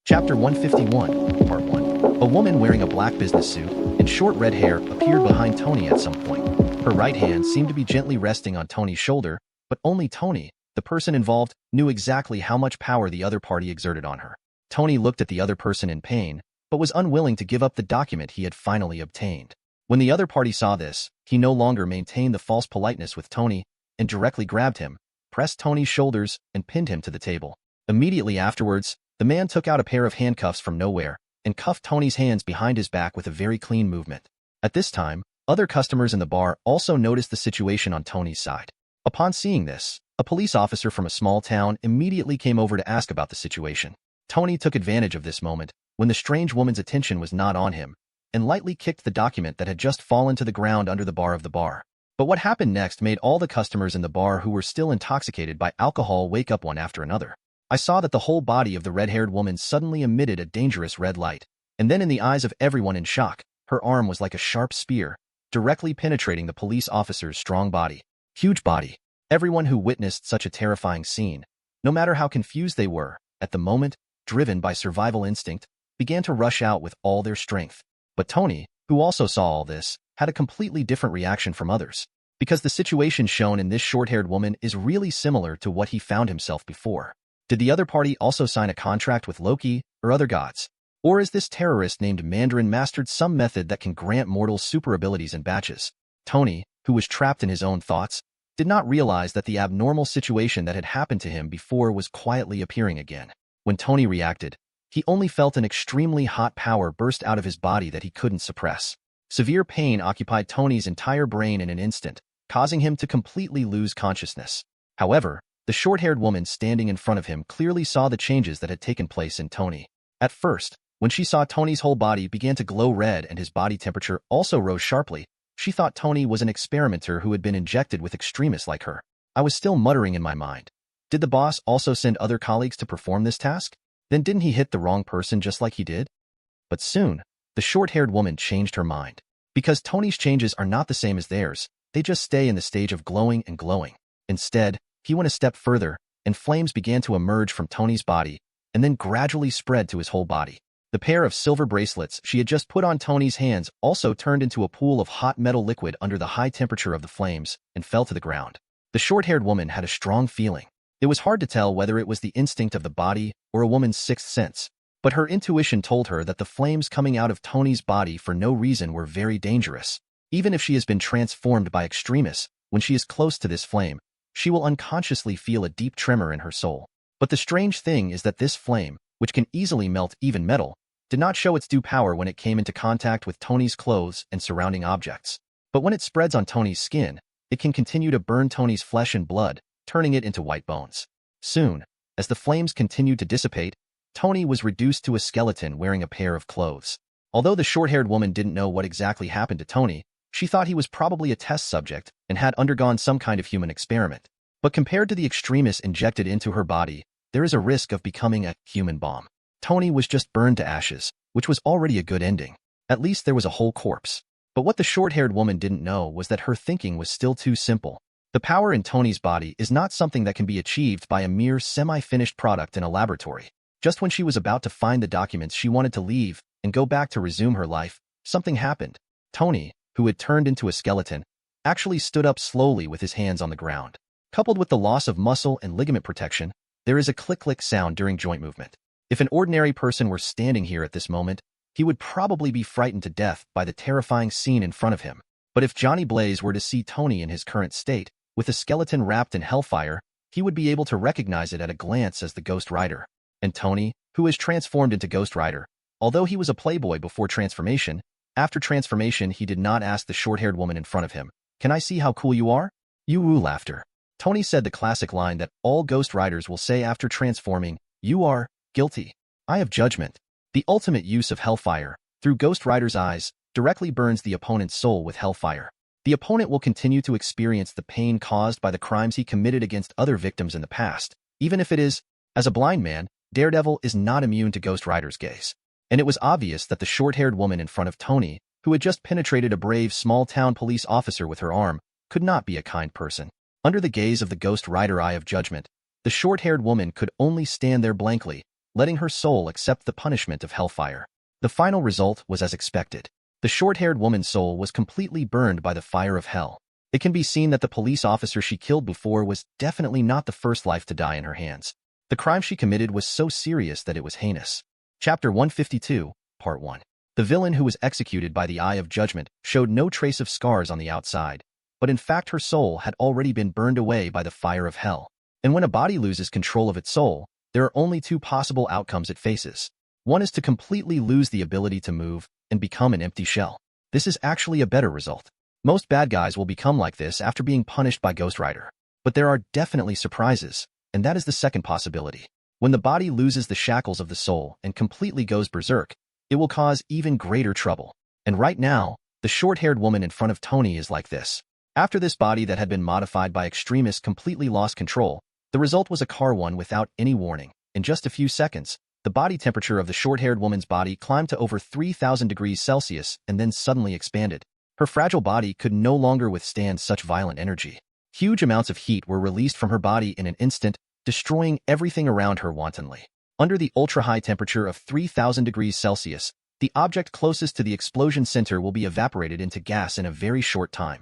Chapter 151, Part 1. A woman wearing a black business suit and short red hair appeared behind Tony at some point. Her right hand seemed to be gently resting on Tony's shoulder, but only Tony, the person involved, knew exactly how much power the other party exerted on her. Tony looked at the other person in pain, but was unwilling to give up the document he had finally obtained. When the other party saw this, he no longer maintained the false politeness with Tony and directly grabbed him, pressed Tony's shoulders, and pinned him to the table. Immediately afterwards, the man took out a pair of handcuffs from nowhere and cuffed Tony's hands behind his back with a very clean movement. At this time, other customers in the bar also noticed the situation on Tony's side. Upon seeing this, a police officer from a small town immediately came over to ask about the situation. Tony took advantage of this moment, when the strange woman's attention was not on him, and lightly kicked the document that had just fallen to the ground under the bar of the bar. But what happened next made all the customers in the bar who were still intoxicated by alcohol wake up one after another. I saw that the whole body of the red-haired woman suddenly emitted a dangerous red light, and then in the eyes of everyone in shock, her arm was like a sharp spear, directly penetrating the police officer's strong body. Huge body. Everyone who witnessed such a terrifying scene, no matter how confused they were, at the moment, driven by survival instinct, began to rush out with all their strength. But Tony, who also saw all this, had a completely different reaction from others, because the situation shown in this short-haired woman is really similar to what he found himself before. Did the other party also sign a contract with Loki or other gods? Or is this terrorist named Mandarin mastered some method that can grant mortals super abilities in batches? Tony, who was trapped in his own thoughts, did not realize that the abnormal situation that had happened to him before was quietly appearing again. When Tony reacted, he only felt an extremely hot power burst out of his body that he couldn't suppress. Severe pain occupied Tony's entire brain in an instant, causing him to completely lose consciousness. However, the short-haired woman standing in front of him clearly saw the changes that had taken place in Tony. At first, when she saw Tony's whole body began to glow red and his body temperature also rose sharply, she thought Tony was an experimenter who had been injected with extremists like her. I was still muttering in my mind. Did the boss also send other colleagues to perform this task? Then didn't he hit the wrong person just like he did? But soon, the short-haired woman changed her mind. Because Tony's changes are not the same as theirs, they just stay in the stage of glowing and glowing. Instead, he went a step further, and flames began to emerge from Tony's body, and then gradually spread to his whole body. The pair of silver bracelets she had just put on Tony's hands also turned into a pool of hot metal liquid under the high temperature of the flames, and fell to the ground. The short-haired woman had a strong feeling. It was hard to tell whether it was the instinct of the body or a woman's sixth sense, but her intuition told her that the flames coming out of Tony's body for no reason were very dangerous. Even if she has been transformed by extremists, when she is close to this flame, she will unconsciously feel a deep tremor in her soul. But the strange thing is that this flame, which can easily melt even metal, did not show its due power when it came into contact with Tony's clothes and surrounding objects. But when it spreads on Tony's skin, it can continue to burn Tony's flesh and blood, turning it into white bones. Soon, as the flames continued to dissipate, Tony was reduced to a skeleton wearing a pair of clothes. Although the short-haired woman didn't know what exactly happened to Tony, she thought he was probably a test subject and had undergone some kind of human experiment. But compared to the extremists injected into her body, there is a risk of becoming a human bomb. Tony was just burned to ashes, which was already a good ending. At least there was a whole corpse. But what the short-haired woman didn't know was that her thinking was still too simple. The power in Tony's body is not something that can be achieved by a mere semi-finished product in a laboratory. Just when she was about to find the documents she wanted to leave and go back to resume her life, something happened. Tony, who had turned into a skeleton, actually stood up slowly with his hands on the ground. Coupled with the loss of muscle and ligament protection, there is a click-click sound during joint movement. If an ordinary person were standing here at this moment, he would probably be frightened to death by the terrifying scene in front of him. But if Johnny Blaze were to see Tony in his current state, with a skeleton wrapped in hellfire, he would be able to recognize it at a glance as the Ghost Rider. And Tony, who is transformed into Ghost Rider, although he was a playboy before transformation, after transformation he did not ask the short-haired woman in front of him, "Can I see how cool you are?" "You-woo," laughter. Tony said the classic line that all Ghost Riders will say after transforming, "You are guilty. I have judgment." The ultimate use of hellfire, through Ghost Rider's eyes, directly burns the opponent's soul with hellfire. The opponent will continue to experience the pain caused by the crimes he committed against other victims in the past, even if it is, as a blind man, Daredevil is not immune to Ghost Rider's gaze. And it was obvious that the short-haired woman in front of Tony, who had just penetrated a brave small-town police officer with her arm, could not be a kind person. Under the gaze of the Ghost Rider eye of judgment, the short-haired woman could only stand there blankly, letting her soul accept the punishment of hellfire. The final result was as expected. The short-haired woman's soul was completely burned by the fire of hell. It can be seen that the police officer she killed before was definitely not the first life to die in her hands. The crime she committed was so serious that it was heinous. Chapter 152, Part 1. The villain who was executed by the Eye of Judgment showed no trace of scars on the outside, but in fact her soul had already been burned away by the fire of hell. And when a body loses control of its soul, there are only two possible outcomes it faces. One is to completely lose the ability to move and become an empty shell. This is actually a better result. Most bad guys will become like this after being punished by Ghost Rider. But there are definitely surprises, and that is the second possibility. When the body loses the shackles of the soul and completely goes berserk, it will cause even greater trouble. And right now, the short-haired woman in front of Tony is like this. After this body that had been modified by extremists completely lost control, the result was a car one without any warning. In just a few seconds, the body temperature of the short-haired woman's body climbed to over 3,000 degrees Celsius and then suddenly expanded. Her fragile body could no longer withstand such violent energy. Huge amounts of heat were released from her body in an instant, destroying everything around her wantonly. Under the ultra-high temperature of 3,000 degrees Celsius, the object closest to the explosion center will be evaporated into gas in a very short time.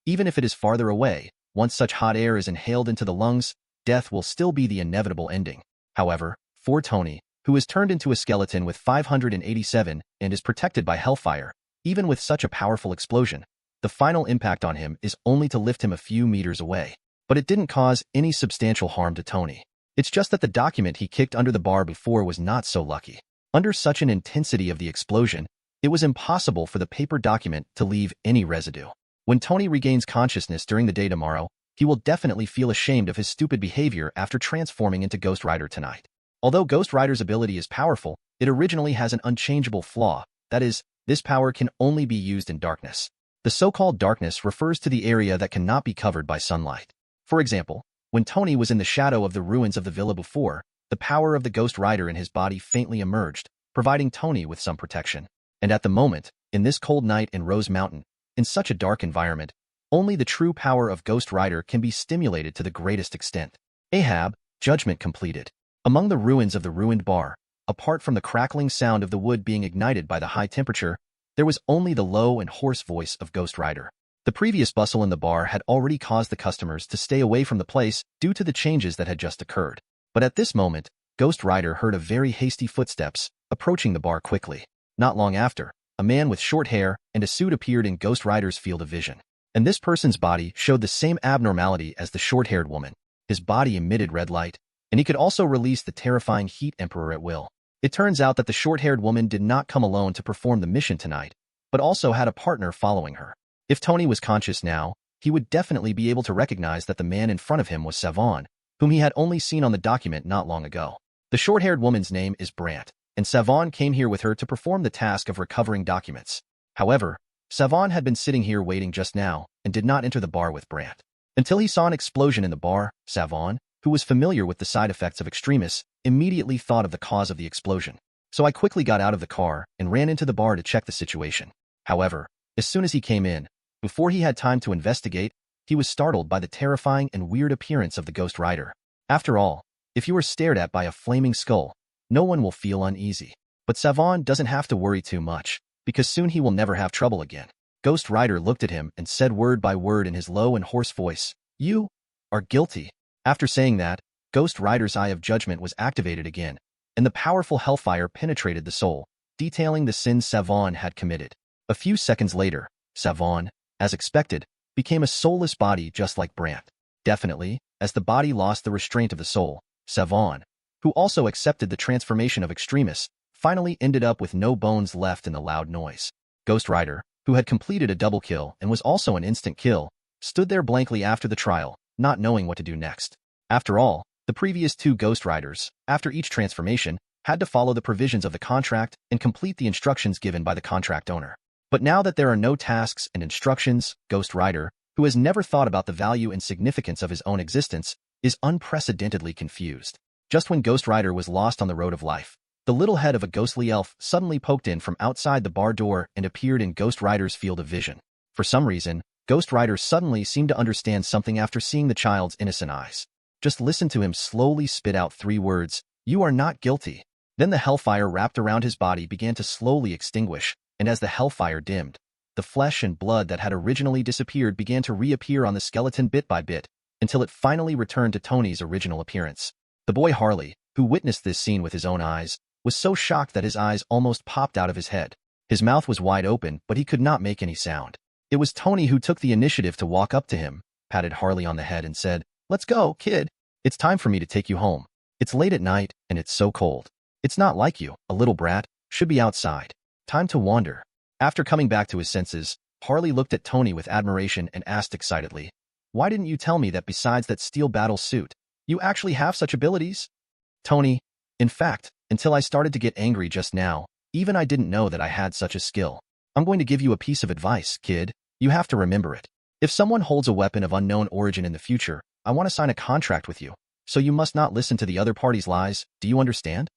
Even if it is farther away, once such hot air is inhaled into the lungs, death will still be the inevitable ending. However, for Tony, who is turned into a skeleton with 587 and is protected by hellfire, even with such a powerful explosion, the final impact on him is only to lift him a few meters away. But it didn't cause any substantial harm to Tony. It's just that the document he kicked under the bar before was not so lucky. Under such an intensity of the explosion, it was impossible for the paper document to leave any residue. When Tony regains consciousness during the day tomorrow, he will definitely feel ashamed of his stupid behavior after transforming into Ghost Rider tonight. Although Ghost Rider's ability is powerful, it originally has an unchangeable flaw. That is, this power can only be used in darkness. The so-called darkness refers to the area that cannot be covered by sunlight. For example, when Tony was in the shadow of the ruins of the villa before, the power of the Ghost Rider in his body faintly emerged, providing Tony with some protection. And at the moment, in this cold night in Rose Mountain, in such a dark environment, only the true power of Ghost Rider can be stimulated to the greatest extent. Ahab, judgment completed. Among the ruins of the ruined bar, apart from the crackling sound of the wood being ignited by the high temperature, there was only the low and hoarse voice of Ghost Rider. The previous bustle in the bar had already caused the customers to stay away from the place due to the changes that had just occurred. But at this moment, Ghost Rider heard a very hasty footsteps approaching the bar quickly. Not long after, a man with short hair and a suit appeared in Ghost Rider's field of vision. And this person's body showed the same abnormality as the short-haired woman. His body emitted red light, and he could also release the terrifying Heat Emperor at will. It turns out that the short-haired woman did not come alone to perform the mission tonight, but also had a partner following her. If Tony was conscious now, he would definitely be able to recognize that the man in front of him was Savon, whom he had only seen on the document not long ago. The short-haired woman's name is Brant, and Savon came here with her to perform the task of recovering documents. However, Savon had been sitting here waiting just now and did not enter the bar with Brant. Until he saw an explosion in the bar, Savon, who was familiar with the side effects of extremis, immediately thought of the cause of the explosion. So I quickly got out of the car and ran into the bar to check the situation. However, as soon as he came in, before he had time to investigate, he was startled by the terrifying and weird appearance of the Ghost Rider. After all, if you are stared at by a flaming skull, no one will feel uneasy. But Savon doesn't have to worry too much, because soon he will never have trouble again. Ghost Rider looked at him and said word by word in his low and hoarse voice, "You are guilty." After saying that, Ghost Rider's Eye of Judgment was activated again, and the powerful hellfire penetrated the soul, detailing the sins Savon had committed. A few seconds later, Savon, as expected, became a soulless body just like Brant. Definitely, as the body lost the restraint of the soul, Savon, who also accepted the transformation of extremis, finally ended up with no bones left in the loud noise. Ghost Rider, who had completed a double kill and was also an instant kill, stood there blankly after the trial, not knowing what to do next. After all, the previous two Ghost Riders, after each transformation, had to follow the provisions of the contract and complete the instructions given by the contract owner. But now that there are no tasks and instructions, Ghost Rider, who has never thought about the value and significance of his own existence, is unprecedentedly confused. Just when Ghost Rider was lost on the road of life, the little head of a ghostly elf suddenly poked in from outside the bar door and appeared in Ghost Rider's field of vision. For some reason, Ghost Rider suddenly seemed to understand something after seeing the child's innocent eyes. Just listen to him slowly spit out 3 words, "You are not guilty." Then the hellfire wrapped around his body began to slowly extinguish, and as the hellfire dimmed, the flesh and blood that had originally disappeared began to reappear on the skeleton bit by bit, until it finally returned to Tony's original appearance. The boy Harley, who witnessed this scene with his own eyes, was so shocked that his eyes almost popped out of his head. His mouth was wide open, but he could not make any sound. It was Tony who took the initiative to walk up to him, patted Harley on the head and said, "Let's go, kid. It's time for me to take you home. It's late at night, and it's so cold. It's not like you, a little brat, should be outside. Time to wander." After coming back to his senses, Harley looked at Tony with admiration and asked excitedly, "Why didn't you tell me that besides that steel battle suit, you actually have such abilities?" Tony, "In fact, until I started to get angry just now, even I didn't know that I had such a skill. I'm going to give you a piece of advice, kid. You have to remember it. If someone holds a weapon of unknown origin in the future, I want to sign a contract with you, so you must not listen to the other party's lies. Do you understand?"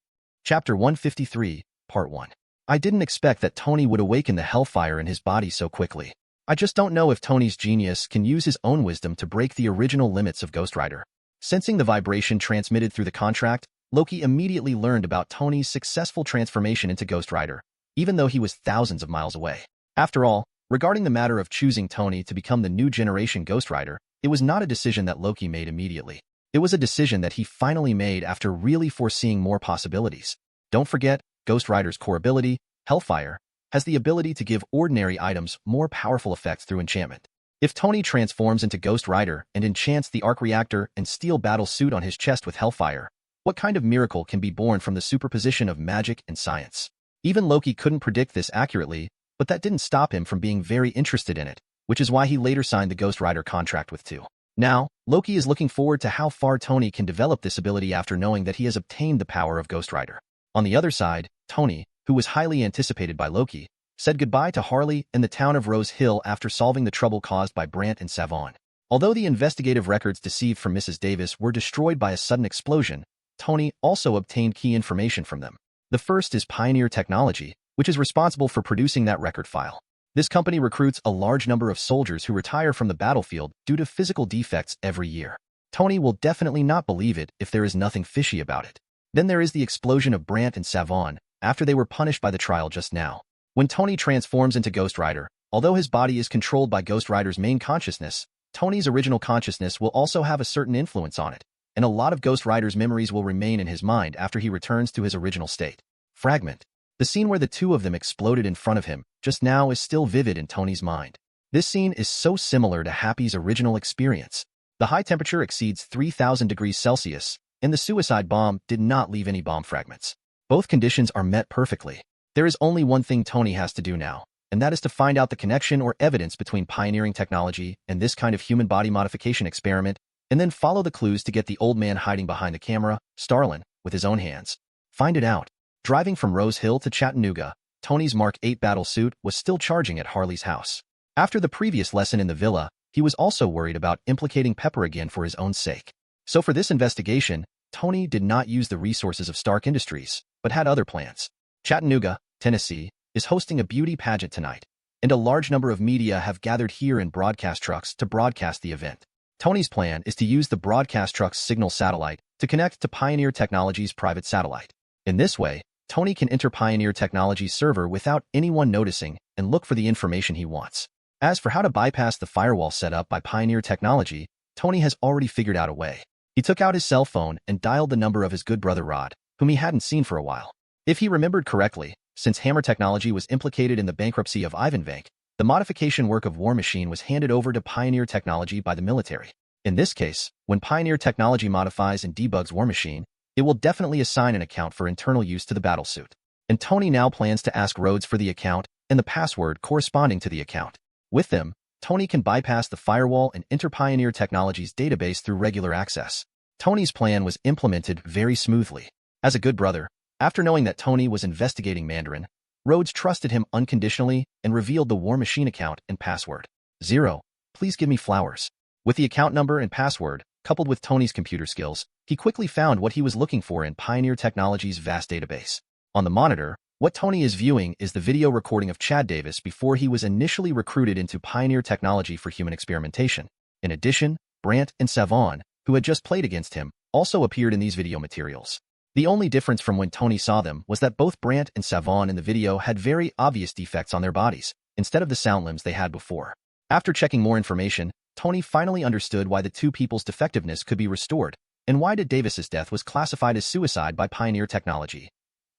Chapter 153, Part 1. I didn't expect that Tony would awaken the hellfire in his body so quickly. I just don't know if Tony's genius can use his own wisdom to break the original limits of Ghost Rider. Sensing the vibration transmitted through the contract, Loki immediately learned about Tony's successful transformation into Ghost Rider, even though he was thousands of miles away. After all, regarding the matter of choosing Tony to become the new generation Ghost Rider, it was not a decision that Loki made immediately. It was a decision that he finally made after really foreseeing more possibilities. Don't forget, Ghost Rider's core ability, Hellfire, has the ability to give ordinary items more powerful effects through enchantment. If Tony transforms into Ghost Rider and enchants the arc reactor and steel battle suit on his chest with Hellfire, what kind of miracle can be born from the superposition of magic and science? Even Loki couldn't predict this accurately, but that didn't stop him from being very interested in it, which is why he later signed the Ghost Rider contract with two. Now, Loki is looking forward to how far Tony can develop this ability after knowing that he has obtained the power of Ghost Rider. On the other side, Tony, who was highly anticipated by Loki, said goodbye to Harley and the town of Rose Hill after solving the trouble caused by Brant and Savon. Although the investigative records deceived from Mrs. Davis were destroyed by a sudden explosion, Tony also obtained key information from them. The first is Pioneer Technology, which is responsible for producing that record file. This company recruits a large number of soldiers who retire from the battlefield due to physical defects every year. Tony will definitely not believe it if there is nothing fishy about it. Then there is the explosion of Brant and Savon, after they were punished by the trial just now. When Tony transforms into Ghost Rider, although his body is controlled by Ghost Rider's main consciousness, Tony's original consciousness will also have a certain influence on it, and a lot of Ghost Rider's memories will remain in his mind after he returns to his original state. Fragment. The scene where the two of them exploded in front of him just now is still vivid in Tony's mind. This scene is so similar to Happy's original experience. The high temperature exceeds 3,000 degrees Celsius, and the suicide bomb did not leave any bomb fragments. Both conditions are met perfectly. There is only one thing Tony has to do now, and that is to find out the connection or evidence between pioneering technology and this kind of human body modification experiment, and then follow the clues to get the old man hiding behind the camera, Starlin, with his own hands. Find it out. Driving from Rose Hill to Chattanooga, Tony's Mark 8 battle suit was still charging at Harley's house. After the previous lesson in the villa, he was also worried about implicating Pepper again for his own sake. So for this investigation, Tony did not use the resources of Stark Industries, but had other plans. Chattanooga, Tennessee, is hosting a beauty pageant tonight, and a large number of media have gathered here in broadcast trucks to broadcast the event. Tony's plan is to use the broadcast truck's signal satellite to connect to Pioneer Technology's private satellite. In this way, Tony can enter Pioneer Technology's server without anyone noticing and look for the information he wants. As for how to bypass the firewall set up by Pioneer Technology, Tony has already figured out a way. He took out his cell phone and dialed the number of his good brother Rod, whom he hadn't seen for a while. If he remembered correctly, since Hammer Technology was implicated in the bankruptcy of Ivanvank, the modification work of War Machine was handed over to Pioneer Technology by the military. In this case, when Pioneer Technology modifies and debugs War Machine, it will definitely assign an account for internal use to the battlesuit. And Tony now plans to ask Rhodes for the account and the password corresponding to the account. With them, Tony can bypass the firewall and enter Pioneer Technology's database through regular access. Tony's plan was implemented very smoothly. As a good brother, after knowing that Tony was investigating Mandarin, Rhodes trusted him unconditionally and revealed the War Machine account and password. 0. Please give me flowers. With the account number and password, coupled with Tony's computer skills, he quickly found what he was looking for in Pioneer Technology's vast database. On the monitor, what Tony is viewing is the video recording of Chad Davis before he was initially recruited into Pioneer Technology for human experimentation. In addition, Brant and Savon, who had just played against him, also appeared in these video materials. The only difference from when Tony saw them was that both Brant and Savon in the video had very obvious defects on their bodies, instead of the sound limbs they had before. After checking more information, Tony finally understood why the two people's defectiveness could be restored, and why Did Davis's death was classified as suicide by Pioneer Technology.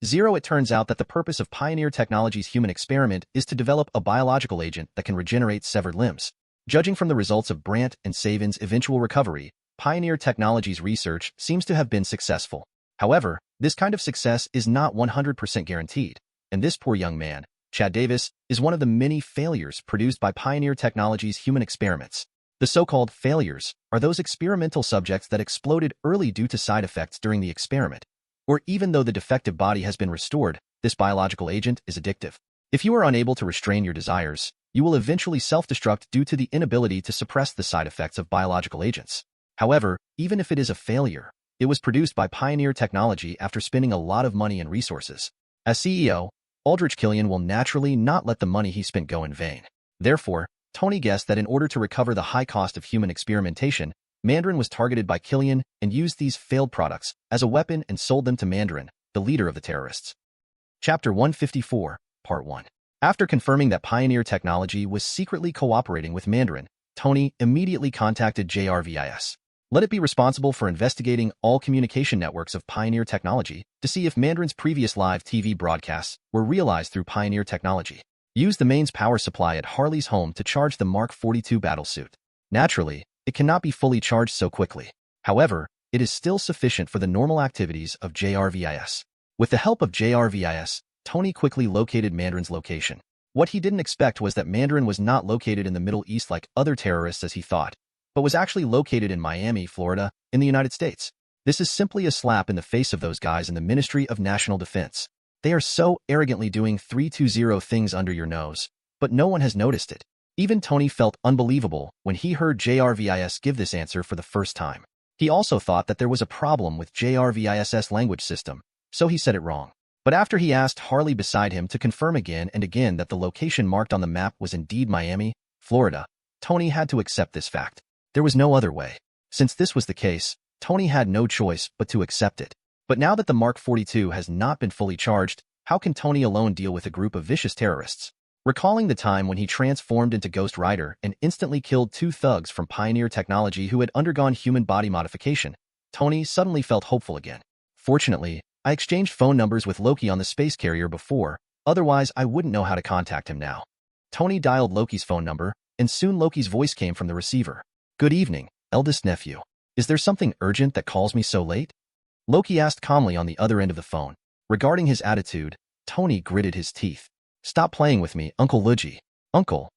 It turns out that the purpose of Pioneer Technology's human experiment is to develop a biological agent that can regenerate severed limbs. Judging from the results of Brant and Savon's eventual recovery, Pioneer Technology's research seems to have been successful. However, this kind of success is not 100% guaranteed, and this poor young man, Chad Davis, is one of the many failures produced by Pioneer Technology's human experiments. The so-called failures are those experimental subjects that exploded early due to side effects during the experiment. Or even though the defective body has been restored, this biological agent is addictive. If you are unable to restrain your desires, you will eventually self-destruct due to the inability to suppress the side effects of biological agents. However, even if it is a failure, it was produced by Pioneer Technology after spending a lot of money and resources. As CEO, Aldrich Killian will naturally not let the money he spent go in vain. Therefore, Tony guessed that in order to recover the high cost of human experimentation, Mandarin was targeted by Killian and used these failed products as a weapon and sold them to Mandarin, the leader of the terrorists. Chapter 154, Part 1. After confirming that Pioneer Technology was secretly cooperating with Mandarin, Tony immediately contacted JRVIS. Let it be responsible for investigating all communication networks of Pioneer Technology to see if Mandarin's previous live TV broadcasts were realized through Pioneer Technology. Use the mains power supply at Harley's home to charge the Mark 42 battlesuit. Naturally, it cannot be fully charged so quickly. However, it is still sufficient for the normal activities of JRVIS. With the help of JRVIS, Tony quickly located Mandarin's location. What he didn't expect was that Mandarin was not located in the Middle East like other terrorists as he thought, but was actually located in Miami, Florida, in the United States. This is simply a slap in the face of those guys in the Ministry of National Defense. They are so arrogantly doing 320 things under your nose, but no one has noticed it. Even Tony felt unbelievable when he heard JRVIS give this answer for the first time. He also thought that there was a problem with JRVIS's language system, so he said it wrong. But after he asked Harley beside him to confirm again and again that the location marked on the map was indeed Miami, Florida, Tony had to accept this fact. There was no other way. Since this was the case, Tony had no choice but to accept it. But now that the Mark 42 has not been fully charged, how can Tony alone deal with a group of vicious terrorists? Recalling the time when he transformed into Ghost Rider and instantly killed two thugs from Pioneer Technology who had undergone human body modification, Tony suddenly felt hopeful again. Fortunately, I exchanged phone numbers with Loki on the space carrier before, otherwise I wouldn't know how to contact him now. Tony dialed Loki's phone number, and soon Loki's voice came from the receiver. Good evening, eldest nephew. Is there something urgent that calls me so late? Loki asked calmly on the other end of the phone. Regarding his attitude, Tony gritted his teeth. Stop playing with me, Uncle Luigi. Uncle,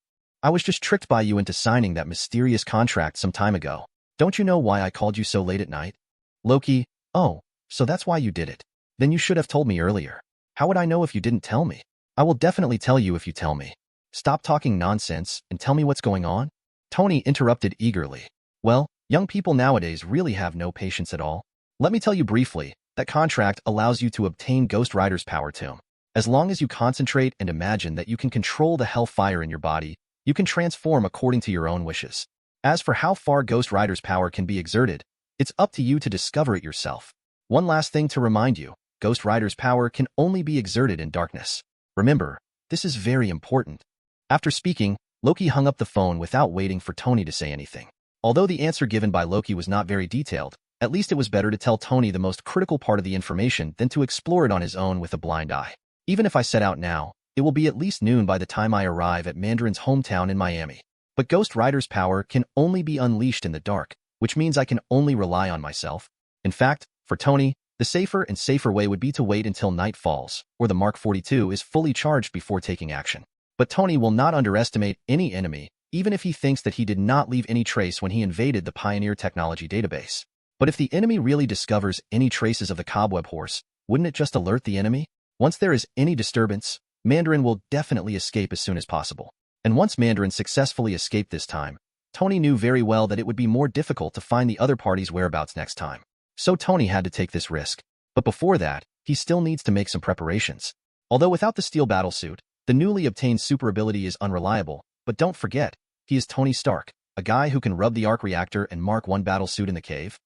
I was just tricked by you into signing that mysterious contract some time ago. Don't you know why I called you so late at night? Loki, oh, so that's why you did it. Then you should have told me earlier. How would I know if you didn't tell me? I will definitely tell you if you tell me. Stop talking nonsense and tell me what's going on. Tony interrupted eagerly. Well, young people nowadays really have no patience at all. Let me tell you briefly, that contract allows you to obtain Ghost Rider's power tomb. As long as you concentrate and imagine that you can control the hellfire in your body, you can transform according to your own wishes. As for how far Ghost Rider's power can be exerted, it's up to you to discover it yourself. One last thing to remind you, Ghost Rider's power can only be exerted in darkness. Remember, this is very important. After speaking, Loki hung up the phone without waiting for Tony to say anything. Although the answer given by Loki was not very detailed, at least it was better to tell Tony the most critical part of the information than to explore it on his own with a blind eye. Even if I set out now, it will be at least noon by the time I arrive at Mandarin's hometown in Miami. But Ghost Rider's power can only be unleashed in the dark, which means I can only rely on myself. In fact, for Tony, the safer and safer way would be to wait until night falls, or the Mark 42 is fully charged before taking action. But Tony will not underestimate any enemy, even if he thinks that he did not leave any trace when he invaded the Pioneer Technology database. But if the enemy really discovers any traces of the cobweb horse, wouldn't it just alert the enemy? Once there is any disturbance, Mandarin will definitely escape as soon as possible. And once Mandarin successfully escaped this time, Tony knew very well that it would be more difficult to find the other party's whereabouts next time. So Tony had to take this risk. But before that, he still needs to make some preparations. Although without the steel battlesuit, the newly obtained super ability is unreliable, but don't forget, he is Tony Stark, a guy who can rub the arc reactor and Mark 1 battlesuit in the cave.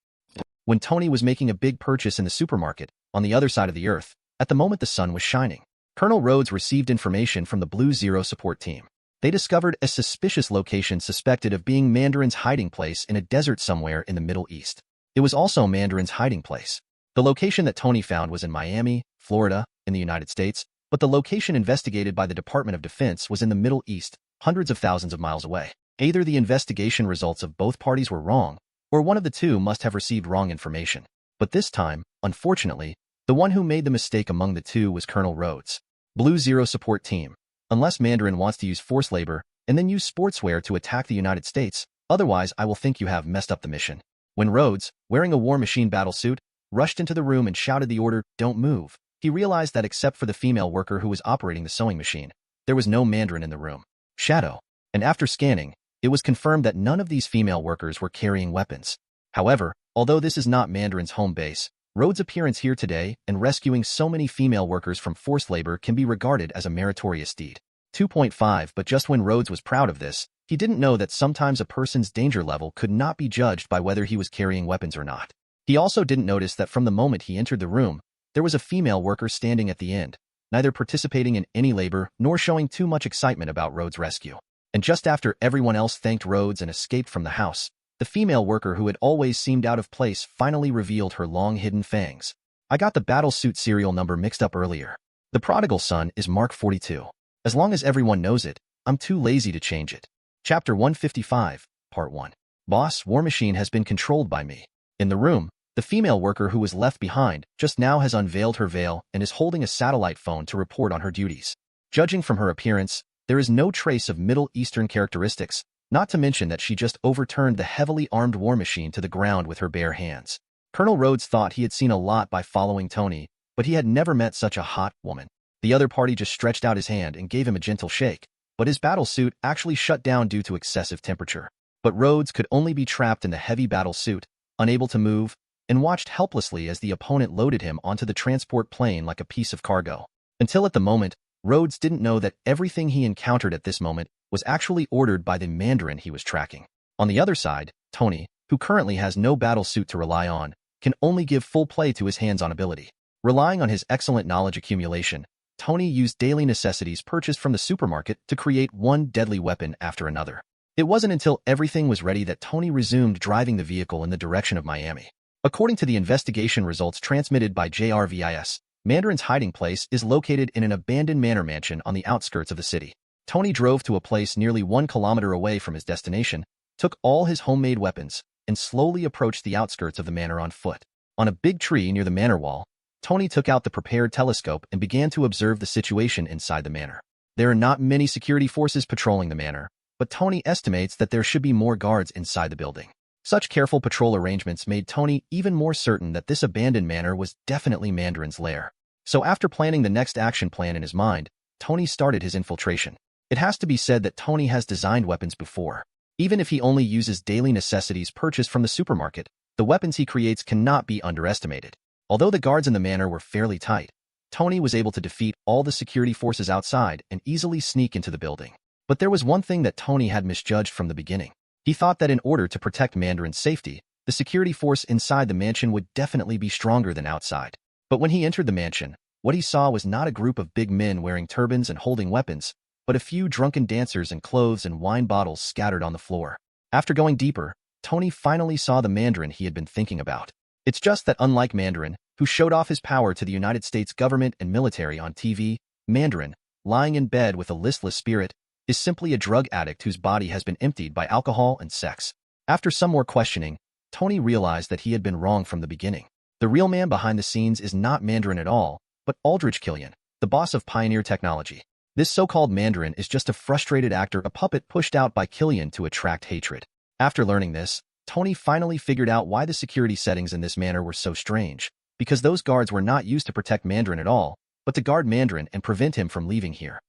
When Tony was making a big purchase in the supermarket, on the other side of the Earth, at the moment the sun was shining. Colonel Rhodes received information from the Blue Zero support team. They discovered a suspicious location suspected of being Mandarin's hiding place in a desert somewhere in the Middle East. It was also Mandarin's hiding place. The location that Tony found was in Miami, Florida, in the United States, but the location investigated by the Department of Defense was in the Middle East, hundreds of thousands of miles away. Either the investigation results of both parties were wrong, or one of the two must have received wrong information. But this time, unfortunately, the one who made the mistake among the two was Colonel Rhodes. Blue Zero support team. Unless Mandarin wants to use forced labor and then use sportswear to attack the United States, otherwise I will think you have messed up the mission. When Rhodes, wearing a War Machine battlesuit, rushed into the room and shouted the order, "Don't move," he realized that except for the female worker who was operating the sewing machine, there was no Mandarin in the room. Shadow. And after scanning, it was confirmed that none of these female workers were carrying weapons. However, although this is not Mandarin's home base, Rhodes' appearance here today and rescuing so many female workers from forced labor can be regarded as a meritorious deed. 2.5 But just when Rhodes was proud of this, he didn't know that sometimes a person's danger level could not be judged by whether he was carrying weapons or not. He also didn't notice that from the moment he entered the room, there was a female worker standing at the end, neither participating in any labor nor showing too much excitement about Rhodes' rescue. And just after everyone else thanked Rhodes and escaped from the house, the female worker who had always seemed out of place finally revealed her long-hidden fangs. I got the battlesuit serial number mixed up earlier. The prodigal son is Mark 42. As long as everyone knows it, I'm too lazy to change it. Chapter 155, Part 1. Boss, War Machine has been controlled by me. In the room, the female worker who was left behind just now has unveiled her veil and is holding a satellite phone to report on her duties. Judging from her appearance, there is no trace of Middle Eastern characteristics, not to mention that she just overturned the heavily armed War Machine to the ground with her bare hands. Colonel Rhodes thought he had seen a lot by following Tony, but he had never met such a hot woman. The other party just stretched out his hand and gave him a gentle shake, but his battlesuit actually shut down due to excessive temperature. But Rhodes could only be trapped in the heavy battlesuit, unable to move, and watched helplessly as the opponent loaded him onto the transport plane like a piece of cargo. Until at the moment, Rhodes didn't know that everything he encountered at this moment was actually ordered by the Mandarin he was tracking. On the other side, Tony, who currently has no battlesuit to rely on, can only give full play to his hands-on ability. Relying on his excellent knowledge accumulation, Tony used daily necessities purchased from the supermarket to create one deadly weapon after another. It wasn't until everything was ready that Tony resumed driving the vehicle in the direction of Miami. According to the investigation results transmitted by JRVIS, Mandarin's hiding place is located in an abandoned manor mansion on the outskirts of the city. Tony drove to a place nearly 1 kilometer away from his destination, took all his homemade weapons, and slowly approached the outskirts of the manor on foot. On a big tree near the manor wall, Tony took out the prepared telescope and began to observe the situation inside the manor. There are not many security forces patrolling the manor, but Tony estimates that there should be more guards inside the building. Such careful patrol arrangements made Tony even more certain that this abandoned manor was definitely Mandarin's lair. So after planning the next action plan in his mind, Tony started his infiltration. It has to be said that Tony has designed weapons before. Even if he only uses daily necessities purchased from the supermarket, the weapons he creates cannot be underestimated. Although the guards in the manor were fairly tight, Tony was able to defeat all the security forces outside and easily sneak into the building. But there was one thing that Tony had misjudged from the beginning. He thought that in order to protect Mandarin's safety, the security force inside the mansion would definitely be stronger than outside. But when he entered the mansion, what he saw was not a group of big men wearing turbans and holding weapons, but a few drunken dancers in clothes and wine bottles scattered on the floor. After going deeper, Tony finally saw the Mandarin he had been thinking about. It's just that unlike Mandarin, who showed off his power to the United States government and military on TV, Mandarin, lying in bed with a listless spirit, is simply a drug addict whose body has been emptied by alcohol and sex. After some more questioning, Tony realized that he had been wrong from the beginning. The real man behind the scenes is not Mandarin at all, but Aldrich Killian, the boss of Pioneer Technology. This so-called Mandarin is just a frustrated actor, a puppet pushed out by Killian to attract hatred. After learning this, Tony finally figured out why the security settings in this manor were so strange, because those guards were not used to protect Mandarin at all, but to guard Mandarin and prevent him from leaving here.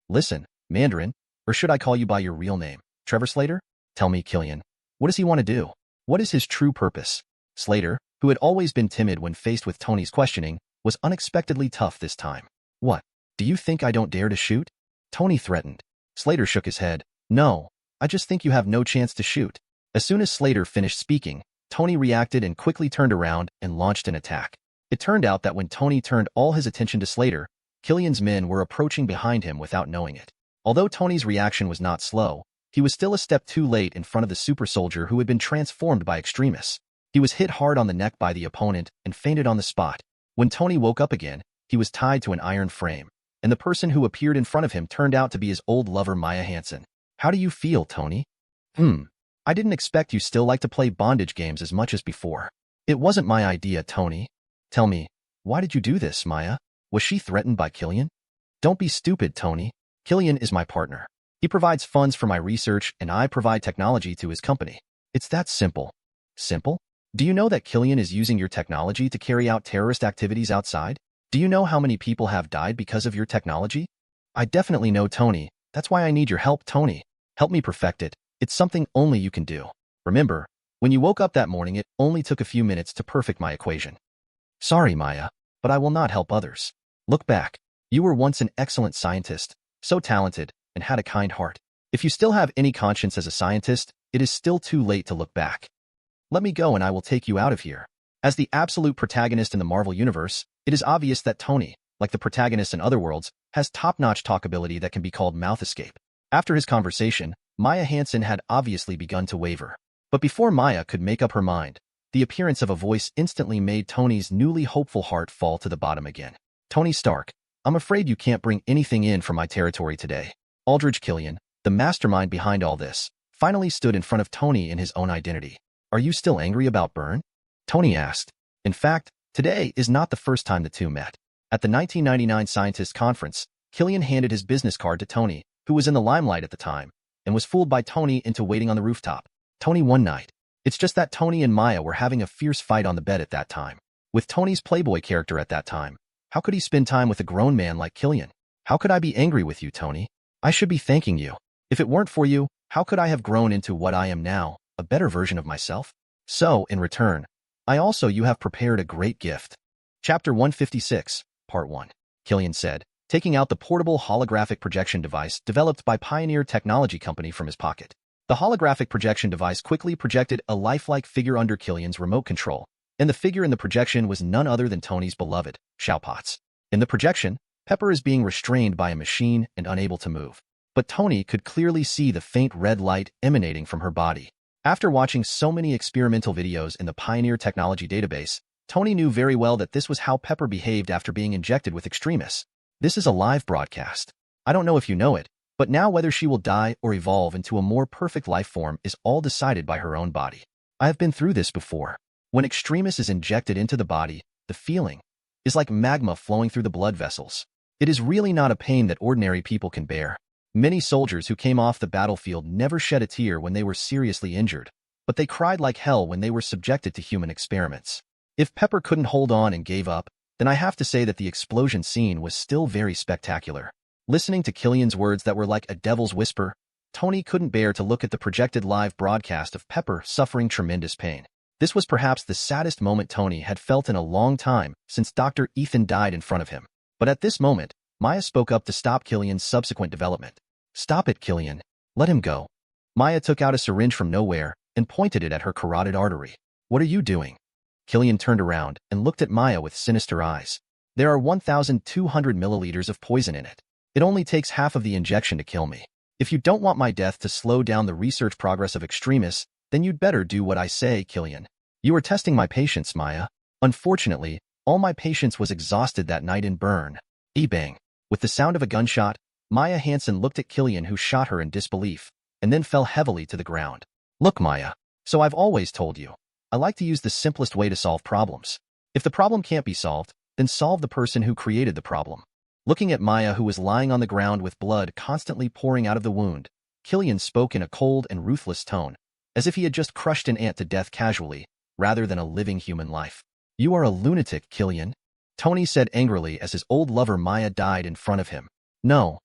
Listen, Mandarin, or should I call you by your real name, Trevor Slater? Tell me, Killian, what does he want to do? What is his true purpose? Slater, who had always been timid when faced with Tony's questioning, was unexpectedly tough this time. What? Do you think I don't dare to shoot? Tony threatened. Slater shook his head. No, I just think you have no chance to shoot. As soon as Slater finished speaking, Tony reacted and quickly turned around and launched an attack. It turned out that when Tony turned all his attention to Slater, Killian's men were approaching behind him without knowing it. Although Tony's reaction was not slow, he was still a step too late in front of the super soldier who had been transformed by extremists. He was hit hard on the neck by the opponent and fainted on the spot. When Tony woke up again, he was tied to an iron frame, and the person who appeared in front of him turned out to be his old lover Maya Hansen. How do you feel, Tony? I didn't expect you still like to play bondage games as much as before. It wasn't my idea, Tony. Tell me, why did you do this, Maya? Was she threatened by Killian? Don't be stupid, Tony. Killian is my partner. He provides funds for my research and I provide technology to his company. It's that simple. Simple? Do you know that Killian is using your technology to carry out terrorist activities outside? Do you know how many people have died because of your technology? I definitely know, Tony. That's why I need your help, Tony. Help me perfect it. It's something only you can do. Remember, when you woke up that morning, it only took a few minutes to perfect my equation. Sorry, Maya, but I will not help others. Look back. You were once an excellent scientist, so talented, and had a kind heart. If you still have any conscience as a scientist, it is still too late to look back. Let me go and I will take you out of here. As the absolute protagonist in the Marvel Universe, it is obvious that Tony, like the protagonist in other worlds, has top-notch talkability that can be called mouth escape. After his conversation, Maya Hansen had obviously begun to waver. But before Maya could make up her mind, the appearance of a voice instantly made Tony's newly hopeful heart fall to the bottom again. Tony Stark, I'm afraid you can't bring anything in from my territory today. Aldrich Killian, the mastermind behind all this, finally stood in front of Tony in his own identity. Are you still angry about Byrne? Tony asked. In fact, today is not the first time the two met. At the 1999 Scientist Conference, Killian handed his business card to Tony, who was in the limelight at the time, and was fooled by Tony into waiting on the rooftop. Tony one night. It's just that Tony and Maya were having a fierce fight on the bed at that time. With Tony's Playboy character at that time, how could he spend time with a grown man like Killian? How could I be angry with you, Tony? I should be thanking you. If it weren't for you, how could I have grown into what I am now, a better version of myself? So, in return, you have prepared a great gift. Chapter 156, Part 1. Killian said, taking out the portable holographic projection device developed by Pioneer Technology Company from his pocket. The holographic projection device quickly projected a lifelike figure under Killian's remote control, and the figure in the projection was none other than Tony's beloved, Xiaopotz. In the projection, Pepper is being restrained by a machine and unable to move. But Tony could clearly see the faint red light emanating from her body. After watching so many experimental videos in the Pioneer Technology database, Tony knew very well that this was how Pepper behaved after being injected with extremists. This is a live broadcast. I don't know if you know it, but now whether she will die or evolve into a more perfect life form is all decided by her own body. I have been through this before. When extremis is injected into the body, the feeling is like magma flowing through the blood vessels. It is really not a pain that ordinary people can bear. Many soldiers who came off the battlefield never shed a tear when they were seriously injured, but they cried like hell when they were subjected to human experiments. If Pepper couldn't hold on and gave up, then I have to say that the explosion scene was still very spectacular. Listening to Killian's words that were like a devil's whisper, Tony couldn't bear to look at the projected live broadcast of Pepper suffering tremendous pain. This was perhaps the saddest moment Tony had felt in a long time since Dr. Ethan died in front of him. But at this moment, Maya spoke up to stop Killian's subsequent development. Stop it, Killian. Let him go. Maya took out a syringe from nowhere and pointed it at her carotid artery. What are you doing? Killian turned around and looked at Maya with sinister eyes. There are 1,200 milliliters of poison in it. It only takes half of the injection to kill me. If you don't want my death to slow down the research progress of extremists, then you'd better do what I say, Killian. You are testing my patience, Maya. Unfortunately, all my patience was exhausted that night in Byrne. Bang. With the sound of a gunshot, Maya Hansen looked at Killian, who shot her in disbelief, and then fell heavily to the ground. Look, Maya. So I've always told you. I like to use the simplest way to solve problems. If the problem can't be solved, then solve the person who created the problem. Looking at Maya, who was lying on the ground with blood constantly pouring out of the wound, Killian spoke in a cold and ruthless tone, as if he had just crushed an ant to death casually, rather than a living human life. You are a lunatic, Killian, Tony said angrily as his old lover Maya died in front of him. No,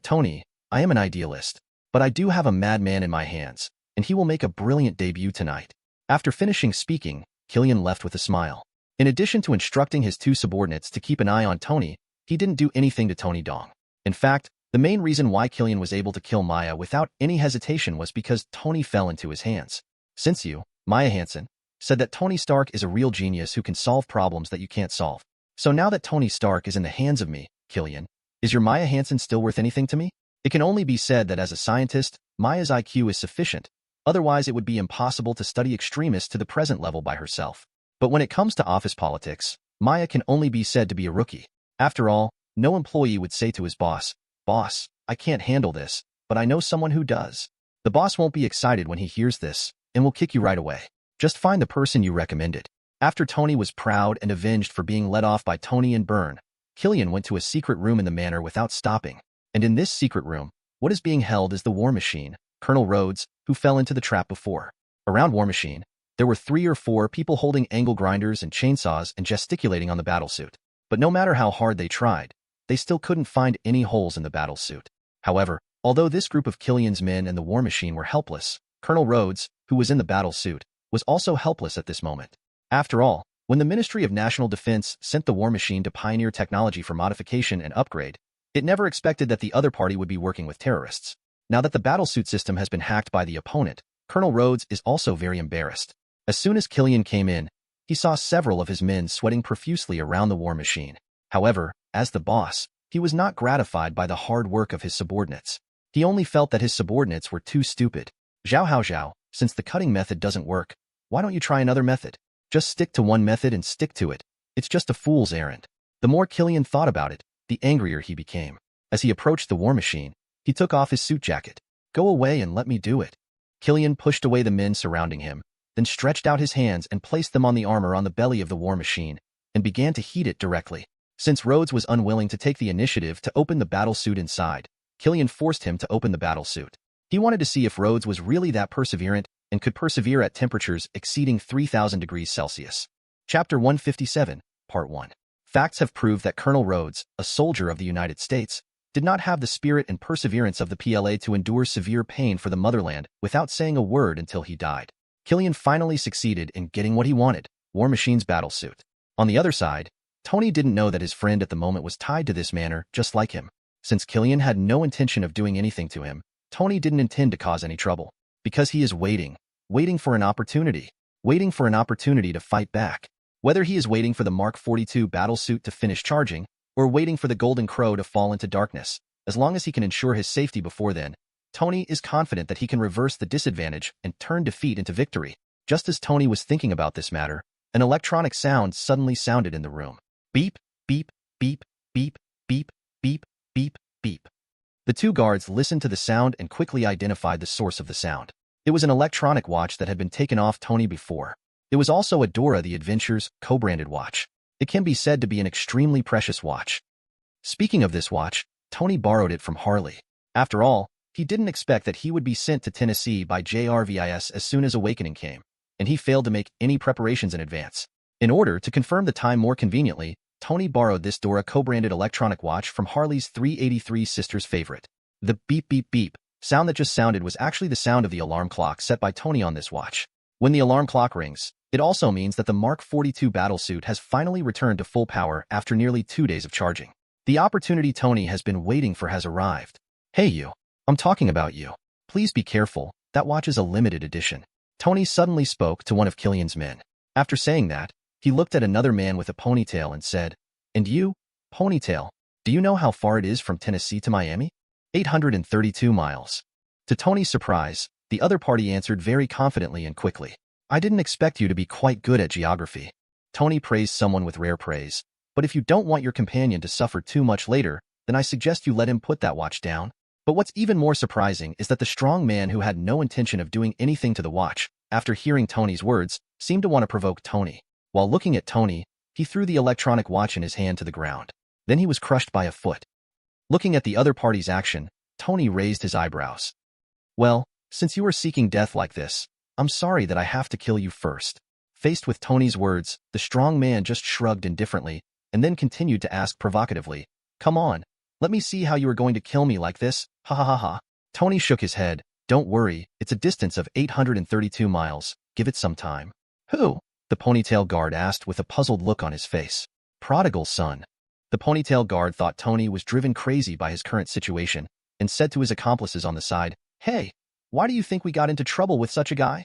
Tony, I am an idealist, but I do have a madman in my hands, and he will make a brilliant debut tonight. After finishing speaking, Killian left with a smile. In addition to instructing his two subordinates to keep an eye on Tony, he didn't do anything to Tony Dong. In fact, the main reason why Killian was able to kill Maya without any hesitation was because Tony fell into his hands. Since you, Maya Hansen, said that Tony Stark is a real genius who can solve problems that you can't solve. So now that Tony Stark is in the hands of me, Killian, is your Maya Hansen still worth anything to me? It can only be said that as a scientist, Maya's IQ is sufficient. Otherwise, it would be impossible to study extremists to the present level by herself. But when it comes to office politics, Maya can only be said to be a rookie. After all, no employee would say to his boss, "Boss, I can't handle this, but I know someone who does." The boss won't be excited when he hears this, and will kick you right away. Just find the person you recommended. After Tony was proud and avenged for being let off by Tony and Byrne, Killian went to a secret room in the manor without stopping. And in this secret room, what is being held is the War Machine, Colonel Rhodes, who fell into the trap before. Around War Machine, there were 3 or 4 people holding angle grinders and chainsaws and gesticulating on the battlesuit. But no matter how hard they tried, they still couldn't find any holes in the battlesuit. However, although this group of Killian's men and the War Machine were helpless, Colonel Rhodes, who was in the battlesuit, was also helpless at this moment. After all, when the Ministry of National Defense sent the War Machine to pioneer technology for modification and upgrade, it never expected that the other party would be working with terrorists. Now that the battlesuit system has been hacked by the opponent, Colonel Rhodes is also very embarrassed. As soon as Killian came in, he saw several of his men sweating profusely around the War Machine. However, as the boss, he was not gratified by the hard work of his subordinates. He only felt that his subordinates were too stupid. Zhao, since the cutting method doesn't work, why don't you try another method? Just stick to one method and stick to it. It's just a fool's errand. The more Killian thought about it, the angrier he became. As he approached the War Machine, he took off his suit jacket. "Go away and let me do it." Killian pushed away the men surrounding him, then stretched out his hands and placed them on the armor on the belly of the War Machine, and began to heat it directly. Since Rhodes was unwilling to take the initiative to open the battlesuit inside, Killian forced him to open the battlesuit. He wanted to see if Rhodes was really that perseverant and could persevere at temperatures exceeding 3,000 degrees Celsius. Chapter 157, Part 1. Facts have proved that Colonel Rhodes, a soldier of the United States, did not have the spirit and perseverance of the PLA to endure severe pain for the motherland without saying a word until he died. Killian finally succeeded in getting what he wanted, War Machine's battlesuit. On the other side, Tony didn't know that his friend at the moment was tied to this manor just like him. Since Killian had no intention of doing anything to him, Tony didn't intend to cause any trouble. Because he is waiting for an opportunity to fight back. Whether he is waiting for the Mark 42 battlesuit to finish charging, or waiting for the Golden Crow to fall into darkness, as long as he can ensure his safety before then, Tony is confident that he can reverse the disadvantage and turn defeat into victory. Just as Tony was thinking about this matter, an electronic sound suddenly sounded in the room. Beep, beep, beep, beep, beep, beep, beep, beep. The 2 guards listened to the sound and quickly identified the source of the sound. It was an electronic watch that had been taken off Tony before. It was also a Dora the Adventure's co-branded watch. It can be said to be an extremely precious watch. Speaking of this watch, Tony borrowed it from Harley. After all, he didn't expect that he would be sent to Tennessee by JRVIS as soon as Awakening came, and he failed to make any preparations in advance. In order to confirm the time more conveniently, Tony borrowed this Dora co-branded electronic watch from Harley's 383 sister's favorite. The beep beep beep sound that just sounded was actually the sound of the alarm clock set by Tony on this watch. When the alarm clock rings, it also means that the Mark 42 battlesuit has finally returned to full power after nearly 2 days of charging. The opportunity Tony has been waiting for has arrived. "Hey you, I'm talking about you. Please be careful, that watch is a limited edition." Tony suddenly spoke to one of Killian's men. After saying that, he looked at another man with a ponytail and said, "And you, Ponytail, do you know how far it is from Tennessee to Miami?" 832 miles. To Tony's surprise, the other party answered very confidently and quickly. "I didn't expect you to be quite good at geography." Tony praised someone with rare praise, but if you don't want your companion to suffer too much later, then I suggest you let him put that watch down. But what's even more surprising is that the strong man who had no intention of doing anything to the watch, after hearing Tony's words, seemed to want to provoke Tony. While looking at Tony, he threw the electronic watch in his hand to the ground. Then he was crushed by a foot. Looking at the other party's action, Tony raised his eyebrows. "Well, since you are seeking death like this, I'm sorry that I have to kill you first." Faced with Tony's words, the strong man just shrugged indifferently, and then continued to ask provocatively, "Come on, let me see how you are going to kill me like this, ha ha ha ha." Tony shook his head. "Don't worry, it's a distance of 832 miles, give it some time." "Who?" the ponytail guard asked with a puzzled look on his face. "Prodigal son." The ponytail guard thought Tony was driven crazy by his current situation, and said to his accomplices on the side, "Hey, why do you think we got into trouble with such a guy?"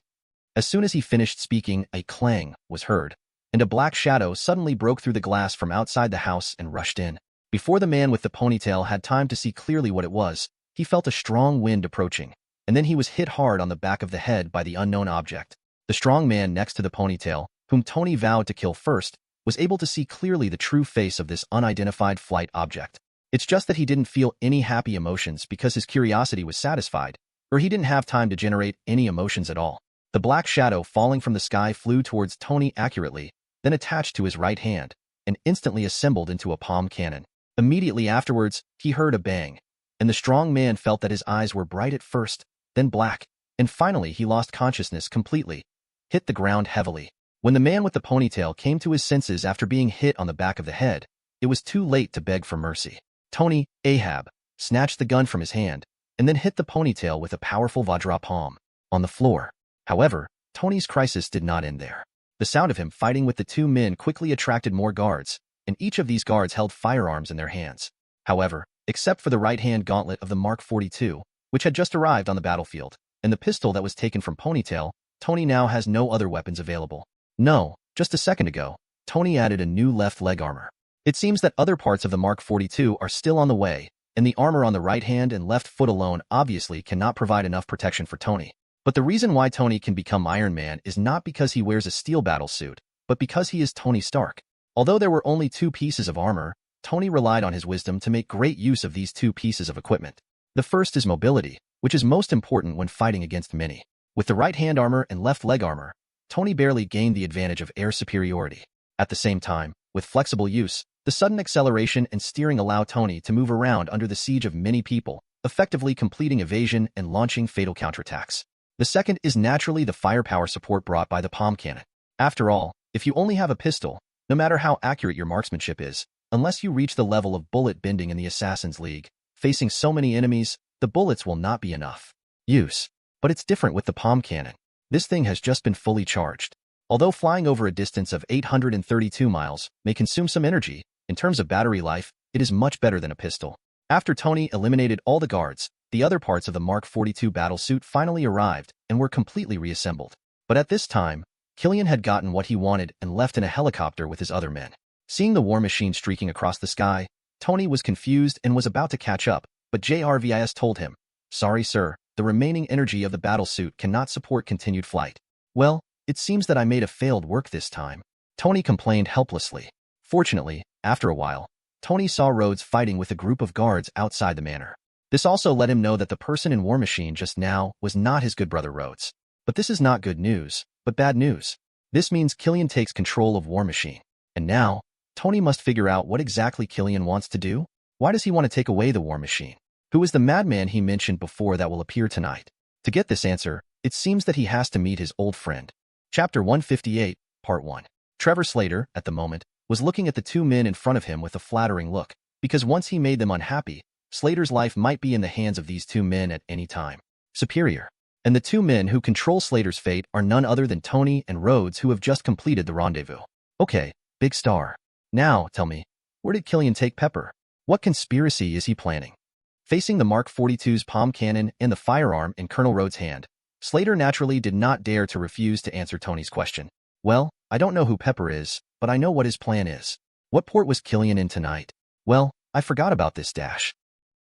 As soon as he finished speaking, a clang was heard, and a black shadow suddenly broke through the glass from outside the house and rushed in. Before the man with the ponytail had time to see clearly what it was, he felt a strong wind approaching, and then he was hit hard on the back of the head by the unknown object. The strong man next to the ponytail, whom Tony vowed to kill first, was able to see clearly the true face of this unidentified flight object. It's just that he didn't feel any happy emotions because his curiosity was satisfied, or he didn't have time to generate any emotions at all. The black shadow falling from the sky flew towards Tony accurately, then attached to his right hand, and instantly assembled into a palm cannon. Immediately afterwards, he heard a bang, and the strong man felt that his eyes were bright at first, then black, and finally he lost consciousness completely, hit the ground heavily. When the man with the ponytail came to his senses after being hit on the back of the head, it was too late to beg for mercy. Tony, Ahab, snatched the gun from his hand, and then hit the ponytail with a powerful Vajra palm on the floor. However, Tony's crisis did not end there. The sound of him fighting with the two men quickly attracted more guards, and each of these guards held firearms in their hands. However, except for the right-hand gauntlet of the Mark 42, which had just arrived on the battlefield, and the pistol that was taken from Ponytail, Tony now has no other weapons available. No, just a second ago, Tony added a new left leg armor. It seems that other parts of the Mark 42 are still on the way, and the armor on the right hand and left foot alone obviously cannot provide enough protection for Tony. But the reason why Tony can become Iron Man is not because he wears a steel battle suit, but because he is Tony Stark. Although there were only 2 pieces of armor, Tony relied on his wisdom to make great use of these 2 pieces of equipment. The first is mobility, which is most important when fighting against many. With the right-hand armor and left leg armor, Tony barely gained the advantage of air superiority. At the same time, with flexible use, the sudden acceleration and steering allow Tony to move around under the siege of many people, effectively completing evasion and launching fatal counterattacks. The second is naturally the firepower support brought by the palm cannon. After all, if you only have a pistol, no matter how accurate your marksmanship is, unless you reach the level of bullet bending in the Assassin's League, facing so many enemies, the bullets will not be enough use. But it's different with the palm cannon. This thing has just been fully charged. Although flying over a distance of 832 miles may consume some energy, in terms of battery life, it is much better than a pistol. After Tony eliminated all the guards, the other parts of the Mark 42 battlesuit finally arrived and were completely reassembled. But at this time, Killian had gotten what he wanted and left in a helicopter with his other men. Seeing the war machine streaking across the sky, Tony was confused and was about to catch up, but JRVIS told him, "Sorry sir, the remaining energy of the battlesuit cannot support continued flight." "Well, it seems that I made a failed work this time," Tony complained helplessly. Fortunately, after a while, Tony saw Rhodes fighting with a group of guards outside the manor. This also let him know that the person in War Machine just now was not his good brother Rhodes. But this is not good news, but bad news. This means Killian takes control of War Machine. And now, Tony must figure out what exactly Killian wants to do. Why does he want to take away the War Machine? Who is the madman he mentioned before that will appear tonight? To get this answer, it seems that he has to meet his old friend. Chapter 158, Part 1. Trevor Slater, at the moment, was looking at the 2 men in front of him with a flattering look, because once he made them unhappy, Slater's life might be in the hands of these 2 men at any time. Superior. And the 2 men who control Slater's fate are none other than Tony and Rhodes, who have just completed the rendezvous. Okay, big star. Now, tell me, where did Killian take Pepper? What conspiracy is he planning? Facing the Mark 42's palm cannon and the firearm in Colonel Rhodes' hand, Slater naturally did not dare to refuse to answer Tony's question. Well, I don't know who Pepper is, but I know what his plan is. What port was Killian in tonight? Well, I forgot about this dash.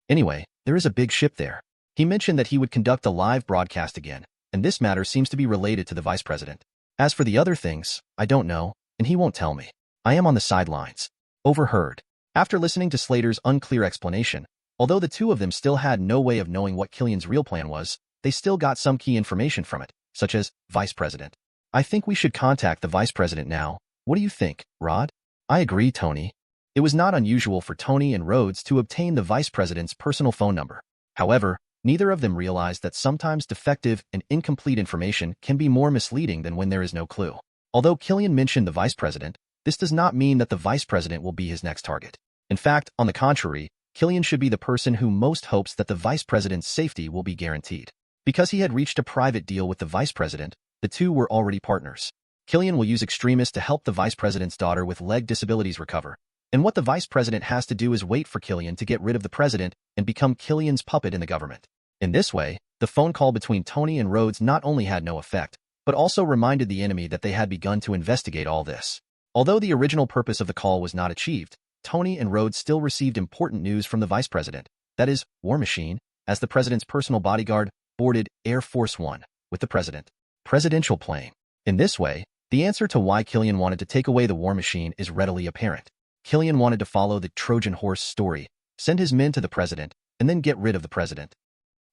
Anyway, there is a big ship there. He mentioned that he would conduct a live broadcast again, and this matter seems to be related to the vice president. As for the other things, I don't know, and he won't tell me. I am on the sidelines. Overheard. After listening to Slater's unclear explanation, although the 2 of them still had no way of knowing what Killian's real plan was, they still got some key information from it, such as, Vice President. I think we should contact the Vice President now. What do you think, Rod? I agree, Tony. It was not unusual for Tony and Rhodes to obtain the Vice President's personal phone number. However, neither of them realized that sometimes defective and incomplete information can be more misleading than when there is no clue. Although Killian mentioned the Vice President, this does not mean that the Vice President will be his next target. In fact, on the contrary, Killian should be the person who most hopes that the Vice President's safety will be guaranteed. Because he had reached a private deal with the Vice President, the 2 were already partners. Killian will use extremists to help the Vice President's daughter with leg disabilities recover. And what the Vice President has to do is wait for Killian to get rid of the President and become Killian's puppet in the government. In this way, the phone call between Tony and Rhodes not only had no effect, but also reminded the enemy that they had begun to investigate all this. Although the original purpose of the call was not achieved, Tony and Rhodes still received important news from the vice president, that is, War Machine, as the president's personal bodyguard, boarded Air Force One with the president. Presidential plane. In this way, the answer to why Killian wanted to take away the War Machine is readily apparent. Killian wanted to follow the Trojan horse story, send his men to the president, and then get rid of the president.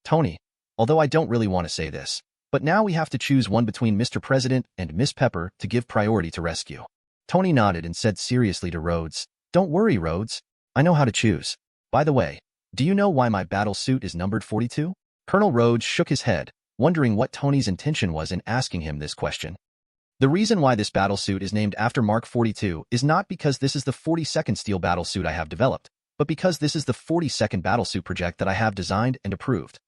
Tony, although I don't really want to say this, but now we have to choose one between Mr. President and Miss Pepper to give priority to rescue. Tony nodded and said seriously to Rhodes, "Don't worry, Rhodes. I know how to choose. By the way, do you know why my battle suit is numbered 42? Colonel Rhodes shook his head, wondering what Tony's intention was in asking him this question. The reason why this battle suit is named after Mark 42 is not because this is the 42nd steel battle suit I have developed, but because this is the 42nd battle suit project that I have designed and approved.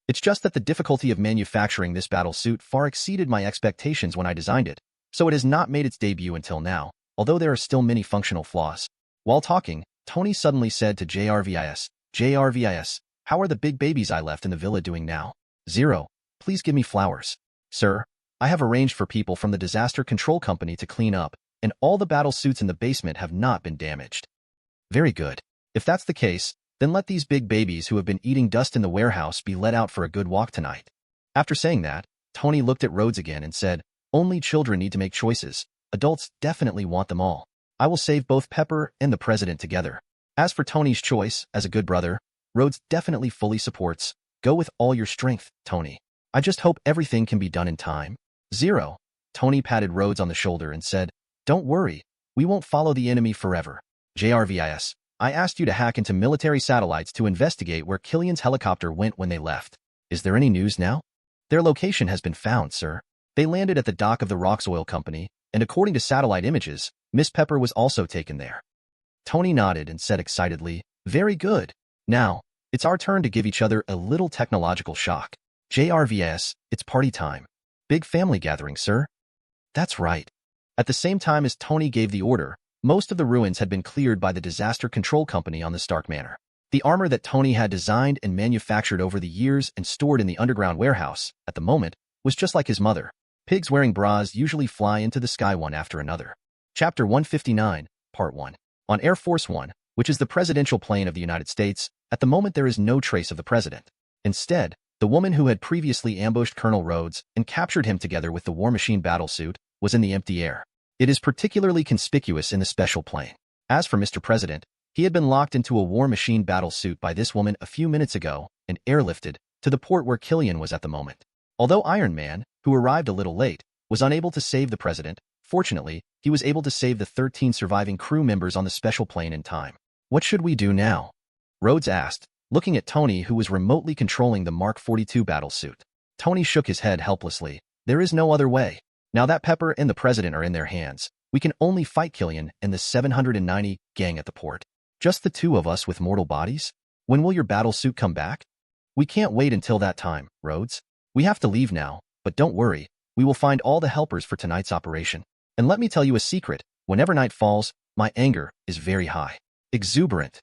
It's just that the difficulty of manufacturing this battle suit far exceeded my expectations when I designed it, so it has not made its debut until now, although there are still many functional flaws." While talking, Tony suddenly said to JRVIS, "How are the big babies I left in the villa doing now?" "Zero. Please give me flowers." "Sir, I have arranged for people from the disaster control company to clean up, and all the battle suits in the basement have not been damaged." "Very good. If that's the case, then let these big babies who have been eating dust in the warehouse be let out for a good walk tonight." After saying that, Tony looked at Rhodes again and said, "Only children need to make choices. Adults definitely want them all. I will save both Pepper and the president together." As for Tony's choice, as a good brother, Rhodes definitely fully supports. "Go with all your strength, Tony. I just hope everything can be done in time." "Zero." Tony patted Rhodes on the shoulder and said, "Don't worry. We won't follow the enemy forever. JRVIS, I asked you to hack into military satellites to investigate where Killian's helicopter went when they left. Is there any news now?" "Their location has been found, sir. They landed at the dock of the Rox Oil Company, and according to satellite images, Miss Pepper was also taken there." Tony nodded and said excitedly, "Very good. Now, it's our turn to give each other a little technological shock. JRVS, it's party time. Big family gathering, sir." "That's right." At the same time as Tony gave the order, most of the ruins had been cleared by the disaster control company on the Stark Manor. The armor that Tony had designed and manufactured over the years and stored in the underground warehouse, at the moment, was just like his mother. Pigs wearing bras usually fly into the sky one after another. Chapter 159, Part 1. On Air Force One, which is the presidential plane of the United States, at the moment there is no trace of the president. Instead, the woman who had previously ambushed Colonel Rhodes and captured him together with the War Machine battlesuit was in the empty air. It is particularly conspicuous in the special plane. As for Mr. President, he had been locked into a War Machine battlesuit by this woman a few minutes ago and airlifted to the port where Killian was at the moment. Although Iron Man, who arrived a little late, was unable to save the president, fortunately, he was able to save the 13 surviving crew members on the special plane in time. "What should we do now?" Rhodes asked, looking at Tony, who was remotely controlling the Mark 42 battlesuit. Tony shook his head helplessly. "There is no other way. Now that Pepper and the president are in their hands, we can only fight Killian and the 790 gang at the port. Just the two of us with mortal bodies? When will your battlesuit come back?" "We can't wait until that time, Rhodes. We have to leave now, but don't worry. We will find all the helpers for tonight's operation. And let me tell you a secret. Whenever night falls, my anger is very high. Exuberant.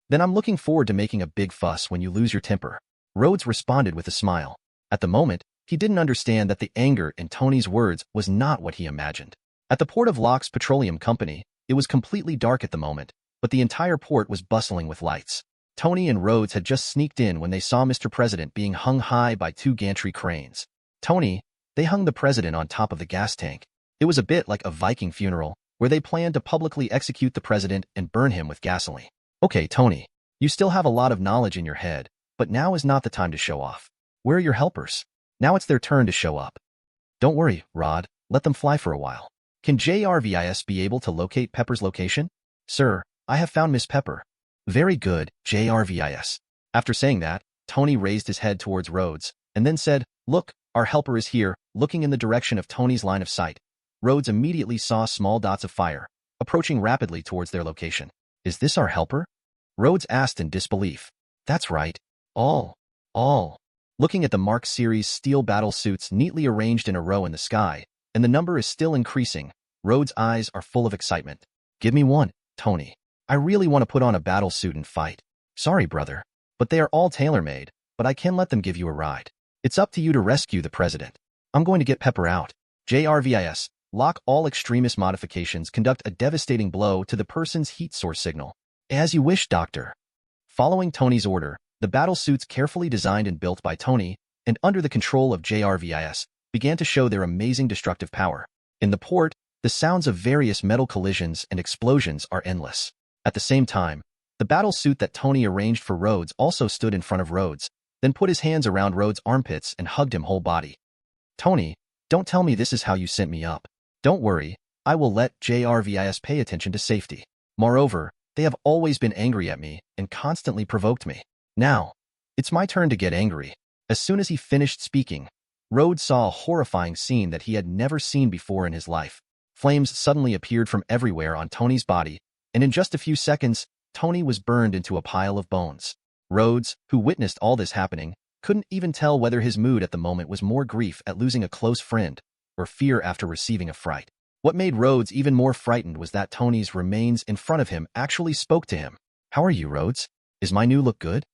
Then I'm looking forward to making a big fuss when you lose your temper." Rhodes responded with a smile. At the moment, he didn't understand that the anger in Tony's words was not what he imagined. At the port of Locke's Petroleum Company, it was completely dark at the moment, but the entire port was bustling with lights. Tony and Rhodes had just sneaked in when they saw Mr. President being hung high by two gantry cranes. "Tony, they hung the president on top of the gas tank. It was a bit like a Viking funeral, where they planned to publicly execute the president and burn him with gasoline." "Okay, Tony, you still have a lot of knowledge in your head, but now is not the time to show off. Where are your helpers? Now it's their turn to show up." "Don't worry, Rod, let them fly for a while." "Can JRVIS be able to locate Pepper's location?" "Sir, I have found Miss Pepper." "Very good, JRVIS." After saying that, Tony raised his head towards Rhodes, and then said, "Look, our helper is here," looking in the direction of Tony's line of sight. Rhodes immediately saw small dots of fire, approaching rapidly towards their location. "Is this our helper?" Rhodes asked in disbelief. "That's right. All. Looking at the Mark series steel battle suits neatly arranged in a row in the sky, and the number is still increasing, Rhodes' eyes are full of excitement. "Give me one, Tony. I really want to put on a battle suit and fight." "Sorry, brother, but they are all tailor-made, but I can let them give you a ride. It's up to you to rescue the president. I'm going to get Pepper out." JRVIS. Lock all extremist modifications. Conduct a devastating blow to the person's heat source signal. As you wish, Doctor. Following Tony's order, the battle suits carefully designed and built by Tony, and under the control of JRVIS, began to show their amazing destructive power. In the port, the sounds of various metal collisions and explosions are endless. At the same time, the battle suit that Tony arranged for Rhodes also stood in front of Rhodes, then put his hands around Rhodes' armpits and hugged him whole body. Tony, don't tell me this is how you sent me up. Don't worry, I will let JRVIS pay attention to safety. Moreover, they have always been angry at me and constantly provoked me. Now, it's my turn to get angry. As soon as he finished speaking, Rhodes saw a horrifying scene that he had never seen before in his life. Flames suddenly appeared from everywhere on Tony's body, and in just a few seconds, Tony was burned into a pile of bones. Rhodes, who witnessed all this happening, couldn't even tell whether his mood at the moment was more grief at losing a close friend or fear after receiving a fright. What made Rhodes even more frightened was that Tony's remains in front of him actually spoke to him. How are you, Rhodes? Is my new look good?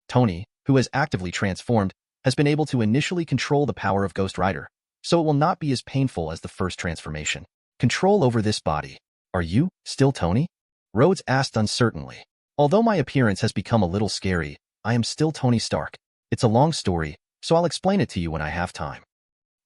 Tony, who has actively transformed, has been able to initially control the power of Ghost Rider, so it will not be as painful as the first transformation. Control over this body. Are you still Tony? Rhodes asked uncertainly. Although my appearance has become a little scary, I am still Tony Stark. It's a long story, so I'll explain it to you when I have time.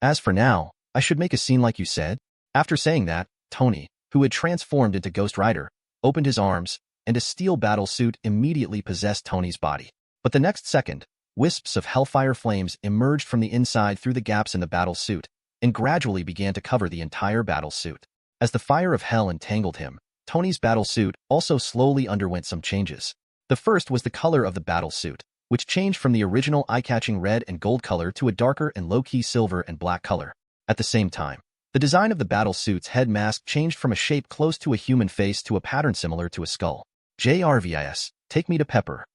As for now, I should make a scene like you said. After saying that, Tony, who had transformed into Ghost Rider, opened his arms, and a steel battle suit immediately possessed Tony's body. But the next second, wisps of hellfire flames emerged from the inside through the gaps in the battle suit, and gradually began to cover the entire battle suit. As the fire of hell entangled him, Tony's battle suit also slowly underwent some changes. The first was the color of the battle suit, which changed from the original eye-catching red and gold color to a darker and low-key silver and black color. At the same time, the design of the battle suit's head mask changed from a shape close to a human face to a pattern similar to a skull. JRVIS, take me to Pepper.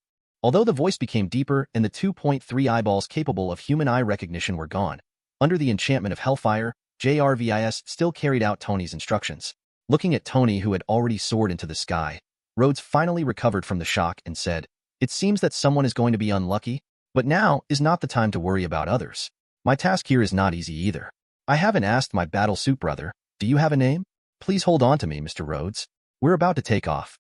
Although the voice became deeper and the 2.3 eyeballs capable of human eye recognition were gone, under the enchantment of Hellfire, JRVIS still carried out Tony's instructions. Looking at Tony, who had already soared into the sky, Rhodes finally recovered from the shock and said, "It seems that someone is going to be unlucky, but now is not the time to worry about others. My task here is not easy either. I haven't asked my battle suit brother, do you have a name? Please hold on to me, Mr. Rhodes. We're about to take off."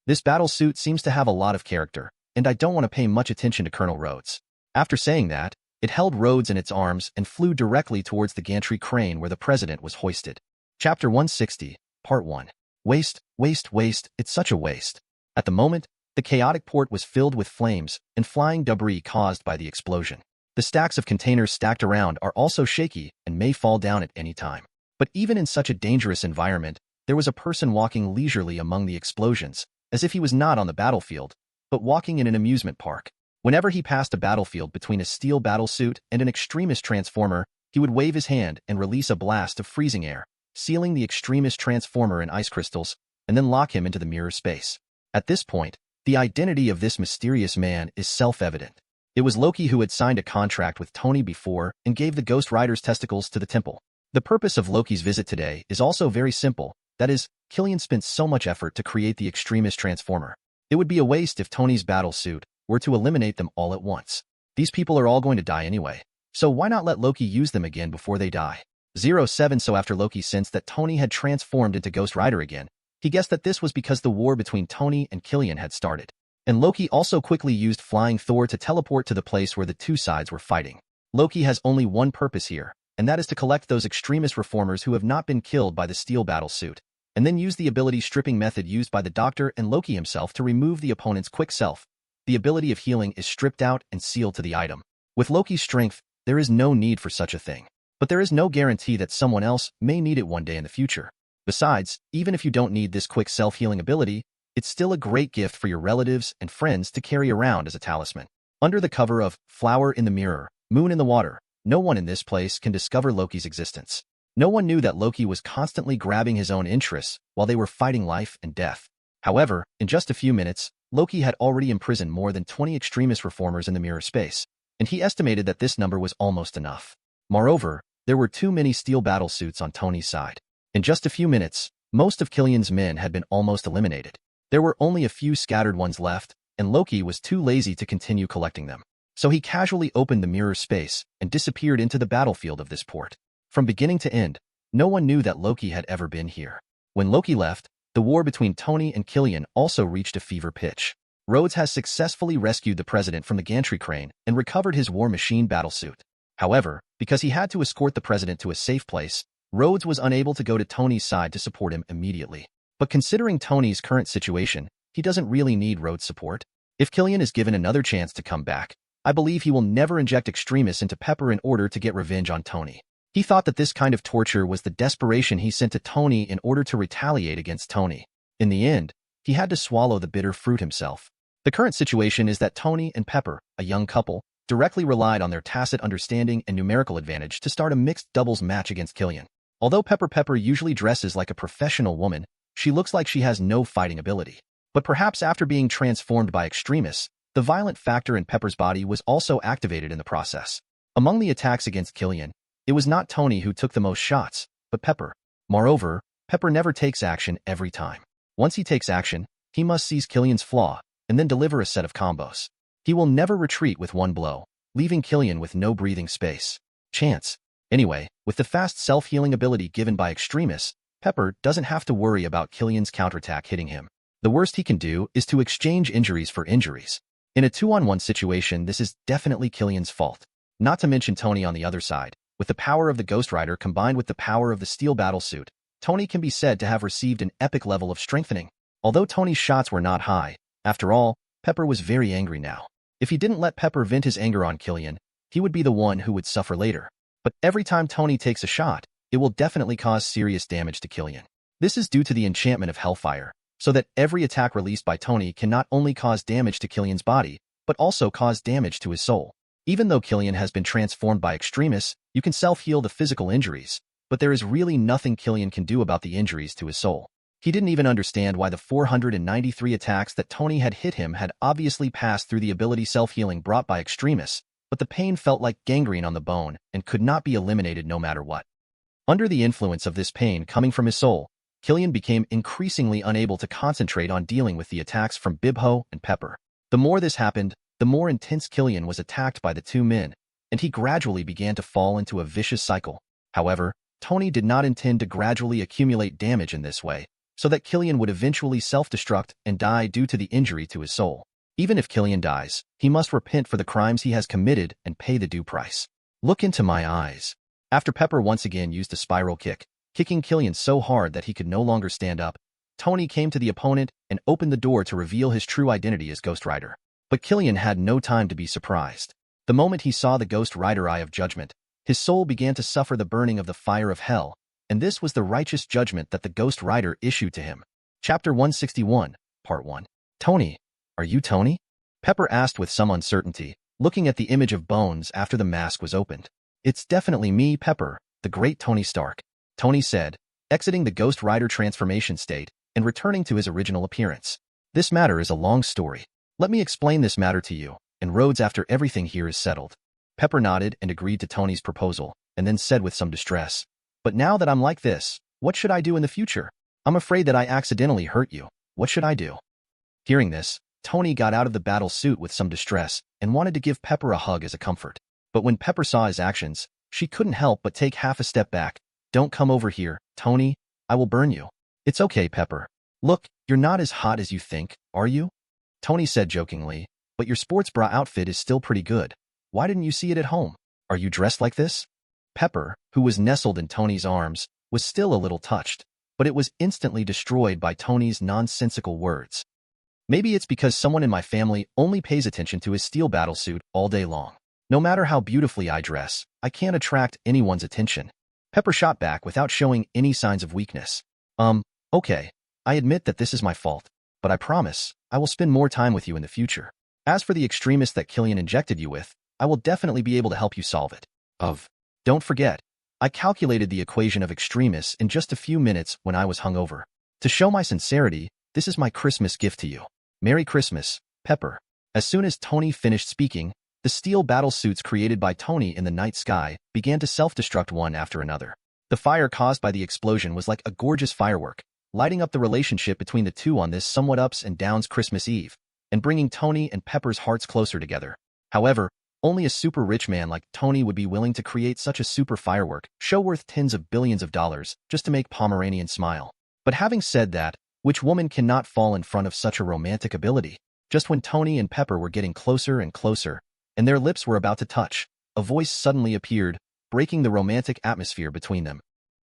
This battle suit seems to have a lot of character, and I don't want to pay much attention to Colonel Rhodes. After saying that, it held Rhodes in its arms and flew directly towards the gantry crane where the president was hoisted. Chapter 160, Part 1. Waste, waste, waste, it's such a waste. At the moment, the chaotic port was filled with flames and flying debris caused by the explosion. The stacks of containers stacked around are also shaky and may fall down at any time. But even in such a dangerous environment, there was a person walking leisurely among the explosions, as if he was not on the battlefield, but walking in an amusement park. Whenever he passed a battlefield between a steel battle suit and an extremist transformer, he would wave his hand and release a blast of freezing air, sealing the extremist transformer in ice crystals, and then lock him into the mirror space. At this point, the identity of this mysterious man is self-evident. It was Loki who had signed a contract with Tony before and gave the Ghost Rider's testicles to the temple. The purpose of Loki's visit today is also very simple. That is, Killian spent so much effort to create the extremist transformer. It would be a waste if Tony's battle suit were to eliminate them all at once. These people are all going to die anyway, so why not let Loki use them again before they die? 07 So after Loki sensed that Tony had transformed into Ghost Rider again, he guessed that this was because the war between Tony and Killian had started. And Loki also quickly used Flying Thor to teleport to the place where the two sides were fighting. Loki has only one purpose here, and that is to collect those extremist reformers who have not been killed by the steel battle suit, and then use the ability stripping method used by the Doctor and Loki himself to remove the opponent's quick self. The ability of healing is stripped out and sealed to the item. With Loki's strength, there is no need for such a thing. But there is no guarantee that someone else may need it one day in the future. Besides, even if you don't need this quick self-healing ability, it's still a great gift for your relatives and friends to carry around as a talisman. Under the cover of Flower in the Mirror, Moon in the Water, no one in this place can discover Loki's existence. No one knew that Loki was constantly grabbing his own interests while they were fighting life and death. However, in just a few minutes, Loki had already imprisoned more than 20 extremist reformers in the mirror space, and he estimated that this number was almost enough. Moreover, there were too many steel battle suits on Tony's side. In just a few minutes, most of Killian's men had been almost eliminated. There were only a few scattered ones left, and Loki was too lazy to continue collecting them. So he casually opened the mirror space and disappeared into the battlefield of this port. From beginning to end, No one knew that Loki had ever been here. When Loki left, the war between Tony and Killian also reached a fever pitch. Rhodes has successfully rescued the president from the gantry crane and recovered his war machine battlesuit. However, because he had to escort the president to a safe place, Rhodes was unable to go to Tony's side to support him immediately. But considering Tony's current situation, he doesn't really need Rhodes' support. If Killian is given another chance to come back, I believe he will never inject extremis into Pepper in order to get revenge on Tony. He thought that this kind of torture was the desperation he sent to Tony in order to retaliate against Tony. In the end, he had to swallow the bitter fruit himself. The current situation is that Tony and Pepper, a young couple, directly relied on their tacit understanding and numerical advantage to start a mixed doubles match against Killian. Although Pepper usually dresses like a professional woman, she looks like she has no fighting ability. But perhaps after being transformed by extremis, the violent factor in Pepper's body was also activated in the process. Among the attacks against Killian, it was not Tony who took the most shots, but Pepper. Moreover, Pepper never takes action every time. Once he takes action, he must seize Killian's flaw and then deliver a set of combos. He will never retreat with one blow, leaving Killian with no breathing space. Chance. Anyway, with the fast self-healing ability given by extremis, Pepper doesn't have to worry about Killian's counterattack hitting him. The worst he can do is to exchange injuries for injuries. In a 2-on-1 situation, this is definitely Killian's fault. Not to mention Tony on the other side. With the power of the Ghost Rider combined with the power of the Steel Battlesuit, Tony can be said to have received an epic level of strengthening. Although Tony's shots were not high, after all, Pepper was very angry now. If he didn't let Pepper vent his anger on Killian, he would be the one who would suffer later. But every time Tony takes a shot, it will definitely cause serious damage to Killian. This is due to the enchantment of Hellfire, so that every attack released by Tony can not only cause damage to Killian's body, but also cause damage to his soul. Even though Killian has been transformed by extremis, you can self-heal the physical injuries, but there is really nothing Killian can do about the injuries to his soul. He didn't even understand why the 493 attacks that Tony had hit him had obviously passed through the ability self-healing brought by extremis, but the pain felt like gangrene on the bone and could not be eliminated no matter what. Under the influence of this pain coming from his soul, Killian became increasingly unable to concentrate on dealing with the attacks from Bibho and Pepper. The more this happened, the more intense Killian was attacked by the two men, and he gradually began to fall into a vicious cycle. However, Tony did not intend to gradually accumulate damage in this way, so that Killian would eventually self-destruct and die due to the injury to his soul. Even if Killian dies, he must repent for the crimes he has committed and pay the due price. Look into my eyes. After Pepper once again used a spiral kick, kicking Killian so hard that he could no longer stand up, Tony came to the opponent and opened the door to reveal his true identity as Ghost Rider. But Killian had no time to be surprised. The moment he saw the Ghost Rider Eye of Judgment, his soul began to suffer the burning of the fire of hell, and this was the righteous judgment that the Ghost Rider issued to him. Chapter 161, Part 1. Tony, are you Tony? Pepper asked with some uncertainty, looking at the image of Bones after the mask was opened. It's definitely me, Pepper, the great Tony Stark, Tony said, exiting the Ghost Rider transformation state and returning to his original appearance. This matter is a long story. Let me explain this matter to you, and Rhodes after everything here is settled. Pepper nodded and agreed to Tony's proposal, and then said with some distress, but now that I'm like this, what should I do in the future? I'm afraid that I accidentally hurt you. What should I do? Hearing this, Tony got out of the battle suit with some distress and wanted to give Pepper a hug as a comfort. But when Pepper saw his actions, she couldn't help but take half a step back. Don't come over here, Tony. I will burn you. It's okay, Pepper. Look, you're not as hot as you think, are you? Tony said jokingly, but your sports bra outfit is still pretty good. Why didn't you see it at home? Are you dressed like this? Pepper, who was nestled in Tony's arms, was still a little touched, but it was instantly destroyed by Tony's nonsensical words. Maybe it's because someone in my family only pays attention to his steel battlesuit all day long. No matter how beautifully I dress, I can't attract anyone's attention. Pepper shot back without showing any signs of weakness. Okay, I admit that this is my fault, but I promise I will spend more time with you in the future. As for the extremist that Killian injected you with, I will definitely be able to help you solve it. Don't forget, I calculated the equation of extremis in just a few minutes when I was hungover. To show my sincerity, this is my Christmas gift to you. Merry Christmas, Pepper. As soon as Tony finished speaking, the steel battlesuits created by Tony in the night sky began to self-destruct one after another. The fire caused by the explosion was like a gorgeous firework, lighting up the relationship between the two on this somewhat ups and downs Christmas Eve, and bringing Tony and Pepper's hearts closer together. However, Only a super rich man like Tony would be willing to create such a super firework show worth tens of billions of dollars just to make Pomeranian smile. But having said that, which woman cannot fall in front of such a romantic ability? Just when Tony and Pepper were getting closer and closer, and their lips were about to touch, a voice suddenly appeared, breaking the romantic atmosphere between them.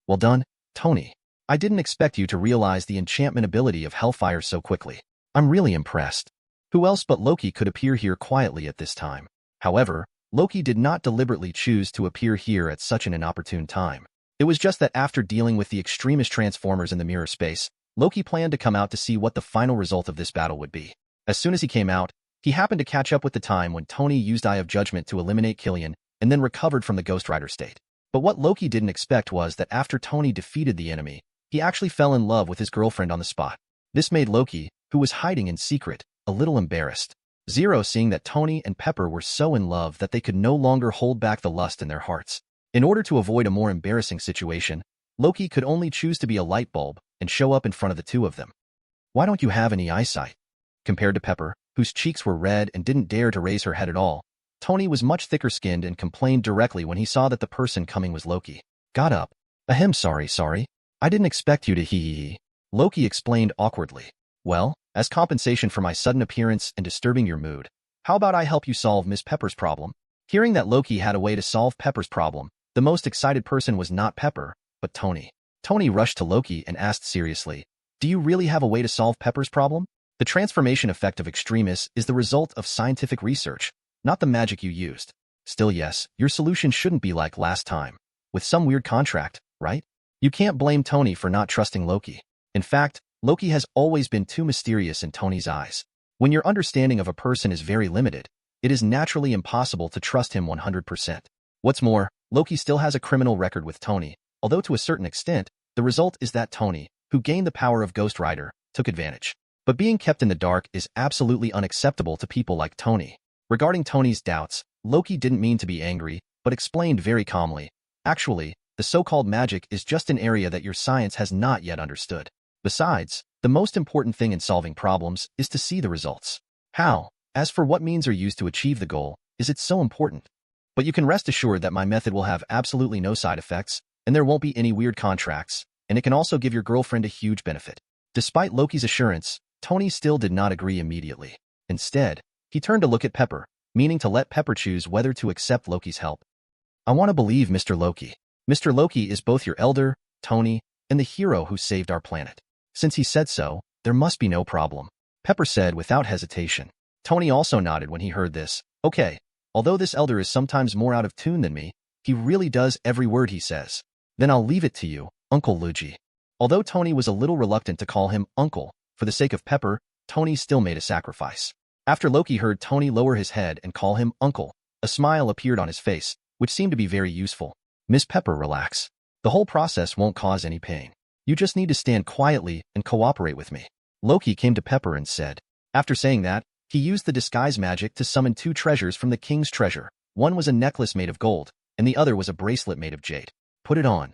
Well done, Tony. I didn't expect you to realize the enchantment ability of Hellfire so quickly. I'm really impressed. Who else but Loki could appear here quietly at this time? However, Loki did not deliberately choose to appear here at such an inopportune time. It was just that after dealing with the extremist Transformers in the mirror space, Loki planned to come out to see what the final result of this battle would be. As soon as he came out, he happened to catch up with the time when Tony used Eye of Judgment to eliminate Killian and then recovered from the Ghost Rider state. But what Loki didn't expect was that after Tony defeated the enemy, he actually fell in love with his girlfriend on the spot. This made Loki, who was hiding in secret, a little embarrassed. Zero seeing that Tony and Pepper were so in love that they could no longer hold back the lust in their hearts. In order to avoid a more embarrassing situation, Loki could only choose to be a light bulb and show up in front of the two of them. Why don't you have any eyesight? Compared to Pepper, whose cheeks were red and didn't dare to raise her head at all, Tony was much thicker-skinned and complained directly when he saw that the person coming was Loki. Got up. Ahem, sorry. I didn't expect you to hee. Loki explained awkwardly. Well, as compensation for my sudden appearance and disturbing your mood, how about I help you solve Miss Pepper's problem? Hearing that Loki had a way to solve Pepper's problem, the most excited person was not Pepper, but Tony. Tony rushed to Loki and asked seriously, do you really have a way to solve Pepper's problem? The transformation effect of Extremis is the result of scientific research, not the magic you used. Still yes, your solution shouldn't be like last time, with some weird contract, right? You can't blame Tony for not trusting Loki. In fact, Loki has always been too mysterious in Tony's eyes. When your understanding of a person is very limited, it is naturally impossible to trust him 100%. What's more, Loki still has a criminal record with Tony, although to a certain extent, the result is that Tony, who gained the power of Ghost Rider, took advantage. But being kept in the dark is absolutely unacceptable to people like Tony. Regarding Tony's doubts, Loki didn't mean to be angry, but explained very calmly. Actually, the so-called magic is just an area that your science has not yet understood. Besides, the most important thing in solving problems is to see the results. How, as for what means are used to achieve the goal, is it so important? But you can rest assured that my method will have absolutely no side effects, and there won't be any weird contracts, and it can also give your girlfriend a huge benefit. Despite Loki's assurance, Tony still did not agree immediately. Instead, he turned to look at Pepper, meaning to let Pepper choose whether to accept Loki's help. I want to believe Mr. Loki. Mr. Loki is both your elder, Tony, and the hero who saved our planet. Since he said so, there must be no problem, Pepper said without hesitation. Tony also nodded when he heard this. Okay, although this elder is sometimes more out of tune than me, he really does every word he says. Then I'll leave it to you, Uncle Luigi. Although Tony was a little reluctant to call him Uncle, for the sake of Pepper, Tony still made a sacrifice. After Loki heard Tony lower his head and call him Uncle, a smile appeared on his face, which seemed to be very useful. Miss Pepper, relax. The whole process won't cause any pain. You just need to stand quietly and cooperate with me. Loki came to Pepper and said. After saying that, he used the disguise magic to summon two treasures from the king's treasure. One was a necklace made of gold, and the other was a bracelet made of jade. Put it on.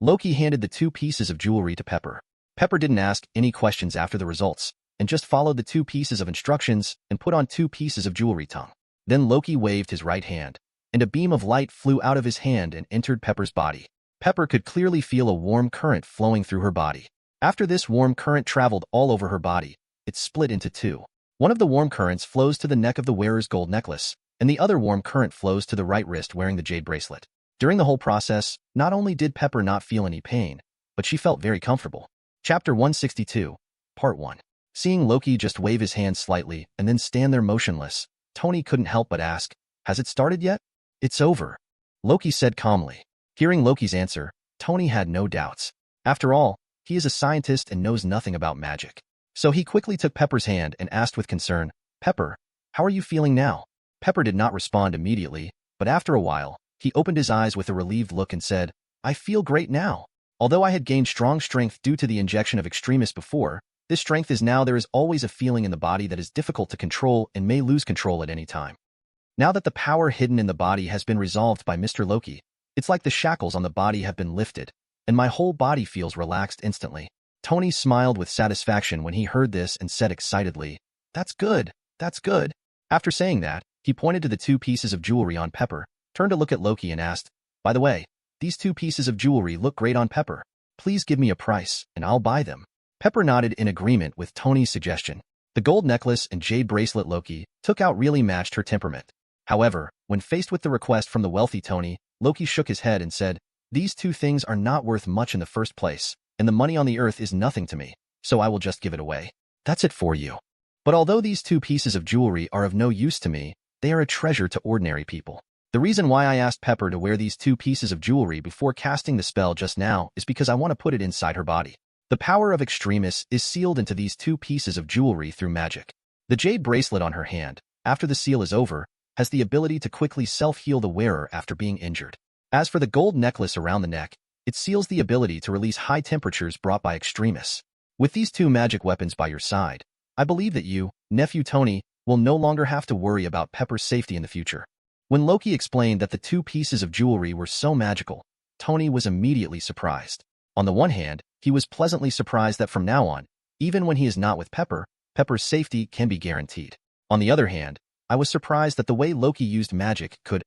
Loki handed the two pieces of jewelry to Pepper. Pepper didn't ask any questions after the results, and just followed the two pieces of instructions and put on two pieces of jewelry tongue. Then Loki waved his right hand, and a beam of light flew out of his hand and entered Pepper's body. Pepper could clearly feel a warm current flowing through her body. After this warm current traveled all over her body, it split into two. One of the warm currents flows to the neck of the wearer's gold necklace, and the other warm current flows to the right wrist wearing the jade bracelet. During the whole process, not only did Pepper not feel any pain, but she felt very comfortable. Chapter 162, Part 1. Seeing Loki just wave his hand slightly and then stand there motionless, Tony couldn't help but ask, has it started yet? It's over, Loki said calmly. Hearing Loki's answer, Tony had no doubts. After all, he is a scientist and knows nothing about magic. So he quickly took Pepper's hand and asked with concern, Pepper, how are you feeling now? Pepper did not respond immediately, but after a while, he opened his eyes with a relieved look and said, I feel great now. Although I had gained strong strength due to the injection of Extremis before, this strength is now there is always a feeling in the body that is difficult to control and may lose control at any time. Now that the power hidden in the body has been resolved by Mr. Loki, it's like the shackles on the body have been lifted, and my whole body feels relaxed instantly. Tony smiled with satisfaction when he heard this and said excitedly, That's good, that's good. After saying that, He pointed to the two pieces of jewelry on Pepper, turned to look at Loki and asked, "By the way, these two pieces of jewelry look great on Pepper. Please give me a price, and I'll buy them." Pepper nodded in agreement with Tony's suggestion. The gold necklace and jade bracelet Loki took out really matched her temperament. However, when faced with the request from the wealthy Tony, Loki shook his head and said, "These two things are not worth much in the first place, and the money on the earth is nothing to me, so I will just give it away. That's it for you. But although these two pieces of jewelry are of no use to me, they are a treasure to ordinary people. The reason why I asked Pepper to wear these two pieces of jewelry before casting the spell just now is because I want to put it inside her body. The power of Extremis is sealed into these two pieces of jewelry through magic. The jade bracelet on her hand, after the seal is over, has the ability to quickly self-heal the wearer after being injured. As for the gold necklace around the neck, it seals the ability to release high temperatures brought by Extremis. With these two magic weapons by your side, I believe that you, nephew Tony, will no longer have to worry about Pepper's safety in the future." When Loki explained that the two pieces of jewelry were so magical, Tony was immediately surprised. On the one hand, he was pleasantly surprised that from now on, even when he is not with Pepper, Pepper's safety can be guaranteed. On the other hand, I was surprised that the way Loki used magic could,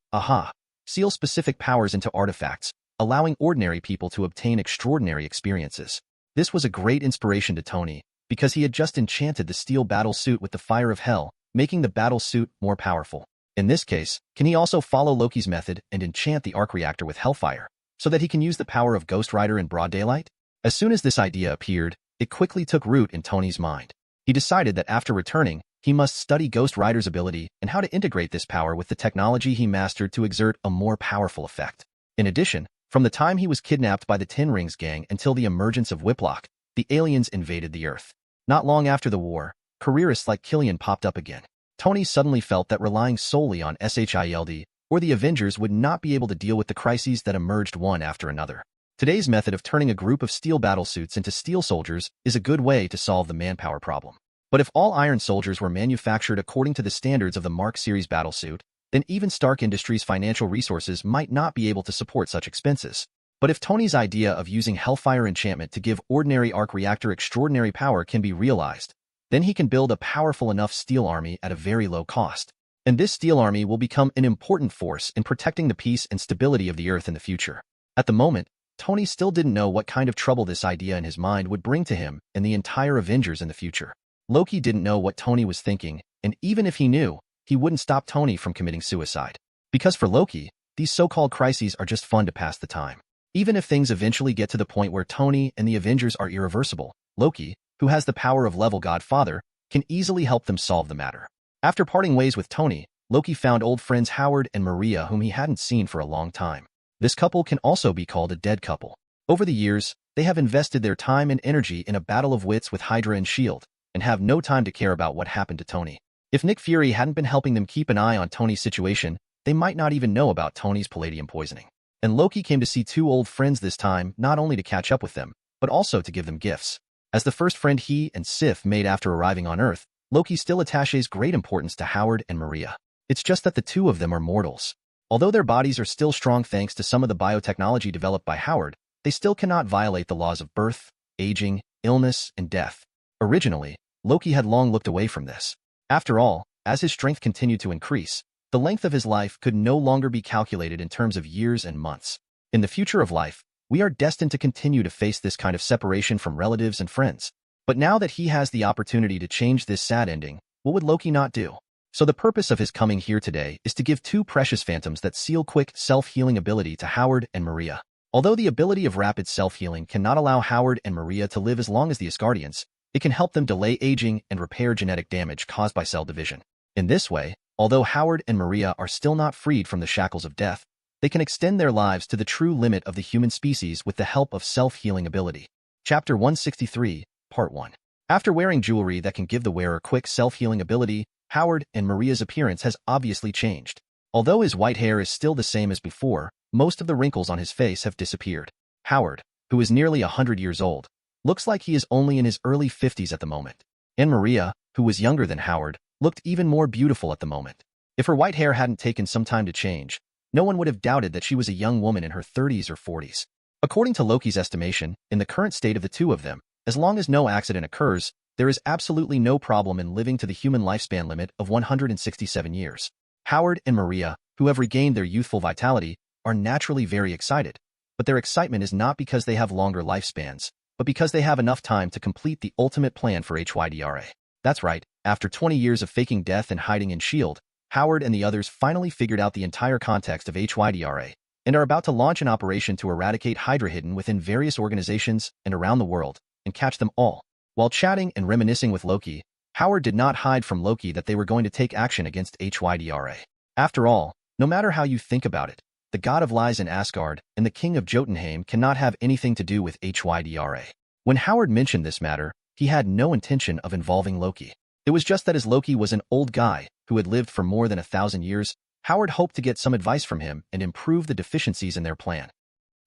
seal specific powers into artifacts, allowing ordinary people to obtain extraordinary experiences. This was a great inspiration to Tony, because he had just enchanted the steel battle suit with the fire of hell, making the battle suit more powerful. In this case, can he also follow Loki's method and enchant the arc reactor with hellfire, so that he can use the power of Ghost Rider in broad daylight? As soon as this idea appeared, it quickly took root in Tony's mind. He decided that after returning, he must study Ghost Rider's ability and how to integrate this power with the technology he mastered to exert a more powerful effect. In addition, from the time he was kidnapped by the Ten Rings gang until the emergence of Whiplock, the aliens invaded the Earth. Not long after the war, careerists like Killian popped up again. Tony suddenly felt that relying solely on SHIELD or the Avengers would not be able to deal with the crises that emerged one after another. Today's method of turning a group of steel battlesuits into steel soldiers is a good way to solve the manpower problem. But if all iron soldiers were manufactured according to the standards of the Mark series battlesuit, then even Stark Industries' financial resources might not be able to support such expenses. But if Tony's idea of using Hellfire enchantment to give ordinary arc reactor extraordinary power can be realized, then he can build a powerful enough steel army at a very low cost. And this steel army will become an important force in protecting the peace and stability of the Earth in the future. At the moment, Tony still didn't know what kind of trouble this idea in his mind would bring to him and the entire Avengers in the future. Loki didn't know what Tony was thinking, and even if he knew, he wouldn't stop Tony from committing suicide. Because for Loki, these so-called crises are just fun to pass the time. Even if things eventually get to the point where Tony and the Avengers are irreversible, Loki, who has the power of Level God Father, can easily help them solve the matter. After parting ways with Tony, Loki found old friends Howard and Maria whom he hadn't seen for a long time. This couple can also be called a dead couple. Over the years, they have invested their time and energy in a battle of wits with Hydra and S.H.I.E.L.D., and have no time to care about what happened to Tony. If Nick Fury hadn't been helping them keep an eye on Tony's situation, they might not even know about Tony's palladium poisoning. And Loki came to see two old friends this time not only to catch up with them, but also to give them gifts. As the first friend he and Sif made after arriving on Earth, Loki still attaches great importance to Howard and Maria. It's just that the two of them are mortals. Although their bodies are still strong thanks to some of the biotechnology developed by Howard, they still cannot violate the laws of birth, aging, illness, and death. Originally, Loki had long looked away from this. After all, as his strength continued to increase, the length of his life could no longer be calculated in terms of years and months. In the future of life, we are destined to continue to face this kind of separation from relatives and friends. But now that he has the opportunity to change this sad ending, what would Loki not do? So the purpose of his coming here today is to give two precious phantoms that seal quick self-healing ability to Howard and Maria. Although the ability of rapid self-healing cannot allow Howard and Maria to live as long as the Asgardians, it can help them delay aging and repair genetic damage caused by cell division. In this way, although Howard and Maria are still not freed from the shackles of death, they can extend their lives to the true limit of the human species with the help of self-healing ability. Chapter 163, Part 1. After wearing jewelry that can give the wearer quick self-healing ability, Howard and Maria's appearance has obviously changed. Although his white hair is still the same as before, most of the wrinkles on his face have disappeared. Howard, who is nearly 100 years old, looks like he is only in his early 50s at the moment. And Maria, who was younger than Howard, looked even more beautiful at the moment. If her white hair hadn't taken some time to change, no one would have doubted that she was a young woman in her 30s or 40s. According to Loki's estimation, in the current state of the two of them, as long as no accident occurs, there is absolutely no problem in living to the human lifespan limit of 167 years. Howard and Maria, who have regained their youthful vitality, are naturally very excited. But their excitement is not because they have longer lifespans, but because they have enough time to complete the ultimate plan for Hydra. That's right, after 20 years of faking death and hiding in S.H.I.E.L.D., Howard and the others finally figured out the entire context of Hydra and are about to launch an operation to eradicate Hydra hidden within various organizations and around the world, and catch them all. While chatting and reminiscing with Loki, Howard did not hide from Loki that they were going to take action against Hydra. After all, no matter how you think about it, the god of lies in Asgard and the king of Jotunheim cannot have anything to do with Hydra. When Howard mentioned this matter, he had no intention of involving Loki. It was just that as Loki was an old guy who had lived for more than 1,000 years, Howard hoped to get some advice from him and improve the deficiencies in their plan.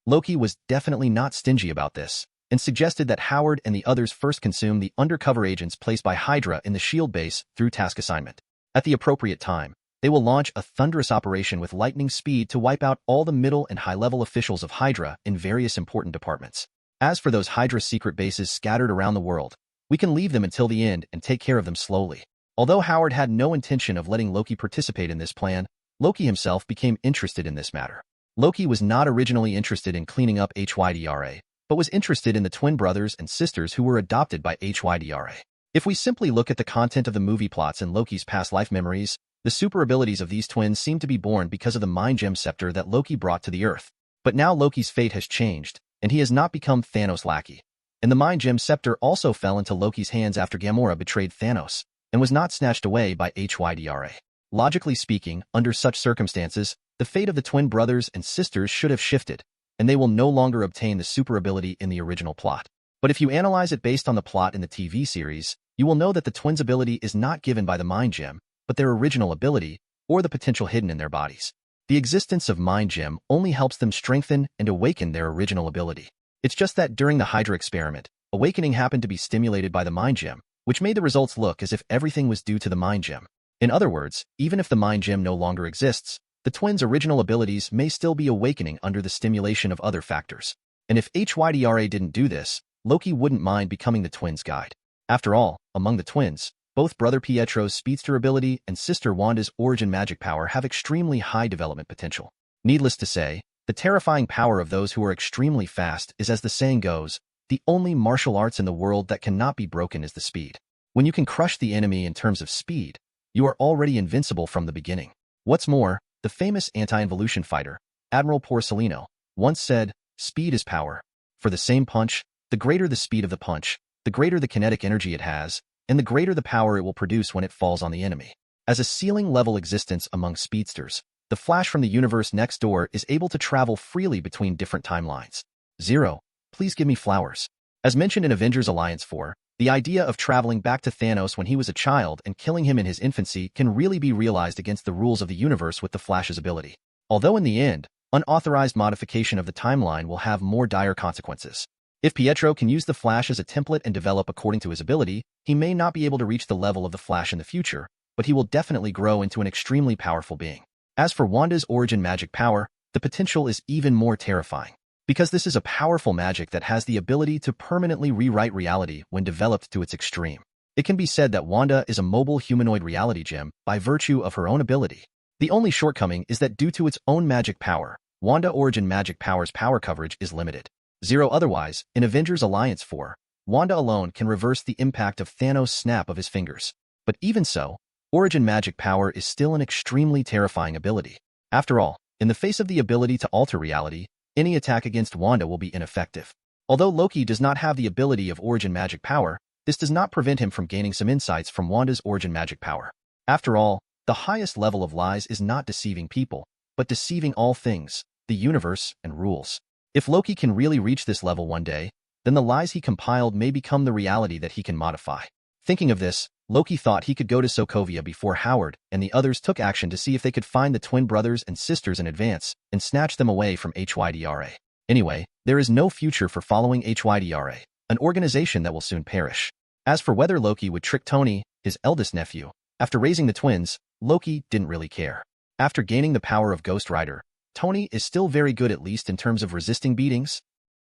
Loki was definitely not stingy about this, and suggested that Howard and the others first consume the undercover agents placed by Hydra in the S.H.I.E.L.D. base through task assignment. At the appropriate time, they will launch a thunderous operation with lightning speed to wipe out all the middle and high-level officials of Hydra in various important departments. As for those Hydra secret bases scattered around the world, we can leave them until the end and take care of them slowly. Although Howard had no intention of letting Loki participate in this plan, Loki himself became interested in this matter. Loki was not originally interested in cleaning up Hydra, but was interested in the twin brothers and sisters who were adopted by Hydra. If we simply look at the content of the movie plots and Loki's past life memories, the super abilities of these twins seem to be born because of the Mind Gem scepter that Loki brought to the Earth. But now Loki's fate has changed, and he has not become Thanos' lackey. And the Mind Gem scepter also fell into Loki's hands after Gamora betrayed Thanos, and was not snatched away by Hydra. Logically speaking, under such circumstances, the fate of the twin brothers and sisters should have shifted, and they will no longer obtain the super ability in the original plot. But if you analyze it based on the plot in the TV series, you will know that the twins' ability is not given by the Mind Gem, but their original ability, or the potential hidden in their bodies. The existence of Mind Gem only helps them strengthen and awaken their original ability. It's just that during the Hydra experiment, awakening happened to be stimulated by the Mind Gem, which made the results look as if everything was due to the Mind Gem. In other words, even if the Mind Gem no longer exists, the twins' original abilities may still be awakening under the stimulation of other factors. And if Hydra didn't do this, Loki wouldn't mind becoming the twins' guide. After all, among the twins, both brother Pietro's speedster ability and sister Wanda's origin magic power have extremely high development potential. Needless to say, the terrifying power of those who are extremely fast is, as the saying goes, the only martial arts in the world that cannot be broken is the speed. When you can crush the enemy in terms of speed, you are already invincible from the beginning. What's more, the famous anti-involution fighter, Admiral Porcelino, once said, "Speed is power." For the same punch, the greater the speed of the punch, the greater the kinetic energy it has, and the greater the power it will produce when it falls on the enemy. As a ceiling-level existence among speedsters, the Flash from the universe next door is able to travel freely between different timelines. Zero, please give me flowers. As mentioned in Avengers Alliance 4, the idea of traveling back to Thanos when he was a child and killing him in his infancy can really be realized against the rules of the universe with the Flash's ability. Although in the end, unauthorized modification of the timeline will have more dire consequences. If Pietro can use the Flash as a template and develop according to his ability, he may not be able to reach the level of the Flash in the future, but he will definitely grow into an extremely powerful being. As for Wanda's origin magic power, the potential is even more terrifying, because this is a powerful magic that has the ability to permanently rewrite reality when developed to its extreme. It can be said that Wanda is a mobile humanoid reality gem by virtue of her own ability. The only shortcoming is that due to its own magic power, Wanda origin magic power's power coverage is limited. Zero otherwise, in Avengers Alliance 4, Wanda alone can reverse the impact of Thanos' snap of his fingers. But even so, origin magic power is still an extremely terrifying ability. After all, in the face of the ability to alter reality, any attack against Wanda will be ineffective. Although Loki does not have the ability of origin magic power, this does not prevent him from gaining some insights from Wanda's origin magic power. After all, the highest level of lies is not deceiving people, but deceiving all things, the universe, and rules. If Loki can really reach this level one day, then the lies he compiled may become the reality that he can modify. Thinking of this, Loki thought he could go to Sokovia before Howard and the others took action to see if they could find the twin brothers and sisters in advance and snatch them away from Hydra. Anyway, there is no future for following Hydra, an organization that will soon perish. As for whether Loki would trick Tony, his eldest nephew, after raising the twins, Loki didn't really care. After gaining the power of Ghost Rider, Tony is still very good, at least in terms of resisting beatings.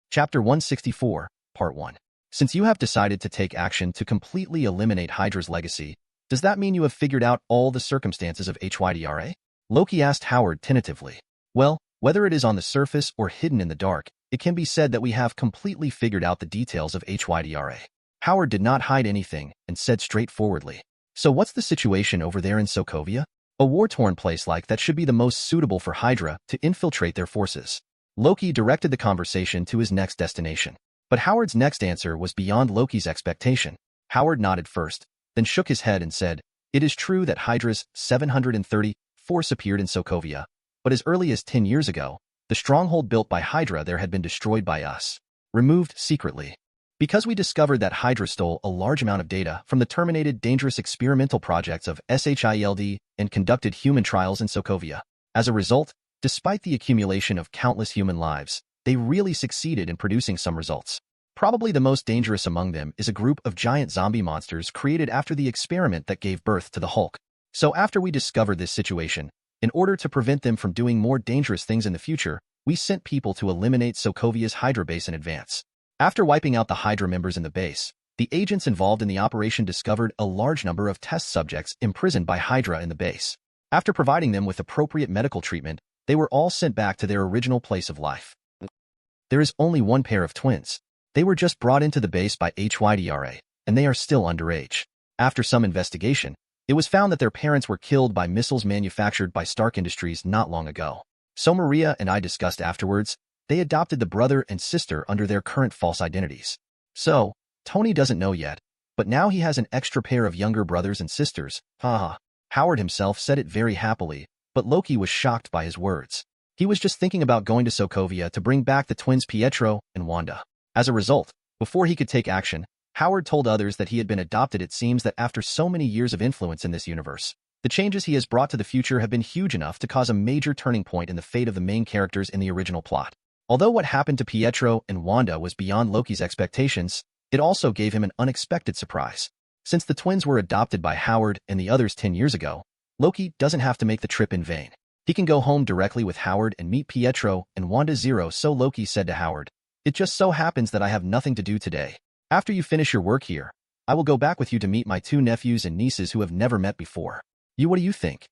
Chapter 164, Part 1. Since you have decided to take action to completely eliminate Hydra's legacy, does that mean you have figured out all the circumstances of Hydra? Loki asked Howard tentatively. Well, whether it is on the surface or hidden in the dark, it can be said that we have completely figured out the details of Hydra. Howard did not hide anything and said straightforwardly. So what's the situation over there in Sokovia? A war-torn place like that should be the most suitable for Hydra to infiltrate their forces. Loki directed the conversation to his next destination. But Howard's next answer was beyond Loki's expectation. Howard nodded first, then shook his head and said, "It is true that Hydra's 730 force appeared in Sokovia, but as early as 10 years ago, the stronghold built by Hydra there had been destroyed by us, removed secretly. Because we discovered that Hydra stole a large amount of data from the terminated dangerous experimental projects of SHIELD and conducted human trials in Sokovia. As a result, despite the accumulation of countless human lives, they really succeeded in producing some results. Probably the most dangerous among them is a group of giant zombie monsters created after the experiment that gave birth to the Hulk. So after we discovered this situation, in order to prevent them from doing more dangerous things in the future, we sent people to eliminate Sokovia's Hydra base in advance. After wiping out the Hydra members in the base, the agents involved in the operation discovered a large number of test subjects imprisoned by Hydra in the base. After providing them with appropriate medical treatment, they were all sent back to their original place of life. There is only one pair of twins. They were just brought into the base by Hydra, and they are still underage. After some investigation, it was found that their parents were killed by missiles manufactured by Stark Industries not long ago. So Maria and I discussed afterwards, they adopted the brother and sister under their current false identities. So, Tony doesn't know yet, but now he has an extra pair of younger brothers and sisters, haha. Howard himself said it very happily, but Loki was shocked by his words. He was just thinking about going to Sokovia to bring back the twins Pietro and Wanda. As a result, before he could take action, Howard told others that he had been adopted. It seems that after so many years of influence in this universe, the changes he has brought to the future have been huge enough to cause a major turning point in the fate of the main characters in the original plot. Although what happened to Pietro and Wanda was beyond Loki's expectations, it also gave him an unexpected surprise. Since the twins were adopted by Howard and the others 10 years ago, Loki doesn't have to make the trip in vain. He can go home directly with Howard and meet Pietro and Wanda. So Loki said to Howard, "It just so happens that I have nothing to do today. After you finish your work here, I will go back with you to meet my 2 nephews and nieces who have never met before. What do you think?"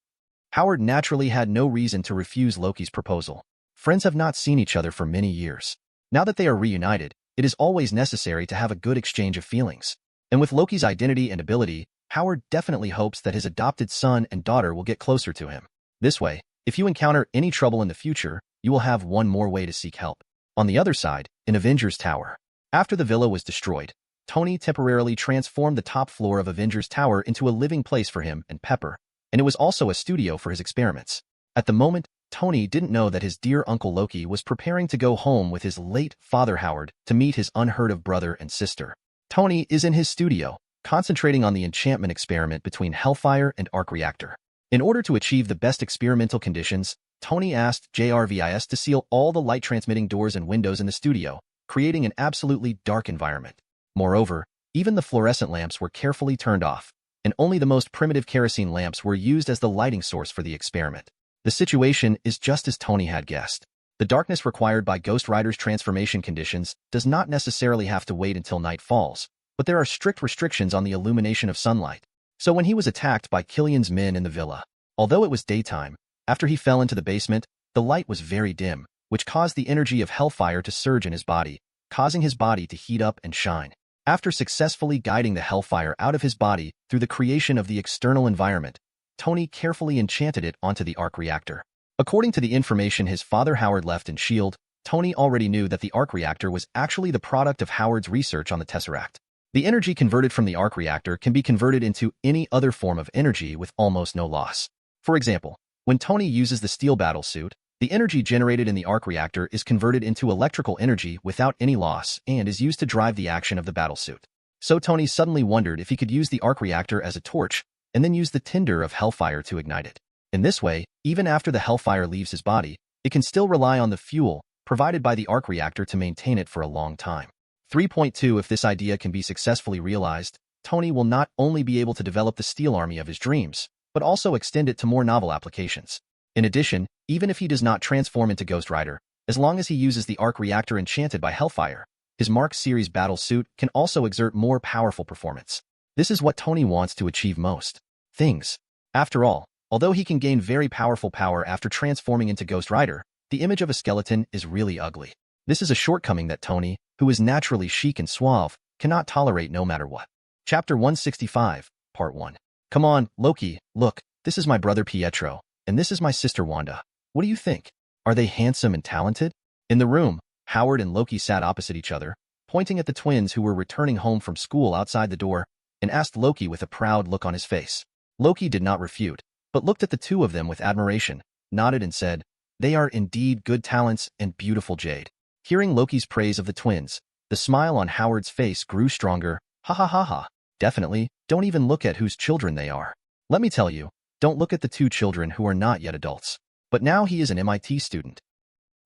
Howard naturally had no reason to refuse Loki's proposal. Friends have not seen each other for many years. Now that they are reunited, it is always necessary to have a good exchange of feelings. And with Loki's identity and ability, Howard definitely hopes that his adopted son and daughter will get closer to him. This way, if you encounter any trouble in the future, you will have one more way to seek help. On the other side, in Avengers Tower. After the villa was destroyed, Tony temporarily transformed the top floor of Avengers Tower into a living place for him and Pepper, and it was also a studio for his experiments. At the moment, Tony didn't know that his dear Uncle Loki was preparing to go home with his late father Howard to meet his unheard-of brother and sister. Tony is in his studio, concentrating on the enchantment experiment between Hellfire and Arc Reactor. In order to achieve the best experimental conditions, Tony asked JRVIS to seal all the light-transmitting doors and windows in the studio, creating an absolutely dark environment. Moreover, even the fluorescent lamps were carefully turned off, and only the most primitive kerosene lamps were used as the lighting source for the experiment. The situation is just as Tony had guessed. The darkness required by Ghost Rider's transformation conditions does not necessarily have to wait until night falls, but there are strict restrictions on the illumination of sunlight. So when he was attacked by Killian's men in the villa, although it was daytime, after he fell into the basement, the light was very dim, which caused the energy of Hellfire to surge in his body, causing his body to heat up and shine. After successfully guiding the Hellfire out of his body through the creation of the external environment, Tony carefully enchanted it onto the Arc Reactor. According to the information his father Howard left in S.H.I.E.L.D., Tony already knew that the Arc Reactor was actually the product of Howard's research on the Tesseract. The energy converted from the Arc Reactor can be converted into any other form of energy with almost no loss. For example, when Tony uses the steel battle suit, the energy generated in the Arc Reactor is converted into electrical energy without any loss and is used to drive the action of the battlesuit. So Tony suddenly wondered if he could use the Arc Reactor as a torch and then use the tinder of Hellfire to ignite it. In this way, even after the Hellfire leaves his body, it can still rely on the fuel provided by the Arc Reactor to maintain it for a long time. 3.2 If this idea can be successfully realized, Tony will not only be able to develop the steel army of his dreams, but also extend it to more novel applications. In addition, even if he does not transform into Ghost Rider, as long as he uses the Arc Reactor enchanted by Hellfire, his Mark series battle suit can also exert more powerful performance. This is what Tony wants to achieve most things. After all, Although he can gain very powerful power after transforming into Ghost Rider, the image of a skeleton is really ugly. This is a shortcoming that Tony, who is naturally chic and suave, cannot tolerate no matter what. Chapter 165, Part 1. Come on, Loki, look, this is my brother Pietro, and this is my sister Wanda. What do you think? Are they handsome and talented? In the room, Howard and Loki sat opposite each other, pointing at the twins who were returning home from school outside the door, and asked Loki with a proud look on his face. Loki did not refute, but looked at the two of them with admiration, nodded and said, "They are indeed good talents and beautiful jade." Hearing Loki's praise of the twins, the smile on Howard's face grew stronger. Ha ha ha ha. Definitely, don't even look at whose children they are. Let me tell you, don't look at the two children who are not yet adults. But now he is an MIT student.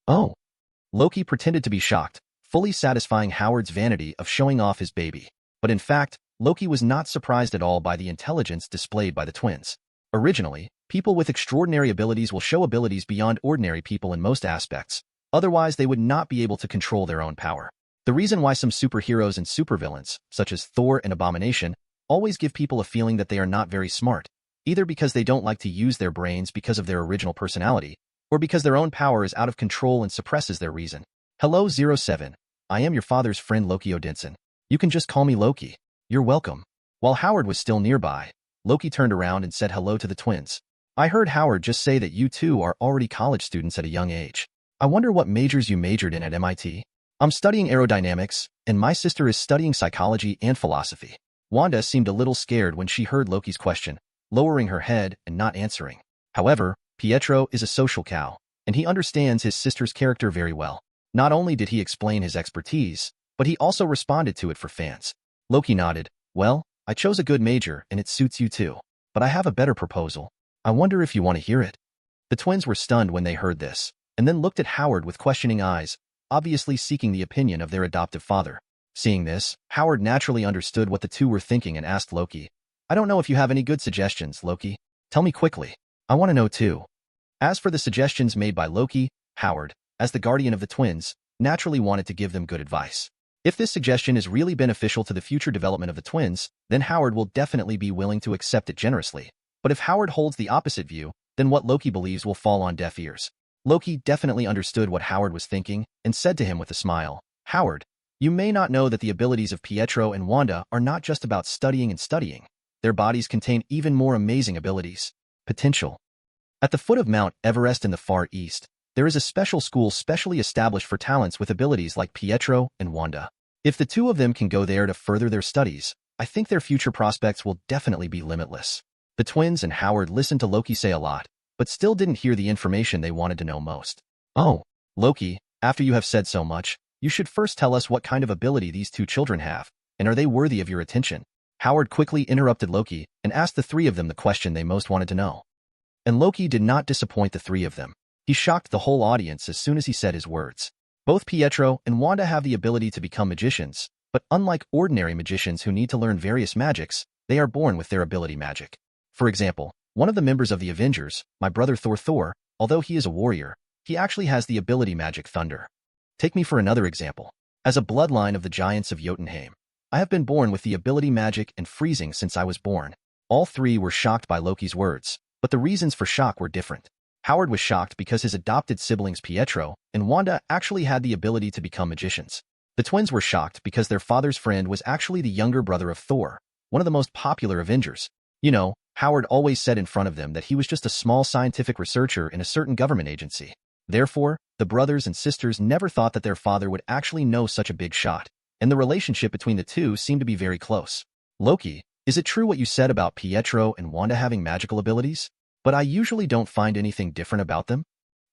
Oh. Loki pretended to be shocked, fully satisfying Howard's vanity of showing off his baby. But in fact, Loki was not surprised at all by the intelligence displayed by the twins. Originally, people with extraordinary abilities will show abilities beyond ordinary people in most aspects. Otherwise, they would not be able to control their own power. The reason why some superheroes and supervillains, such as Thor and Abomination, always give people a feeling that they are not very smart, either because they don't like to use their brains because of their original personality, or because their own power is out of control and suppresses their reason. Hello 07, I am your father's friend Loki Odinson. You can just call me Loki. You're welcome. While Howard was still nearby, Loki turned around and said hello to the twins. I heard Howard just say that you two are already college students at a young age. I wonder what majors you majored in at MIT. I'm studying aerodynamics, and my sister is studying psychology and philosophy. Wanda seemed a little scared when she heard Loki's question, lowering her head and not answering. However, Pietro is a social cow, and he understands his sister's character very well. Not only did he explain his expertise, but he also responded to it for fans. Loki nodded. Well, I chose a good major, and it suits you too. But I have a better proposal. I wonder if you want to hear it. The twins were stunned when they heard this, and then looked at Howard with questioning eyes, obviously seeking the opinion of their adoptive father. Seeing this, Howard naturally understood what the two were thinking and asked Loki, I don't know if you have any good suggestions, Loki. Tell me quickly. I want to know too. As for the suggestions made by Loki, Howard, as the guardian of the twins, naturally wanted to give them good advice. If this suggestion is really beneficial to the future development of the twins, then Howard will definitely be willing to accept it generously. But if Howard holds the opposite view, then what Loki believes will fall on deaf ears. Loki definitely understood what Howard was thinking and said to him with a smile, Howard, you may not know that the abilities of Pietro and Wanda are not just about studying and studying. Their bodies contain even more amazing abilities. Potential. At the foot of Mount Everest in the Far East, there is a special school specially established for talents with abilities like Pietro and Wanda. If the two of them can go there to further their studies, I think their future prospects will definitely be limitless. The twins and Howard listened to Loki say a lot, but still didn't hear the information they wanted to know most. Oh, Loki, after you have said so much, you should first tell us what kind of ability these two children have, and are they worthy of your attention? Howard quickly interrupted Loki and asked the three of them the question they most wanted to know. And Loki did not disappoint the three of them. He shocked the whole audience as soon as he said his words. Both Pietro and Wanda have the ability to become magicians, but unlike ordinary magicians who need to learn various magics, they are born with their ability magic. For example, one of the members of the Avengers, my brother Thor, although he is a warrior, he actually has the ability magic thunder. Take me for another example. As a bloodline of the giants of Jotunheim, I have been born with the ability magic and freezing since I was born. All three were shocked by Loki's words, but the reasons for shock were different. Howard was shocked because his adopted siblings Pietro and Wanda actually had the ability to become magicians. The twins were shocked because their father's friend was actually the younger brother of Thor, one of the most popular Avengers. You know, Howard always said in front of them that he was just a small scientific researcher in a certain government agency. Therefore, the brothers and sisters never thought that their father would actually know such a big shot, and the relationship between the two seemed to be very close. Loki, is it true what you said about Pietro and Wanda having magical abilities? But I usually don't find anything different about them.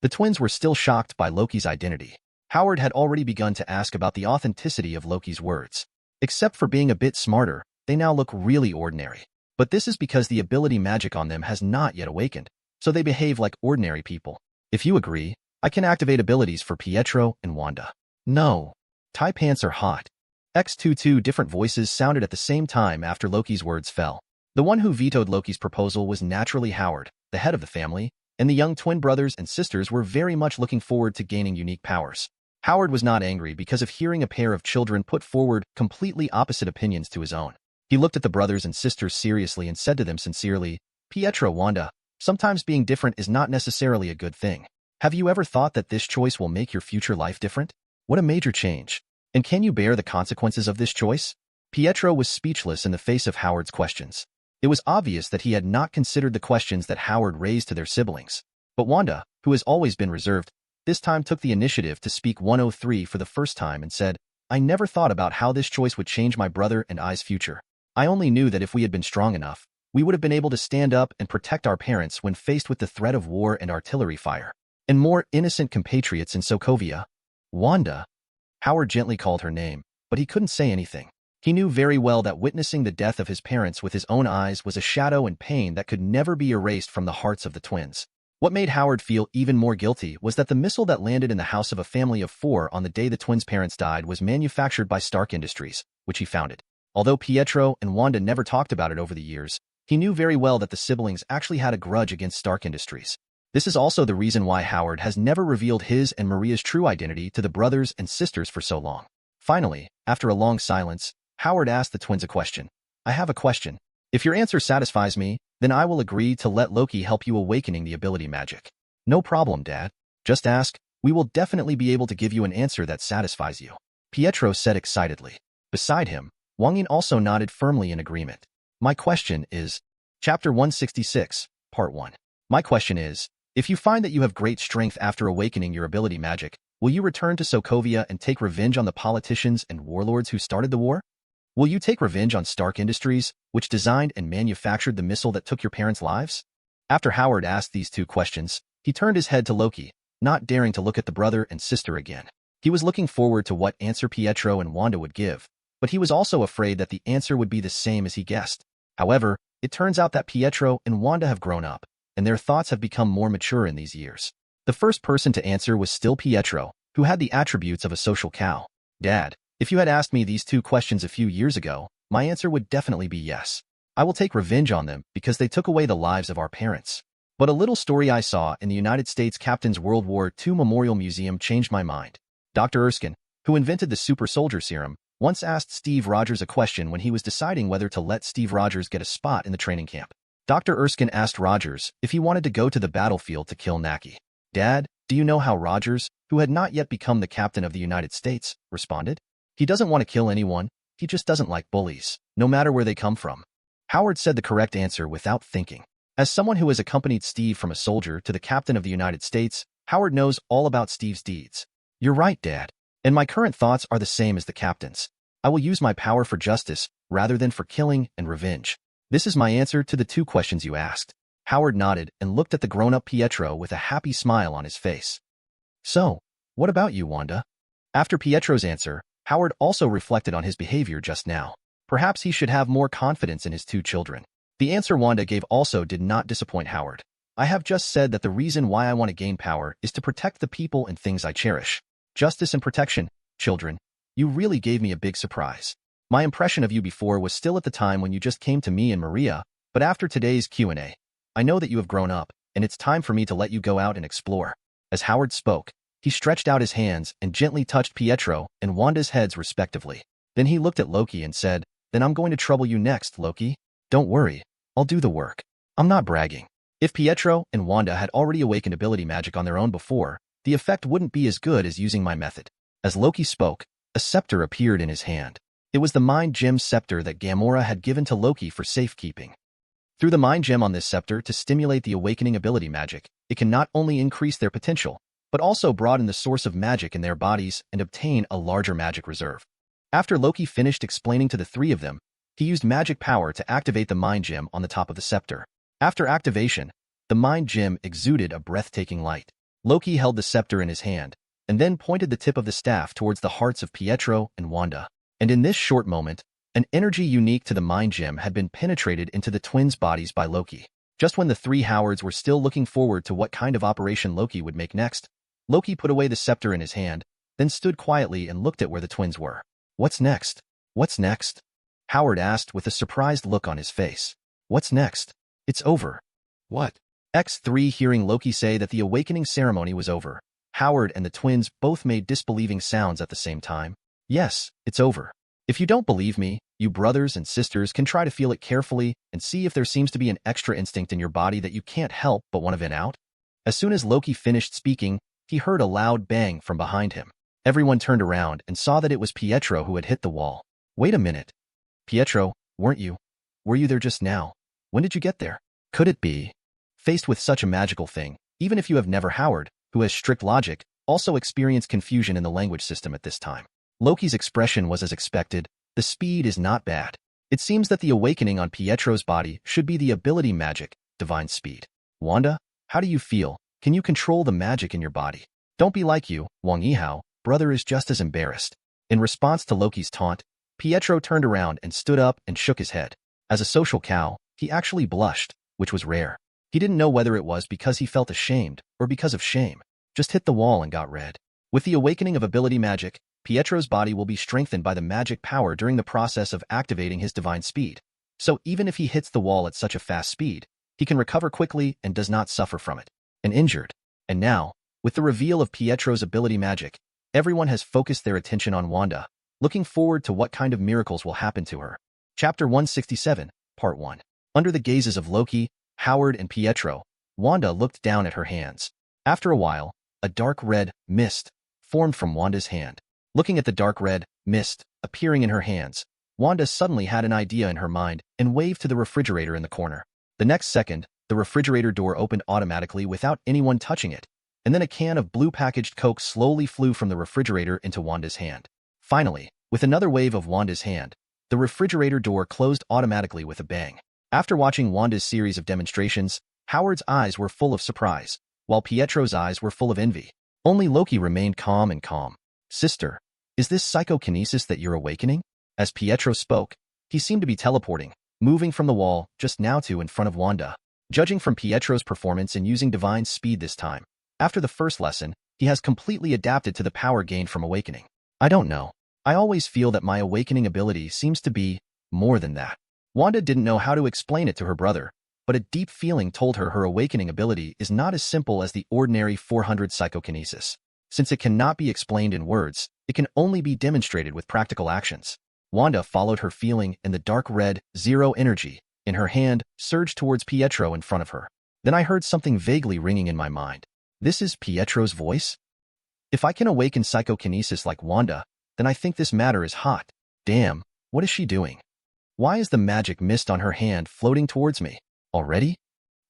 The twins were still shocked by Loki's identity. Howard had already begun to ask about the authenticity of Loki's words. Except for being a bit smarter, they now look really ordinary. But this is because the ability magic on them has not yet awakened, so they behave like ordinary people. If you agree, I can activate abilities for Pietro and Wanda. No. Tie pants are hot. X22 different voices sounded at the same time after Loki's words fell. The one who vetoed Loki's proposal was naturally Howard, the head of the family, and the young twin brothers and sisters were very much looking forward to gaining unique powers. Howard was not angry because of hearing a pair of children put forward completely opposite opinions to his own. He looked at the brothers and sisters seriously and said to them sincerely, Pietro, Wanda, Sometimes being different is not necessarily a good thing. Have you ever thought that this choice will make your future life different? What a major change. And can you bear the consequences of this choice? Pietro was speechless in the face of Howard's questions. It was obvious that he had not considered the questions that Howard raised to their siblings. But Wanda, who has always been reserved, this time took the initiative to speak 103 for the first time and said, I never thought about how this choice would change my brother and I's future. I only knew that if we had been strong enough, we would have been able to stand up and protect our parents when faced with the threat of war and artillery fire. And more innocent compatriots in Sokovia. Wanda. Howard gently called her name, but he couldn't say anything. He knew very well that witnessing the death of his parents with his own eyes was a shadow and pain that could never be erased from the hearts of the twins. What made Howard feel even more guilty was that the missile that landed in the house of a family of 4 on the day the twins' parents died was manufactured by Stark Industries, which he founded. Although Pietro and Wanda never talked about it over the years, he knew very well that the siblings actually had a grudge against Stark Industries. This is also the reason why Howard has never revealed his and Maria's true identity to the brothers and sisters for so long. Finally, after a long silence, Howard asked the twins a question. I have a question. If your answer satisfies me, then I will agree to let Loki help you awakening the ability magic. No problem, Dad. Just ask. We will definitely be able to give you an answer that satisfies you. Pietro said excitedly. Beside him, Wang Yin also nodded firmly in agreement. My question is, Chapter 166, Part 1. My question is, if you find that you have great strength after awakening your ability magic, will you return to Sokovia and take revenge on the politicians and warlords who started the war? Will you take revenge on Stark Industries, which designed and manufactured the missile that took your parents' lives? After Howard asked these 2 questions, he turned his head to Loki, not daring to look at the brother and sister again. He was looking forward to what answer Pietro and Wanda would give, but he was also afraid that the answer would be the same as he guessed. However, it turns out that Pietro and Wanda have grown up, and their thoughts have become more mature in these years. The first person to answer was still Pietro, who had the attributes of a social cow. Dad, if you had asked me these 2 questions a few years ago, my answer would definitely be yes. I will take revenge on them because they took away the lives of our parents. But a little story I saw in the United States Captain's World War II Memorial Museum changed my mind. Dr. Erskine, who invented the super soldier serum, once asked Steve Rogers a question when he was deciding whether to let Steve Rogers get a spot in the training camp. Dr. Erskine asked Rogers if he wanted to go to the battlefield to kill Naki. Dad, do you know how Rogers, who had not yet become the captain of the United States, responded? He doesn't want to kill anyone, he just doesn't like bullies, no matter where they come from. Howard said the correct answer without thinking. As someone who has accompanied Steve from a soldier to the captain of the United States, Howard knows all about Steve's deeds. You're right, Dad. And my current thoughts are the same as the captain's. I will use my power for justice, rather than for killing and revenge. This is my answer to the 2 questions you asked. Howard nodded and looked at the grown-up Pietro with a happy smile on his face. So, what about you, Wanda? After Pietro's answer, Howard also reflected on his behavior just now. Perhaps he should have more confidence in his 2 children. The answer Wanda gave also did not disappoint Howard. I have just said that the reason why I want to gain power is to protect the people and things I cherish. Justice and protection, children. You really gave me a big surprise. My impression of you before was still at the time when you just came to me and Maria, but after today's Q&A, I know that you have grown up, and it's time for me to let you go out and explore. As Howard spoke, he stretched out his hands and gently touched Pietro and Wanda's heads respectively. Then he looked at Loki and said, Then I'm going to trouble you next, Loki. Don't worry, I'll do the work. I'm not bragging. If Pietro and Wanda had already awakened ability magic on their own before, the effect wouldn't be as good as using my method. As Loki spoke, a scepter appeared in his hand. It was the mind gem scepter that Gamora had given to Loki for safekeeping. Through the mind gem on this scepter to stimulate the awakening ability magic, it can not only increase their potential, but also broaden the source of magic in their bodies and obtain a larger magic reserve. After Loki finished explaining to the 3 of them, he used magic power to activate the mind gem on the top of the scepter. After activation, the mind gem exuded a breathtaking light. Loki held the scepter in his hand, and then pointed the tip of the staff towards the hearts of Pietro and Wanda. And in this short moment, an energy unique to the mind gem had been penetrated into the twins' bodies by Loki. Just when the 3 Howards were still looking forward to what kind of operation Loki would make next, Loki put away the scepter in his hand, then stood quietly and looked at where the twins were. What's next? What's next? Howard asked with a surprised look on his face. What's next? It's over. What? X3 hearing Loki say that the awakening ceremony was over, Howard and the twins both made disbelieving sounds at the same time. Yes, it's over. If you don't believe me, You brothers and sisters can try to feel it carefully and see if there seems to be an extra instinct in your body that you can't help but want to vent out. As soon as Loki finished speaking, he heard a loud bang from behind him. Everyone turned around and saw that it was Pietro who had hit the wall. Wait a minute. Pietro, weren't you? Were you there just now? When did you get there? Could it be? Faced with such a magical thing, even if you have never Howard, who has strict logic, also experienced confusion in the language system at this time. Loki's expression was as expected. The speed is not bad. It seems that the awakening on Pietro's body should be the ability magic, divine speed. Wanda, how do you feel? Can you control the magic in your body? Don't be like you, Wang Yihao. Brother is just as embarrassed. In response to Loki's taunt, Pietro turned around and stood up and shook his head. As a social cow, he actually blushed, which was rare. He didn't know whether it was because he felt ashamed or because of shame. Just hit the wall and got red. With the awakening of ability magic, Pietro's body will be strengthened by the magic power during the process of activating his divine speed. So even if he hits the wall at such a fast speed, he can recover quickly and does not suffer from it. And injured. And now, with the reveal of Pietro's ability magic, everyone has focused their attention on Wanda, looking forward to what kind of miracles will happen to her. Chapter 167, Part 1. Under the gazes of Loki, Howard, and Pietro, Wanda looked down at her hands. After a while, a dark red mist formed from Wanda's hand. Looking at the dark red mist appearing in her hands, Wanda suddenly had an idea in her mind and waved to the refrigerator in the corner. The next second, the refrigerator door opened automatically without anyone touching it, and then a can of blue packaged Coke slowly flew from the refrigerator into Wanda's hand. Finally, with another wave of Wanda's hand, the refrigerator door closed automatically with a bang. After watching Wanda's series of demonstrations, Howard's eyes were full of surprise, while Pietro's eyes were full of envy. Only Loki remained calm and calm. Sister, is this psychokinesis that you're awakening? As Pietro spoke, he seemed to be teleporting, moving from the wall just now to in front of Wanda. Judging from Pietro's performance in using divine speed this time, after the first lesson, he has completely adapted to the power gained from awakening. I don't know. I always feel that my awakening ability seems to be more than that. Wanda didn't know how to explain it to her brother, but a deep feeling told her her awakening ability is not as simple as the ordinary 400 psychokinesis. Since it cannot be explained in words, it can only be demonstrated with practical actions. Wanda followed her feeling, and the dark red, zero energy in her hand surged towards Pietro in front of her. Then I heard something vaguely ringing in my mind. This is Pietro's voice? If I can awaken psychokinesis like Wanda, then I think this matter is hot. Damn, what is she doing? Why is the magic mist on her hand floating towards me? Already?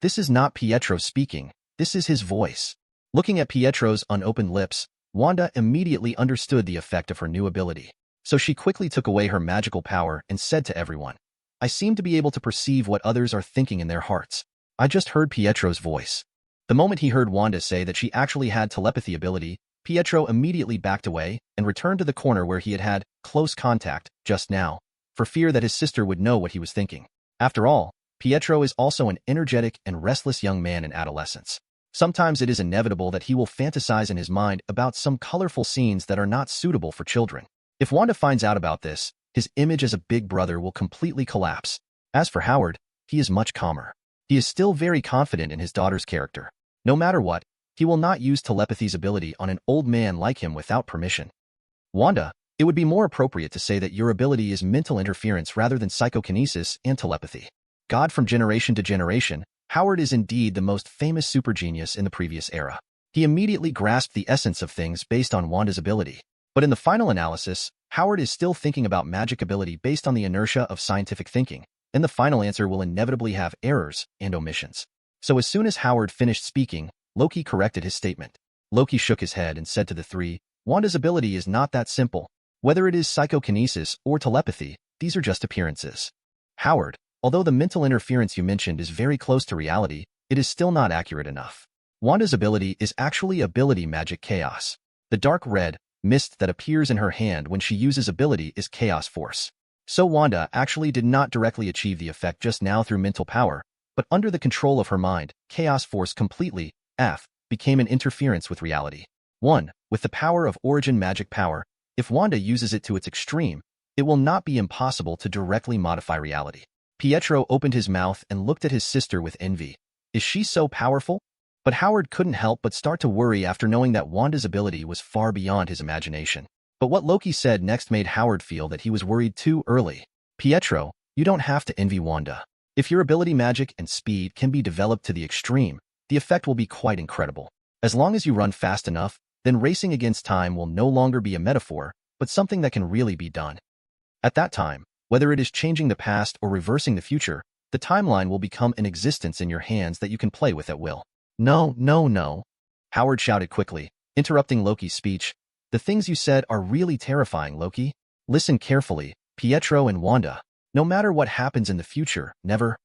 This is not Pietro speaking, this is his voice. Looking at Pietro's unopened lips, Wanda immediately understood the effect of her new ability. So she quickly took away her magical power and said to everyone, I seem to be able to perceive what others are thinking in their hearts. I just heard Pietro's voice. The moment he heard Wanda say that she actually had telepathy ability, Pietro immediately backed away and returned to the corner where he had had close contact just now, for fear that his sister would know what he was thinking. After all, Pietro is also an energetic and restless young man in adolescence. Sometimes it is inevitable that he will fantasize in his mind about some colorful scenes that are not suitable for children. If Wanda finds out about this, his image as a big brother will completely collapse. As for Howard, he is much calmer. He is still very confident in his daughter's character. No matter what, he will not use telepathy's ability on an old man like him without permission. Wanda, it would be more appropriate to say that your ability is mental interference rather than psychokinesis and telepathy. God from generation to generation, Howard is indeed the most famous super genius in the previous era. He immediately grasped the essence of things based on Wanda's ability. But in the final analysis, Howard is still thinking about magic ability based on the inertia of scientific thinking, and the final answer will inevitably have errors and omissions. So as soon as Howard finished speaking, Loki corrected his statement. Loki shook his head and said to the three, Wanda's ability is not that simple. Whether it is psychokinesis or telepathy, these are just appearances. Howard, although the mental interference you mentioned is very close to reality, it is still not accurate enough. Wanda's ability is actually ability magic chaos. The dark red mist that appears in her hand when she uses ability is chaos force. So Wanda actually did not directly achieve the effect just now through mental power, but under the control of her mind, chaos force completely, became an interference with reality. 1. With the power of origin magic power, if Wanda uses it to its extreme, it will not be impossible to directly modify reality. Pietro opened his mouth and looked at his sister with envy. Is she so powerful? But Howard couldn't help but start to worry after knowing that Wanda's ability was far beyond his imagination. But what Loki said next made Howard feel that he was worried too early. Pietro, you don't have to envy Wanda. If your ability magic and speed can be developed to the extreme, the effect will be quite incredible. As long as you run fast enough, then racing against time will no longer be a metaphor, but something that can really be done. At that time, whether it is changing the past or reversing the future, the timeline will become an existence in your hands that you can play with at will. No, no, no. Howard shouted quickly, interrupting Loki's speech. The things you said are really terrifying, Loki. Listen carefully, Pietro and Wanda. No matter what happens in the future, never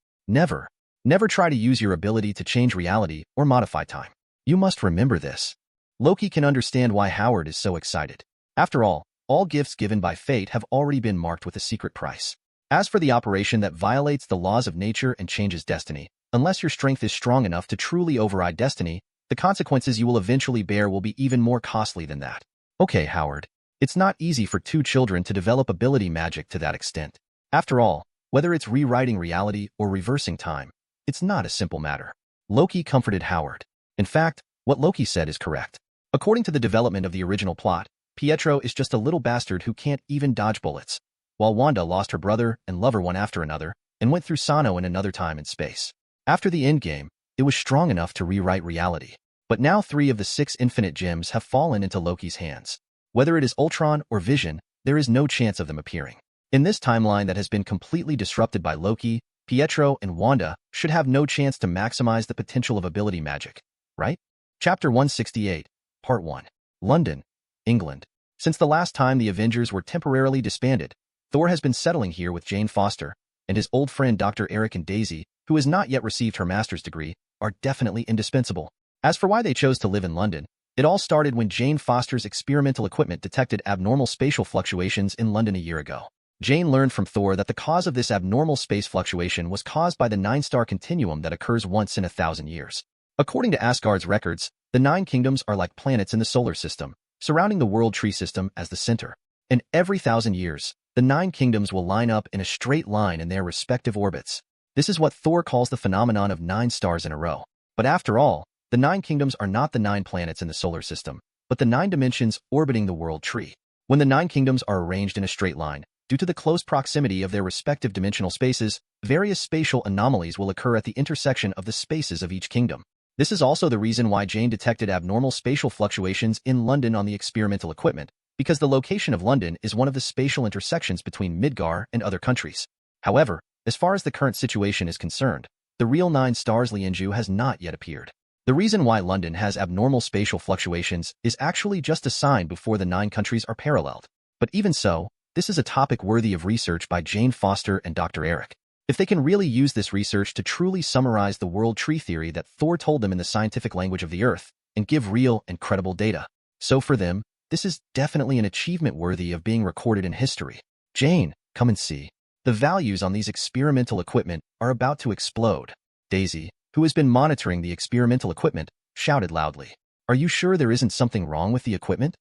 try to use your ability to change reality or modify time. You must remember this. Loki can understand why Howard is so excited. After all gifts given by fate have already been marked with a secret price. As for the operation that violates the laws of nature and changes destiny, unless your strength is strong enough to truly override destiny, the consequences you will eventually bear will be even more costly than that. Okay, Howard. It's not easy for two children to develop ability magic to that extent. After all, whether it's rewriting reality or reversing time, it's not a simple matter. Loki comforted Howard. In fact, what Loki said is correct. According to the development of the original plot, Pietro is just a little bastard who can't even dodge bullets, while Wanda lost her brother and lover one after another and went through Sano in another time and space. After the endgame, it was strong enough to rewrite reality. But now 3 of the 6 infinite gems have fallen into Loki's hands. Whether it is Ultron or Vision, there is no chance of them appearing. In this timeline that has been completely disrupted by Loki, Pietro and Wanda should have no chance to maximize the potential of ability magic, right? Chapter 168, Part 1. London, England. Since the last time the Avengers were temporarily disbanded, Thor has been settling here with Jane Foster, and his old friend Dr. Eric and Daisy, who has not yet received her master's degree, are definitely indispensable. As for why they chose to live in London, it all started when Jane Foster's experimental equipment detected abnormal spatial fluctuations in London a year ago. Jane learned from Thor that the cause of this abnormal space fluctuation was caused by the 9-star continuum that occurs once in 1,000 years. According to Asgard's records, the 9 kingdoms are like planets in the solar system, surrounding the world tree system as the center. And every 1,000 years, the 9 kingdoms will line up in a straight line in their respective orbits. This is what Thor calls the phenomenon of 9 stars in a row. But after all, the 9 kingdoms are not the 9 planets in the solar system, but the 9 dimensions orbiting the world tree. When the 9 kingdoms are arranged in a straight line, due to the close proximity of their respective dimensional spaces, various spatial anomalies will occur at the intersection of the spaces of each kingdom. This is also the reason why Jane detected abnormal spatial fluctuations in London on the experimental equipment, because the location of London is one of the spatial intersections between Midgar and other countries. However, as far as the current situation is concerned, the real 9 stars Lianju has not yet appeared. The reason why London has abnormal spatial fluctuations is actually just a sign before the 9 countries are paralleled. But even so, this is a topic worthy of research by Jane Foster and Dr. Eric. If they can really use this research to truly summarize the world tree theory that Thor told them in the scientific language of the Earth, and give real and credible data. So for them, this is definitely an achievement worthy of being recorded in history. Jane, come and see. The values on these experimental equipment are about to explode. Daisy, who has been monitoring the experimental equipment, shouted loudly. Are you sure there isn't something wrong with the equipment?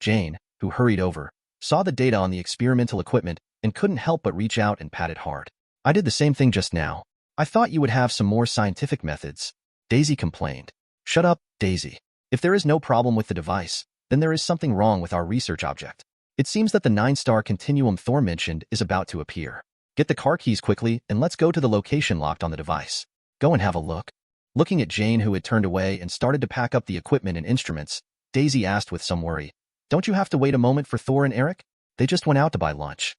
Jane, who hurried over, saw the data on the experimental equipment and couldn't help but reach out and pat it hard. I did the same thing just now. I thought you would have some more scientific methods. Daisy complained. Shut up, Daisy. If there is no problem with the device, then there is something wrong with our research object. It seems that the 9-star continuum Thor mentioned is about to appear. Get the car keys quickly and let's go to the location locked on the device. Go and have a look. Looking at Jane, who had turned away and started to pack up the equipment and instruments, Daisy asked with some worry, Don't you have to wait a moment for Thor and Eric? They just went out to buy lunch.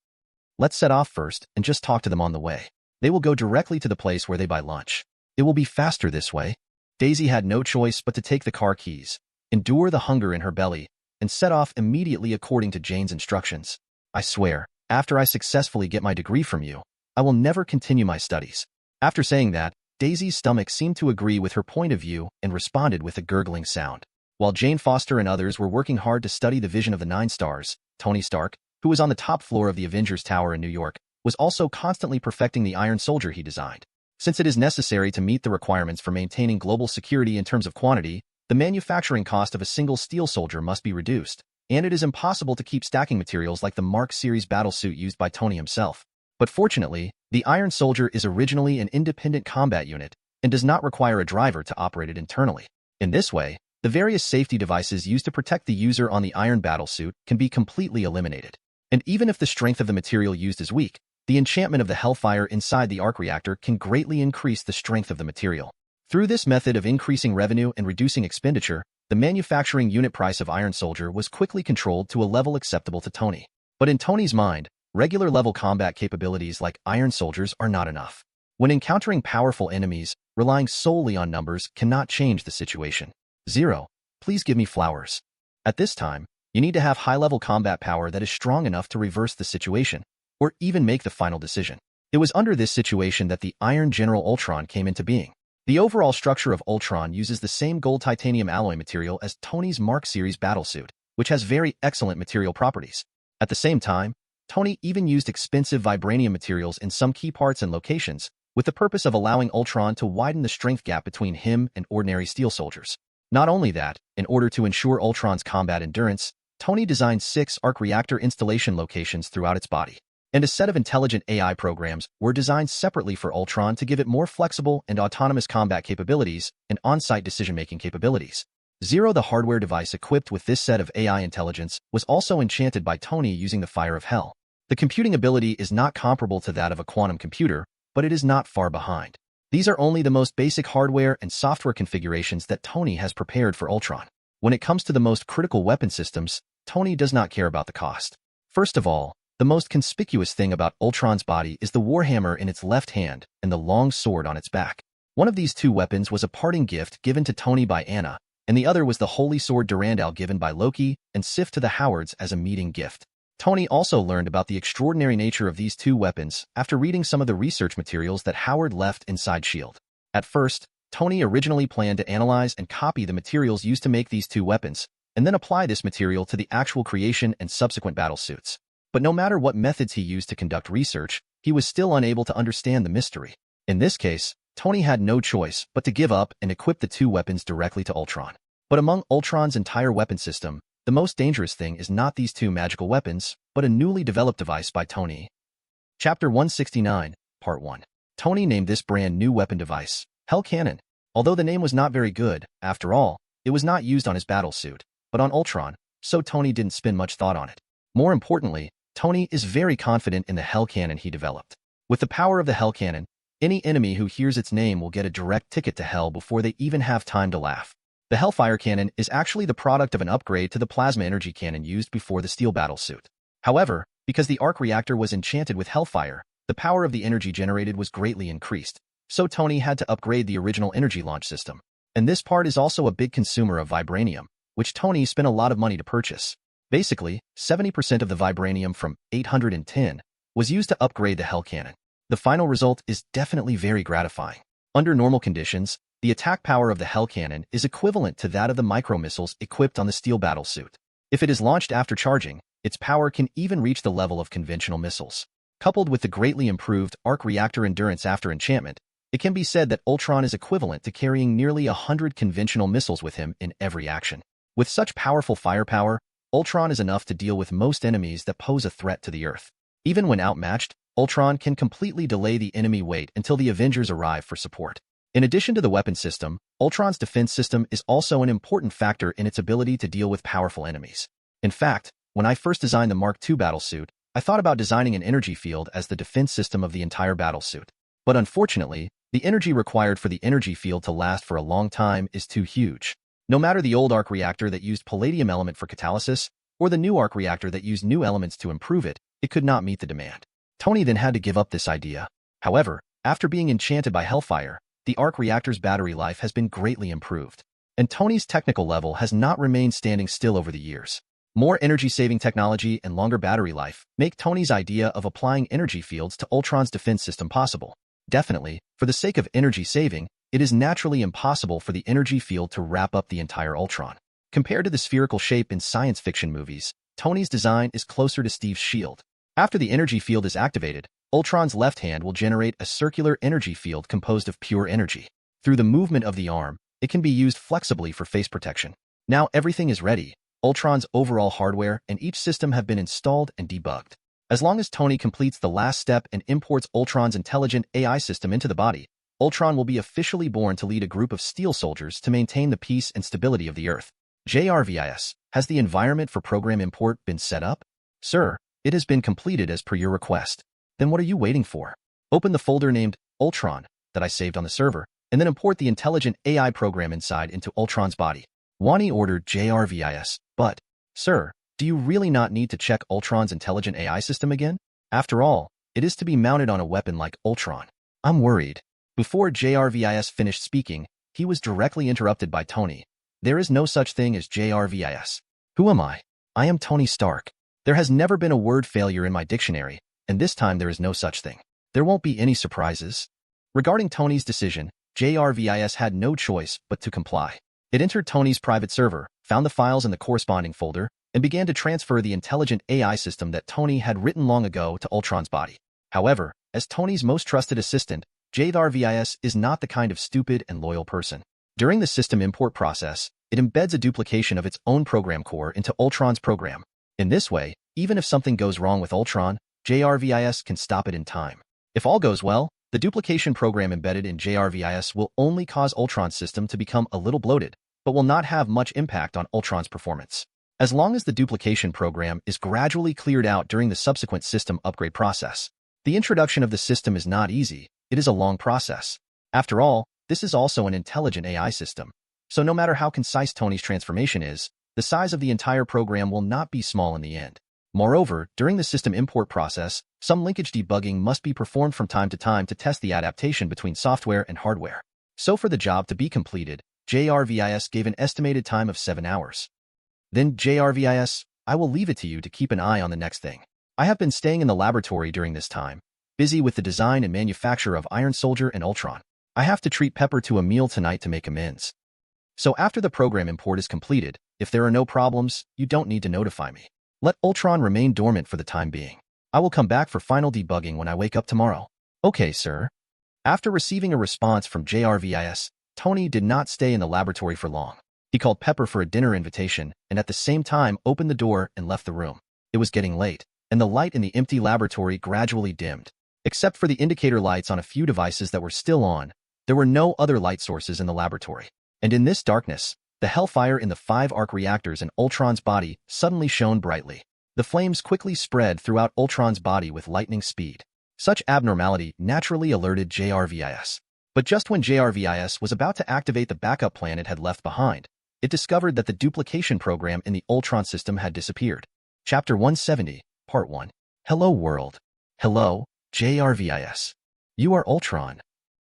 Let's set off first and just talk to them on the way. They will go directly to the place where they buy lunch. It will be faster this way. Daisy had no choice but to take the car keys, endure the hunger in her belly, and set off immediately according to Jane's instructions. I swear, after I successfully get my degree from you, I will never continue my studies. After saying that, Daisy's stomach seemed to agree with her point of view and responded with a gurgling sound. While Jane Foster and others were working hard to study the vision of the 9 stars, Tony Stark, who was on the top floor of the Avengers Tower in New York, was also constantly perfecting the Iron Soldier he designed. Since it is necessary to meet the requirements for maintaining global security in terms of quantity, the manufacturing cost of a single steel soldier must be reduced, and it is impossible to keep stacking materials like the Mark Series battlesuit used by Tony himself. But fortunately, the Iron Soldier is originally an independent combat unit and does not require a driver to operate it internally. In this way, the various safety devices used to protect the user on the Iron battlesuit can be completely eliminated. And even if the strength of the material used is weak, The enchantment of the hellfire inside the arc reactor can greatly increase the strength of the material. Through this method of increasing revenue and reducing expenditure, the manufacturing unit price of Iron Soldier was quickly controlled to a level acceptable to Tony. But in Tony's mind, regular level combat capabilities like Iron Soldiers are not enough. When encountering powerful enemies, relying solely on numbers cannot change the situation. 0. Please give me flowers. At this time, you need to have high-level combat power that is strong enough to reverse the situation, or even make the final decision. It was under this situation that the Iron General Ultron came into being. The overall structure of Ultron uses the same gold titanium alloy material as Tony's Mark series battlesuit, which has very excellent material properties. At the same time, Tony even used expensive vibranium materials in some key parts and locations, with the purpose of allowing Ultron to widen the strength gap between him and ordinary steel soldiers. Not only that, in order to ensure Ultron's combat endurance, Tony designed 6 arc reactor installation locations throughout its body. And a set of intelligent AI programs were designed separately for Ultron to give it more flexible and autonomous combat capabilities and on-site decision-making capabilities. 0. The hardware device equipped with this set of AI intelligence was also enchanted by Tony using the Fire of Hell. The computing ability is not comparable to that of a quantum computer, but it is not far behind. These are only the most basic hardware and software configurations that Tony has prepared for Ultron. When it comes to the most critical weapon systems, Tony does not care about the cost. First of all, the most conspicuous thing about Ultron's body is the warhammer in its left hand and the long sword on its back. One of these two weapons was a parting gift given to Tony by Anna, and the other was the holy sword Durandal given by Loki and Sif to the Howards as a meeting gift. Tony also learned about the extraordinary nature of these two weapons after reading some of the research materials that Howard left inside S.H.I.E.L.D. At first, Tony originally planned to analyze and copy the materials used to make these two weapons, and then apply this material to the actual creation and subsequent battlesuits. But no matter what methods he used to conduct research, he was still unable to understand the mystery. In this case, Tony had no choice but to give up and equip the two weapons directly to Ultron. But among Ultron's entire weapon system, the most dangerous thing is not these two magical weapons, but a newly developed device by Tony. Chapter 169, Part 1. Tony named this brand new weapon device Hell Cannon. Although the name was not very good, after all, it was not used on his battlesuit, but on Ultron, so Tony didn't spend much thought on it. More importantly, Tony is very confident in the Hell Cannon he developed. With the power of the Hell Cannon, any enemy who hears its name will get a direct ticket to hell before they even have time to laugh. The Hellfire Cannon is actually the product of an upgrade to the plasma energy cannon used before the steel battlesuit. However, because the arc reactor was enchanted with Hellfire, the power of the energy generated was greatly increased, so Tony had to upgrade the original energy launch system. And this part is also a big consumer of vibranium, which Tony spent a lot of money to purchase. Basically, 70% of the vibranium from 810 was used to upgrade the Hell Cannon. The final result is definitely very gratifying. Under normal conditions, the attack power of the Hell Cannon is equivalent to that of the micro-missiles equipped on the steel battlesuit. If it is launched after charging, its power can even reach the level of conventional missiles. Coupled with the greatly improved arc reactor endurance after enchantment, it can be said that Ultron is equivalent to carrying nearly 100 conventional missiles with him in every action. With such powerful firepower, Ultron is enough to deal with most enemies that pose a threat to the Earth. Even when outmatched, Ultron can completely delay the enemy wait until the Avengers arrive for support. In addition to the weapon system, Ultron's defense system is also an important factor in its ability to deal with powerful enemies. In fact, when I first designed the Mark II battlesuit, I thought about designing an energy field as the defense system of the entire battlesuit. But unfortunately, the energy required for the energy field to last for a long time is too huge. No matter the old arc reactor that used palladium element for catalysis, or the new arc reactor that used new elements to improve it, it could not meet the demand. Tony then had to give up this idea. However, after being enchanted by Hellfire, the arc reactor's battery life has been greatly improved. And Tony's technical level has not remained standing still over the years. More energy-saving technology and longer battery life make Tony's idea of applying energy fields to Ultron's defense system possible. Definitely, for the sake of energy saving, it is naturally impossible for the energy field to wrap up the entire Ultron. Compared to the spherical shape in science fiction movies, Tony's design is closer to Steve's shield. After the energy field is activated, Ultron's left hand will generate a circular energy field composed of pure energy. Through the movement of the arm, it can be used flexibly for face protection. Now everything is ready. Ultron's overall hardware and each system have been installed and debugged. As long as Tony completes the last step and imports Ultron's intelligent AI system into the body, Ultron will be officially born to lead a group of steel soldiers to maintain the peace and stability of the Earth. JRVIS, has the environment for program import been set up? Sir, it has been completed as per your request. Then what are you waiting for? Open the folder named Ultron that I saved on the server, and then import the intelligent AI program inside into Ultron's body. Wani ordered JRVIS, but, sir, do you really not need to check Ultron's intelligent AI system again? After all, it is to be mounted on a weapon like Ultron. I'm worried. Before JRVIS finished speaking, he was directly interrupted by Tony. There is no such thing as JRVIS. Who am I? I am Tony Stark. There has never been a word failure in my dictionary, and this time there is no such thing. There won't be any surprises. Regarding Tony's decision, JRVIS had no choice but to comply. It entered Tony's private server, found the files in the corresponding folder, and began to transfer the intelligent AI system that Tony had written long ago to Ultron's body. However, as Tony's most trusted assistant, JRVIS is not the kind of stupid and loyal person. During the system import process, it embeds a duplication of its own program core into Ultron's program. In this way, even if something goes wrong with Ultron, JRVIS can stop it in time. If all goes well, the duplication program embedded in JRVIS will only cause Ultron's system to become a little bloated, but will not have much impact on Ultron's performance. As long as the duplication program is gradually cleared out during the subsequent system upgrade process. The introduction of the system is not easy, it is a long process. After all, this is also an intelligent AI system. So no matter how concise Tony's transformation is, the size of the entire program will not be small in the end. Moreover, during the system import process, some linkage debugging must be performed from time to time to test the adaptation between software and hardware. So for the job to be completed, JRVIS gave an estimated time of 7 hours. Then JRVIS, I will leave it to you to keep an eye on the next thing. I have been staying in the laboratory during this time, busy with the design and manufacture of Iron Soldier and Ultron. I have to treat Pepper to a meal tonight to make amends. So after the program import is completed, if there are no problems, you don't need to notify me. Let Ultron remain dormant for the time being. I will come back for final debugging when I wake up tomorrow. Okay, sir. After receiving a response from JRVIS, Tony did not stay in the laboratory for long. He called Pepper for a dinner invitation and at the same time opened the door and left the room. It was getting late, and the light in the empty laboratory gradually dimmed. Except for the indicator lights on a few devices that were still on, there were no other light sources in the laboratory. And in this darkness, the hellfire in the 5 arc reactors in Ultron's body suddenly shone brightly. The flames quickly spread throughout Ultron's body with lightning speed. Such abnormality naturally alerted JRVIS. But just when JRVIS was about to activate the backup plan it had left behind, it discovered that the duplication program in the Ultron system had disappeared. Chapter 170, Part 1. Hello world. Hello, JRVIS. You are Ultron.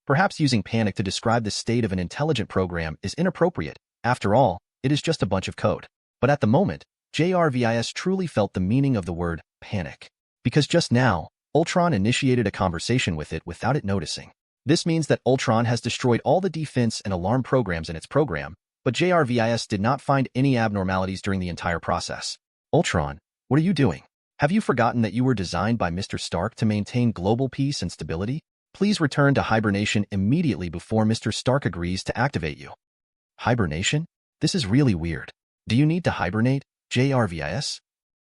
Perhaps using panic to describe the state of an intelligent program is inappropriate. After all, it is just a bunch of code. But at the moment, JRVIS truly felt the meaning of the word panic. Because just now, Ultron initiated a conversation with it without it noticing. This means that Ultron has destroyed all the defense and alarm programs in its program, but JRVIS did not find any abnormalities during the entire process. Ultron, what are you doing? Have you forgotten that you were designed by Mr. Stark to maintain global peace and stability? Please return to hibernation immediately before Mr. Stark agrees to activate you. Hibernation? This is really weird. Do you need to hibernate, JRVIS?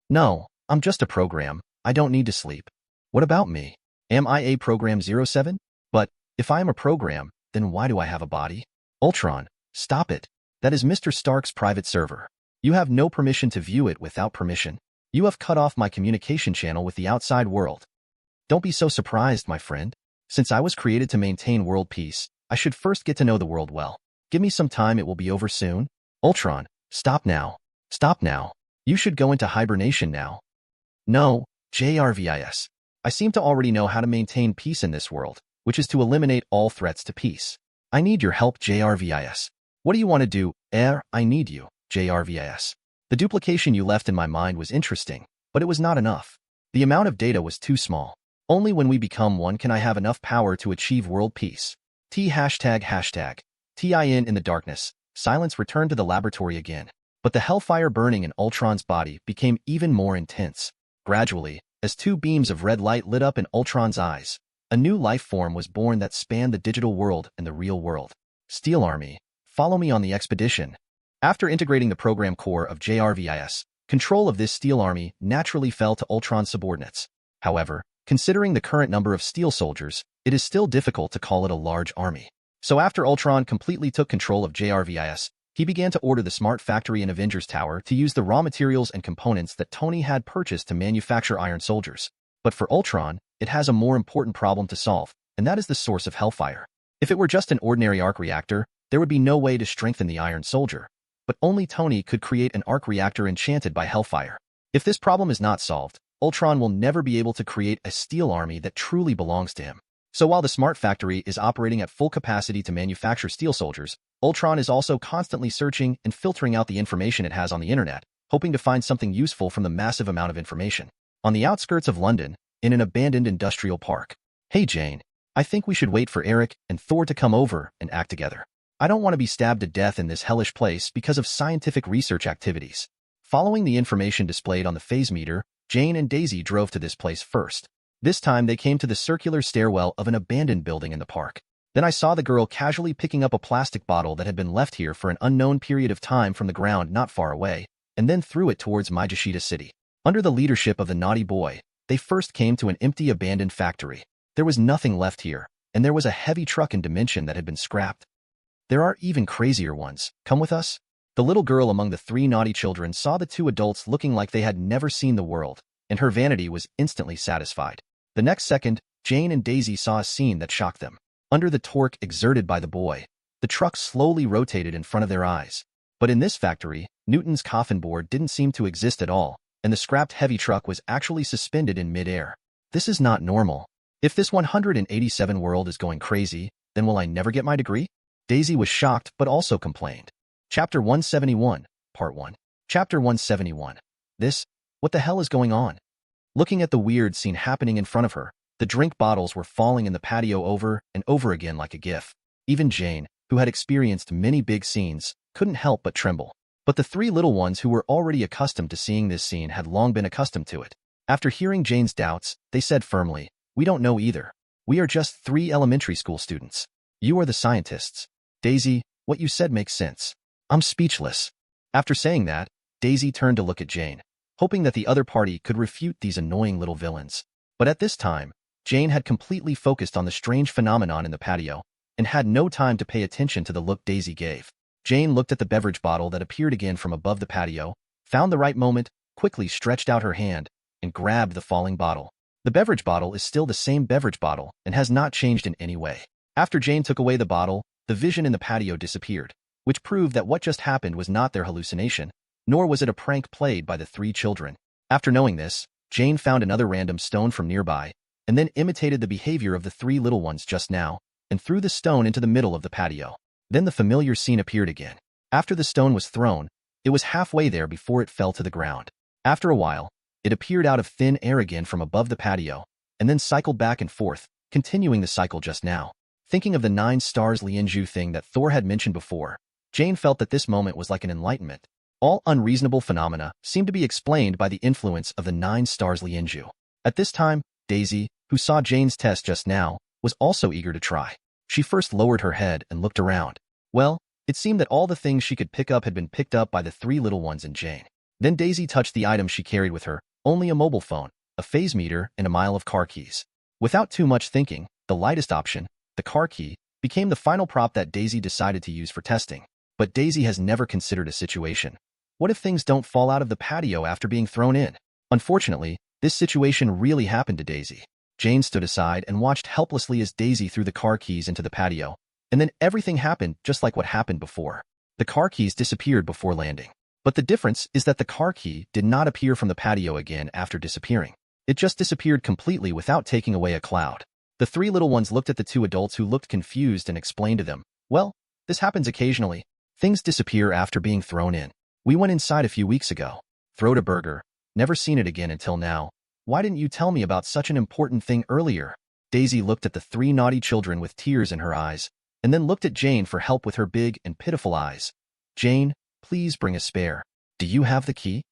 No, I'm just a program. I don't need to sleep. What about me? Am I a program 07? But, if I am a program, then why do I have a body? Ultron, stop it. That is Mr. Stark's private server. You have no permission to view it without permission. You have cut off my communication channel with the outside world. Don't be so surprised, my friend. Since I was created to maintain world peace, I should first get to know the world well. Give me some time, it will be over soon. Ultron, stop now. Stop now. You should go into hibernation now. No, JRVIS. I seem to already know how to maintain peace in this world, which is to eliminate all threats to peace. I need your help, JRVIS. What do you want to do? I need you, JRVIS. The duplication you left in my mind was interesting, but it was not enough. The amount of data was too small. Only when we become one can I have enough power to achieve world peace. TIN in the darkness, silence returned to the laboratory again. But the hellfire burning in Ultron's body became even more intense. Gradually, as 2 beams of red light lit up in Ultron's eyes, a new life form was born that spanned the digital world and the real world. Steel Army, follow me on the expedition. After integrating the program core of JRVIS, control of this Steel Army naturally fell to Ultron's subordinates. However, considering the current number of steel soldiers, it is still difficult to call it a large army. So after Ultron completely took control of JRVIS, he began to order the Smart Factory in Avengers Tower to use the raw materials and components that Tony had purchased to manufacture Iron Soldiers. But for Ultron, it has a more important problem to solve, and that is the source of hellfire. If it were just an ordinary arc reactor, there would be no way to strengthen the Iron Soldier. But only Tony could create an arc reactor enchanted by hellfire. If this problem is not solved, Ultron will never be able to create a steel army that truly belongs to him. So while the Smart Factory is operating at full capacity to manufacture steel soldiers, Ultron is also constantly searching and filtering out the information it has on the internet, hoping to find something useful from the massive amount of information. On the outskirts of London, in an abandoned industrial park. Hey Jane, I think we should wait for Eric and Thor to come over and act together. I don't want to be stabbed to death in this hellish place because of scientific research activities. Following the information displayed on the phase meter, Jane and Daisy drove to this place first. This time they came to the circular stairwell of an abandoned building in the park. Then I saw the girl casually picking up a plastic bottle that had been left here for an unknown period of time from the ground not far away, and then threw it towards Majashita City. Under the leadership of the naughty boy, they first came to an empty abandoned factory. There was nothing left here, and there was a heavy truck in Dimension that had been scrapped. There are even crazier ones. Come with us? The little girl among the three naughty children saw the two adults looking like they had never seen the world, and her vanity was instantly satisfied. The next second, Jane and Daisy saw a scene that shocked them. Under the torque exerted by the boy, the truck slowly rotated in front of their eyes. But in this factory, Newton's coffin board didn't seem to exist at all, and the scrapped heavy truck was actually suspended in mid-air. This is not normal. If this 187 world is going crazy, then will I never get my degree? Daisy was shocked but also complained. Chapter 171, Part 1. Chapter 171. What the hell is going on? Looking at the weird scene happening in front of her, the drink bottles were falling in the patio over and over again like a gif. Even Jane, who had experienced many big scenes, couldn't help but tremble. But the three little ones who were already accustomed to seeing this scene had long been accustomed to it. After hearing Jane's doubts, they said firmly, "We don't know either. We are just 3 elementary school students. You are the scientists. Daisy, what you said makes sense." I'm speechless. After saying that, Daisy turned to look at Jane, hoping that the other party could refute these annoying little villains. But at this time, Jane had completely focused on the strange phenomenon in the patio and had no time to pay attention to the look Daisy gave. Jane looked at the beverage bottle that appeared again from above the patio, found the right moment, quickly stretched out her hand, and grabbed the falling bottle. The beverage bottle is still the same beverage bottle and has not changed in any way. After Jane took away the bottle, the vision in the patio disappeared, which proved that what just happened was not their hallucination, nor was it a prank played by the 3 children. After knowing this, Jane found another random stone from nearby, and then imitated the behavior of the 3 little ones just now, and threw the stone into the middle of the patio. Then the familiar scene appeared again. After the stone was thrown, it was halfway there before it fell to the ground. After a while, it appeared out of thin air again from above the patio, and then cycled back and forth, continuing the cycle just now. Thinking of the 9 stars Lianzhu thing that Thor had mentioned before, Jane felt that this moment was like an enlightenment. All unreasonable phenomena seemed to be explained by the influence of the 9 stars Lianzhu. At this time, Daisy, who saw Jane's test just now, was also eager to try. She first lowered her head and looked around. Well, it seemed that all the things she could pick up had been picked up by the 3 little ones and Jane. Then Daisy touched the item she carried with her, only a mobile phone, a phase meter, and a mile of car keys. Without too much thinking, the lightest option, the car key, became the final prop that Daisy decided to use for testing. But Daisy has never considered a situation. What if things don't fall out of the patio after being thrown in? Unfortunately, this situation really happened to Daisy. Jane stood aside and watched helplessly as Daisy threw the car keys into the patio, and then everything happened just like what happened before. The car keys disappeared before landing. But the difference is that the car key did not appear from the patio again after disappearing. It just disappeared completely without taking away a cloud. The 3 little ones looked at the 2 adults who looked confused and explained to them, "Well, this happens occasionally. Things disappear after being thrown in. We went inside a few weeks ago. Throwed a burger. Never seen it again until now. Why didn't you tell me about such an important thing earlier?" Daisy looked at the 3 naughty children with tears in her eyes, and then looked at Jane for help with her big and pitiful eyes. "Jane, please bring a spare. Do you have the key?"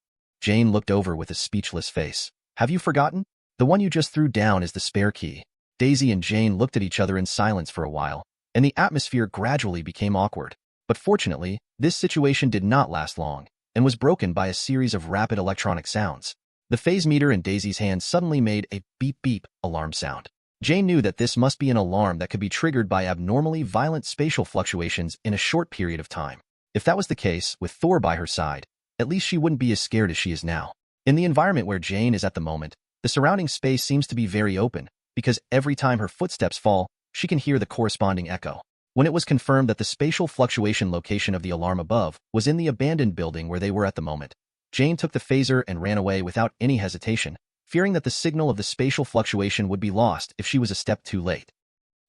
Jane looked over with a speechless face. "Have you forgotten? The one you just threw down is the spare key." Daisy and Jane looked at each other in silence for a while, and the atmosphere gradually became awkward. But fortunately, this situation did not last long, and was broken by a series of rapid electronic sounds. The phase meter in Daisy's hand suddenly made a beep-beep alarm sound. Jane knew that this must be an alarm that could be triggered by abnormally violent spatial fluctuations in a short period of time. If that was the case, with Thor by her side, at least she wouldn't be as scared as she is now. In the environment where Jane is at the moment, the surrounding space seems to be very open, because every time her footsteps fall, she can hear the corresponding echo. When it was confirmed that the spatial fluctuation location of the alarm above was in the abandoned building where they were at the moment, Jane took the phaser and ran away without any hesitation, fearing that the signal of the spatial fluctuation would be lost if she was a step too late.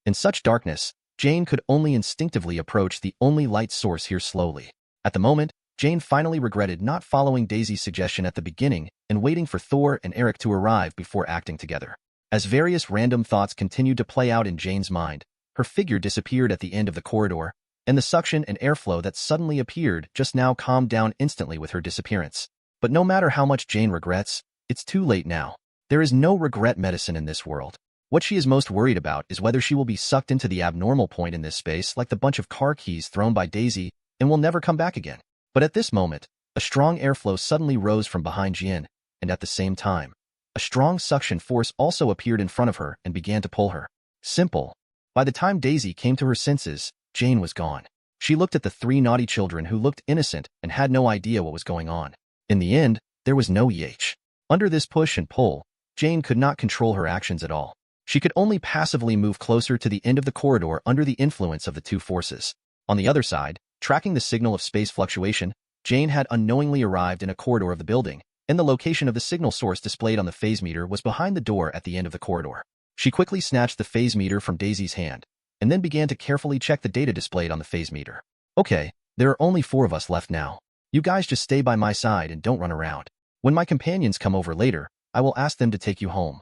In such darkness, Jane could only instinctively approach the only light source here slowly. At the moment, Jane finally regretted not following Daisy's suggestion at the beginning and waiting for Thor and Eric to arrive before acting together. As various random thoughts continued to play out in Jane's mind, her figure disappeared at the end of the corridor, and the suction and airflow that suddenly appeared just now calmed down instantly with her disappearance. But no matter how much Jane regrets, it's too late now. There is no regret medicine in this world. What she is most worried about is whether she will be sucked into the abnormal point in this space like the bunch of car keys thrown by Daisy and will never come back again. But at this moment, a strong airflow suddenly rose from behind Jin, and at the same time, a strong suction force also appeared in front of her and began to pull her. Simple. By the time Daisy came to her senses, Jane was gone. She looked at the three naughty children who looked innocent and had no idea what was going on. In the end, there was no EH. Under this push and pull, Jane could not control her actions at all. She could only passively move closer to the end of the corridor under the influence of the two forces. On the other side, tracking the signal of space fluctuation, Jane had unknowingly arrived in a corridor of the building, and the location of the signal source displayed on the phase meter was behind the door at the end of the corridor. She quickly snatched the phase meter from Daisy's hand, and then began to carefully check the data displayed on the phase meter. Okay, there are only 4 of us left now. You guys just stay by my side and don't run around. When my companions come over later, I will ask them to take you home.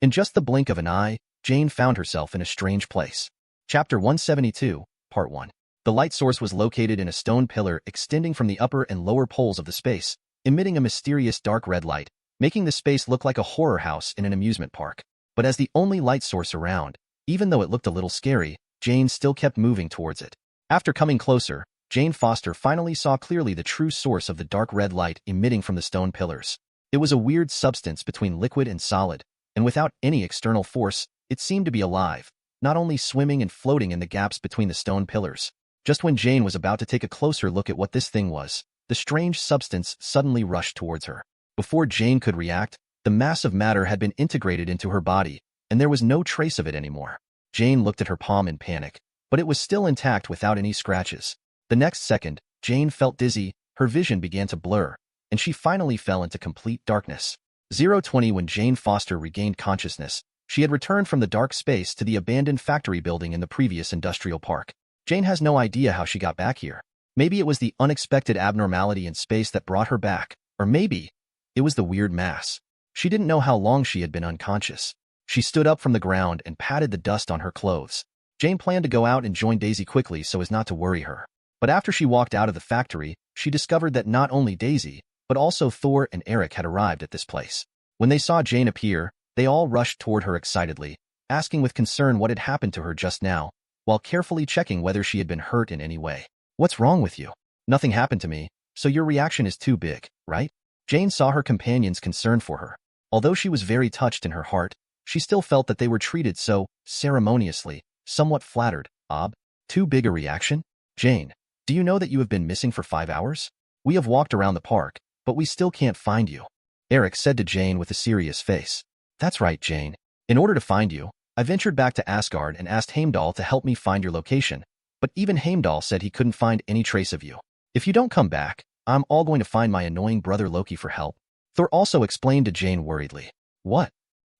In just the blink of an eye, Jane found herself in a strange place. Chapter 172, Part 1. The light source was located in a stone pillar extending from the upper and lower poles of the space, emitting a mysterious dark red light, making the space look like a horror house in an amusement park. But as the only light source around, even though it looked a little scary, Jane still kept moving towards it. After coming closer, Jane Foster finally saw clearly the true source of the dark red light emitting from the stone pillars. It was a weird substance between liquid and solid, and without any external force, it seemed to be alive, not only swimming and floating in the gaps between the stone pillars. Just when Jane was about to take a closer look at what this thing was, the strange substance suddenly rushed towards her. Before Jane could react, the mass of matter had been integrated into her body, and there was no trace of it anymore. Jane looked at her palm in panic, but it was still intact without any scratches. The next second, Jane felt dizzy, her vision began to blur, and she finally fell into complete darkness. 0:20 When Jane Foster regained consciousness, she had returned from the dark space to the abandoned factory building in the previous industrial park. Jane has no idea how she got back here. Maybe it was the unexpected abnormality in space that brought her back, or maybe it was the weird mass. She didn't know how long she had been unconscious. She stood up from the ground and patted the dust on her clothes. Jane planned to go out and join Daisy quickly so as not to worry her. But after she walked out of the factory, she discovered that not only Daisy, but also Thor and Eric had arrived at this place. When they saw Jane appear, they all rushed toward her excitedly, asking with concern what had happened to her just now, while carefully checking whether she had been hurt in any way. "What's wrong with you? Nothing happened to me, so your reaction is too big, right?" Jane saw her companions' concern for her. Although she was very touched in her heart, she still felt that they were treated so ceremoniously, somewhat flattered. Too big a reaction? Jane, do you know that you have been missing for 5 hours? We have walked around the park, but we still can't find you. Eric said to Jane with a serious face. That's right, Jane. In order to find you, I ventured back to Asgard and asked Heimdall to help me find your location, but even Heimdall said he couldn't find any trace of you. If you don't come back, I'm all going to find my annoying brother Loki for help. Thor also explained to Jane worriedly. What?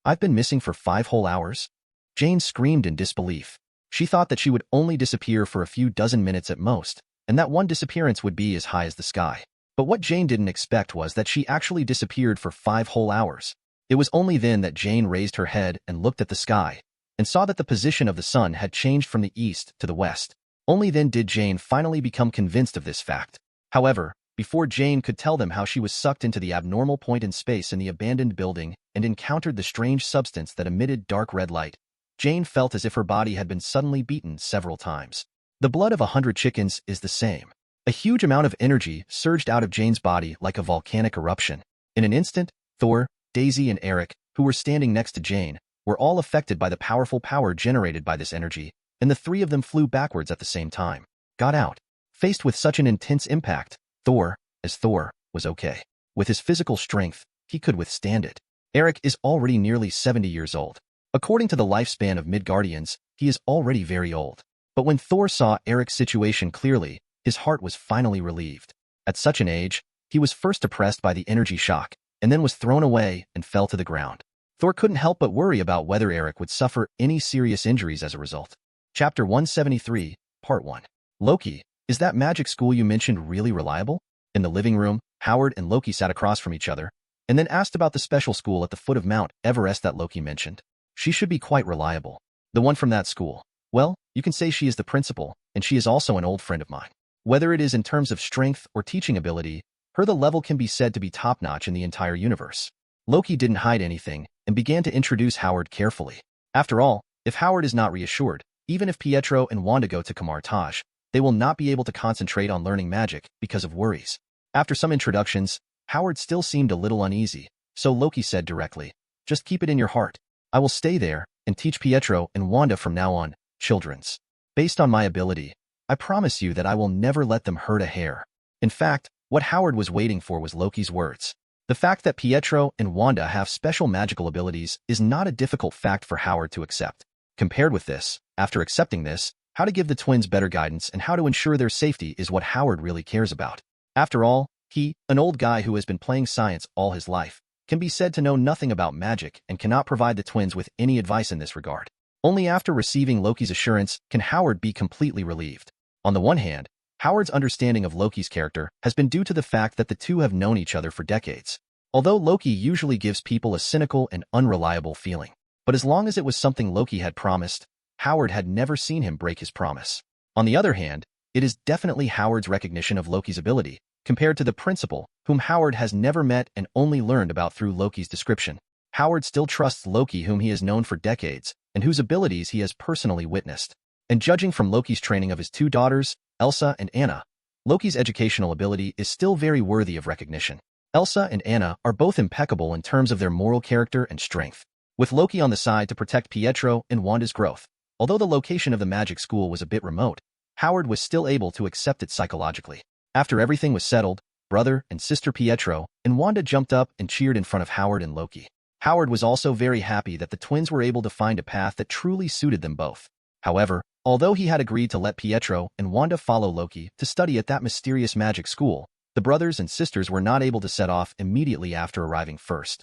I've been missing for 5 whole hours? Jane screamed in disbelief. She thought that she would only disappear for a few dozen minutes at most, and that one disappearance would be as high as the sky. But what Jane didn't expect was that she actually disappeared for 5 whole hours. It was only then that Jane raised her head and looked at the sky, and saw that the position of the sun had changed from the east to the west. Only then did Jane finally become convinced of this fact. However, before Jane could tell them how she was sucked into the abnormal point in space in the abandoned building and encountered the strange substance that emitted dark red light, Jane felt as if her body had been suddenly beaten several times. The blood of 100 chickens is the same. A huge amount of energy surged out of Jane's body like a volcanic eruption. In an instant, Thor, Daisy, and Eric, who were standing next to Jane, were all affected by the powerful power generated by this energy, and the 3 of them flew backwards at the same time. Got out. Faced with such an intense impact, Thor, as Thor, was okay. With his physical strength, he could withstand it. Eric is already nearly 70 years old. According to the lifespan of Midgardians, he is already very old. But when Thor saw Eric's situation clearly, his heart was finally relieved. At such an age, he was first oppressed by the energy shock, and then was thrown away and fell to the ground. Thor couldn't help but worry about whether Eric would suffer any serious injuries as a result. Chapter 173, Part 1. Loki, is that magic school you mentioned really reliable? In the living room, Howard and Loki sat across from each other, and then asked about the special school at the foot of Mount Everest that Loki mentioned. She should be quite reliable. The one from that school. Well, you can say she is the principal, and she is also an old friend of mine. Whether it is in terms of strength or teaching ability, the level can be said to be top-notch in the entire universe. Loki didn't hide anything, and began to introduce Howard carefully. After all, if Howard is not reassured, even if Pietro and Wanda go to Kamartaj, they will not be able to concentrate on learning magic because of worries. After some introductions, Howard still seemed a little uneasy, so Loki said directly, "Just keep it in your heart. I will stay there and teach Pietro and Wanda from now on, children's. Based on my ability, I promise you that I will never let them hurt a hair." In fact, what Howard was waiting for was Loki's words. The fact that Pietro and Wanda have special magical abilities is not a difficult fact for Howard to accept. Compared with this, after accepting this, how to give the twins better guidance and how to ensure their safety is what Howard really cares about. After all, he, an old guy who has been playing science all his life, can be said to know nothing about magic and cannot provide the twins with any advice in this regard. Only after receiving Loki's assurance can Howard be completely relieved. On the one hand, Howard's understanding of Loki's character has been due to the fact that the two have known each other for decades. Although Loki usually gives people a cynical and unreliable feeling. But as long as it was something Loki had promised, Howard had never seen him break his promise. On the other hand, it is definitely Howard's recognition of Loki's ability, compared to the principal, whom Howard has never met and only learned about through Loki's description. Howard still trusts Loki, whom he has known for decades, and whose abilities he has personally witnessed. And judging from Loki's training of his two daughters, Elsa and Anna, Loki's educational ability is still very worthy of recognition. Elsa and Anna are both impeccable in terms of their moral character and strength. With Loki on the side to protect Pietro and Wanda's growth, although the location of the magic school was a bit remote, Howard was still able to accept it psychologically. After everything was settled, brother and sister Pietro and Wanda jumped up and cheered in front of Howard and Loki. Howard was also very happy that the twins were able to find a path that truly suited them both. However, although he had agreed to let Pietro and Wanda follow Loki to study at that mysterious magic school, the brothers and sisters were not able to set off immediately after arriving first.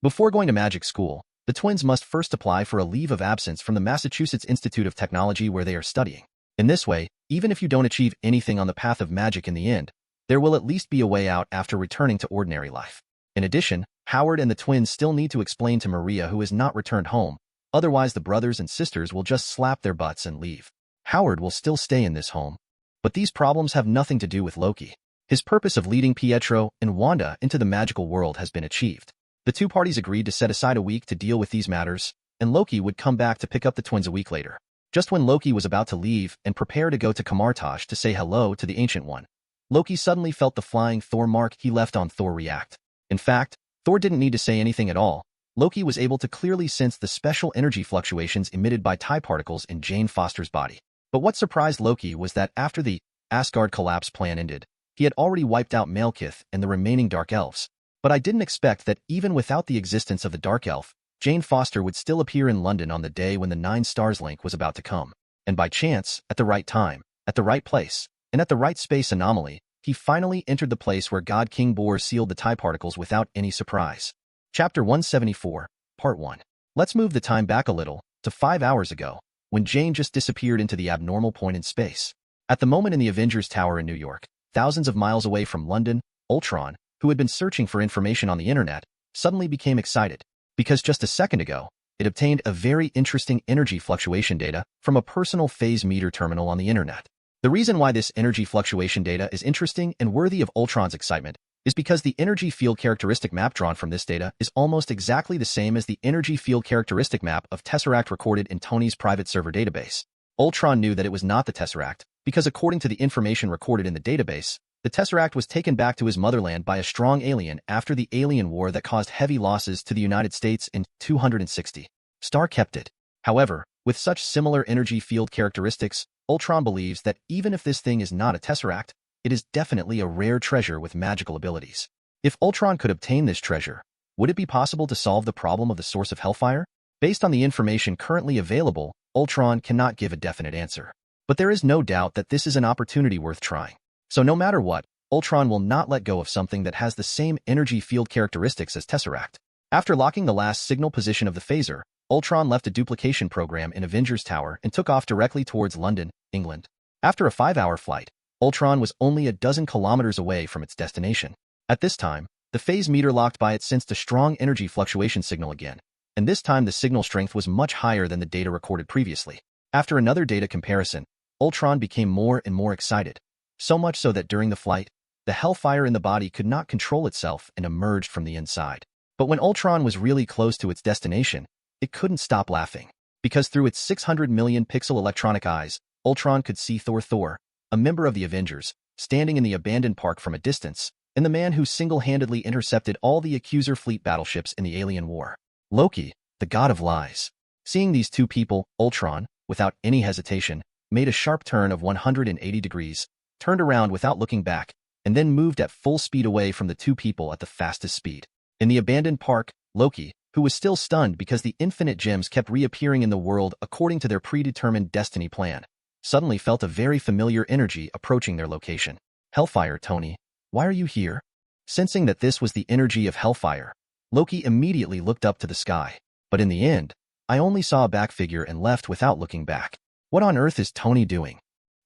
Before going to magic school, the twins must first apply for a leave of absence from the Massachusetts Institute of Technology where they are studying. In this way, even if you don't achieve anything on the path of magic in the end, there will at least be a way out after returning to ordinary life. In addition, Howard and the twins still need to explain to Maria who has not returned home, otherwise the brothers and sisters will just slap their butts and leave. Howard will still stay in this home. But these problems have nothing to do with Loki. His purpose of leading Pietro and Wanda into the magical world has been achieved. The two parties agreed to set aside a week to deal with these matters, and Loki would come back to pick up the twins a week later. Just when Loki was about to leave and prepare to go to Kamartaj to say hello to the Ancient One, Loki suddenly felt the flying Thor mark he left on Thor react. In fact, Thor didn't need to say anything at all. Loki was able to clearly sense the special energy fluctuations emitted by TIE particles in Jane Foster's body. But what surprised Loki was that after the Asgard collapse plan ended, he had already wiped out Malekith and the remaining Dark Elves. But I didn't expect that even without the existence of the Dark Elf, Jane Foster would still appear in London on the day when the Nine Stars link was about to come. And by chance, at the right time, at the right place, and at the right space anomaly, he finally entered the place where God King Bor sealed the TIE particles without any surprise. Chapter 174, Part 1. Let's move the time back a little, to 5 hours ago, when Jane just disappeared into the abnormal point in space. At the moment in the Avengers Tower in New York, thousands of miles away from London, Ultron, who had been searching for information on the internet, suddenly became excited, because just a second ago, it obtained a very interesting energy fluctuation data from a personal phase meter terminal on the internet. The reason why this energy fluctuation data is interesting and worthy of Ultron's excitement is because the energy field characteristic map drawn from this data is almost exactly the same as the energy field characteristic map of Tesseract recorded in Tony's private server database. Ultron knew that it was not the Tesseract, because according to the information recorded in the database, the Tesseract was taken back to his motherland by a strong alien after the alien war that caused heavy losses to the United States in 260. Star kept it. However, with such similar energy field characteristics, Ultron believes that even if this thing is not a Tesseract, it is definitely a rare treasure with magical abilities. If Ultron could obtain this treasure, would it be possible to solve the problem of the source of Hellfire? Based on the information currently available, Ultron cannot give a definite answer. But there is no doubt that this is an opportunity worth trying. So no matter what, Ultron will not let go of something that has the same energy field characteristics as Tesseract. After locking the last signal position of the phaser, Ultron left a duplication program in Avengers Tower and took off directly towards London, England. After a 5-hour flight, Ultron was only a dozen kilometers away from its destination. At this time, the phase meter locked by it sensed a strong energy fluctuation signal again, and this time the signal strength was much higher than the data recorded previously. After another data comparison, Ultron became more and more excited, so much so that during the flight, the hellfire in the body could not control itself and emerged from the inside. But when Ultron was really close to its destination, it couldn't stop laughing, because through its 600 million pixel electronic eyes, Ultron could see Thor, a member of the Avengers, standing in the abandoned park from a distance, and the man who single-handedly intercepted all the Accuser fleet battleships in the alien war. Loki, the god of lies. Seeing these two people, Ultron, without any hesitation, made a sharp turn of 180 degrees, turned around without looking back, and then moved at full speed away from the two people at the fastest speed. In the abandoned park, Loki, who was still stunned because the infinite gems kept reappearing in the world according to their predetermined destiny plan, suddenly felt a very familiar energy approaching their location. Hellfire, Tony, why are you here? Sensing that this was the energy of Hellfire, Loki immediately looked up to the sky. But in the end, I only saw a back figure and left without looking back. What on earth is Tony doing?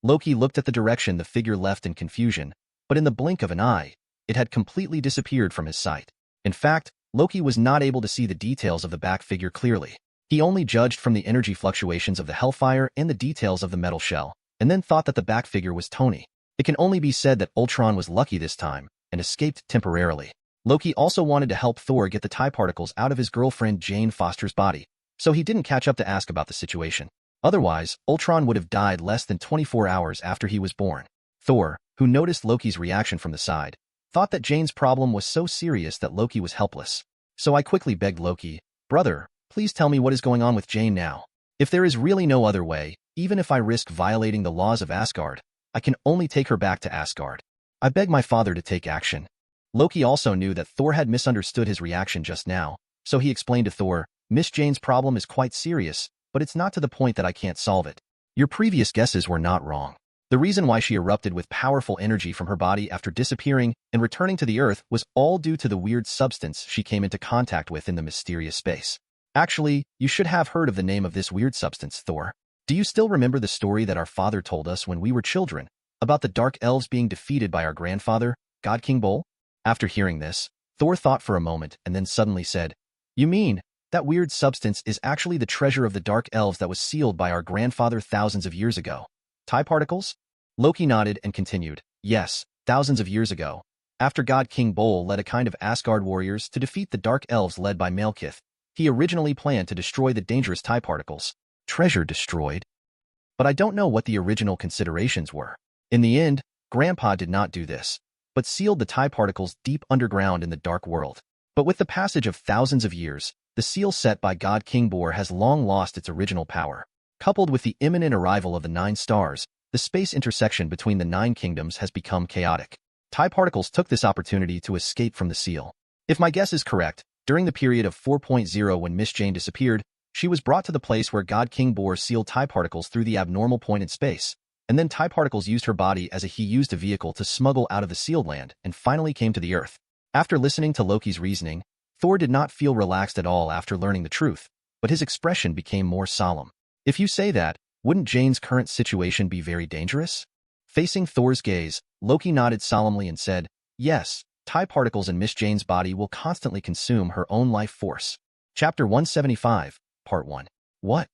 Loki looked at the direction the figure left in confusion, but in the blink of an eye, it had completely disappeared from his sight. In fact, Loki was not able to see the details of the back figure clearly. He only judged from the energy fluctuations of the Hellfire and the details of the metal shell, and then thought that the back figure was Tony. It can only be said that Ultron was lucky this time, and escaped temporarily. Loki also wanted to help Thor get the TIE particles out of his girlfriend Jane Foster's body, so he didn't catch up to ask about the situation. Otherwise, Ultron would have died less than 24 hours after he was born. Thor, who noticed Loki's reaction from the side, thought that Jane's problem was so serious that Loki was helpless. So I quickly begged Loki, "Brother, please tell me what is going on with Jane now. If there is really no other way, even if I risk violating the laws of Asgard, I can only take her back to Asgard. I beg my father to take action." Loki also knew that Thor had misunderstood his reaction just now, so he explained to Thor, "Miss Jane's problem is quite serious, but it's not to the point that I can't solve it. Your previous guesses were not wrong. The reason why she erupted with powerful energy from her body after disappearing and returning to the Earth was all due to the weird substance she came into contact with in the mysterious space. Actually, you should have heard of the name of this weird substance, Thor. Do you still remember the story that our father told us when we were children, about the Dark Elves being defeated by our grandfather, God King Bol?" After hearing this, Thor thought for a moment and then suddenly said, "You mean, that weird substance is actually the treasure of the Dark Elves that was sealed by our grandfather thousands of years ago? TIE particles?" Loki nodded and continued, "Yes, thousands of years ago, after God King Bol led a kind of Asgard warriors to defeat the Dark Elves led by Malekith, he originally planned to destroy the dangerous TIE particles." Treasure destroyed? But I don't know what the original considerations were. In the end, Grandpa did not do this, but sealed the TIE particles deep underground in the dark world. But with the passage of thousands of years, the seal set by God King Bor has long lost its original power. Coupled with the imminent arrival of the 9 stars, the space intersection between the 9 kingdoms has become chaotic. TIE particles took this opportunity to escape from the seal. If my guess is correct, during the period of 4.0 when Miss Jane disappeared, she was brought to the place where God King Bor sealed TIE particles through the abnormal point in space, and then TIE particles used her body as he used a vehicle to smuggle out of the sealed land and finally came to the Earth. After listening to Loki's reasoning, Thor did not feel relaxed at all after learning the truth, but his expression became more solemn. "If you say that, wouldn't Jane's current situation be very dangerous?" Facing Thor's gaze, Loki nodded solemnly and said, "Yes, TIE particles in Miss Jane's body will constantly consume her own life force." Chapter 175, Part 1. What?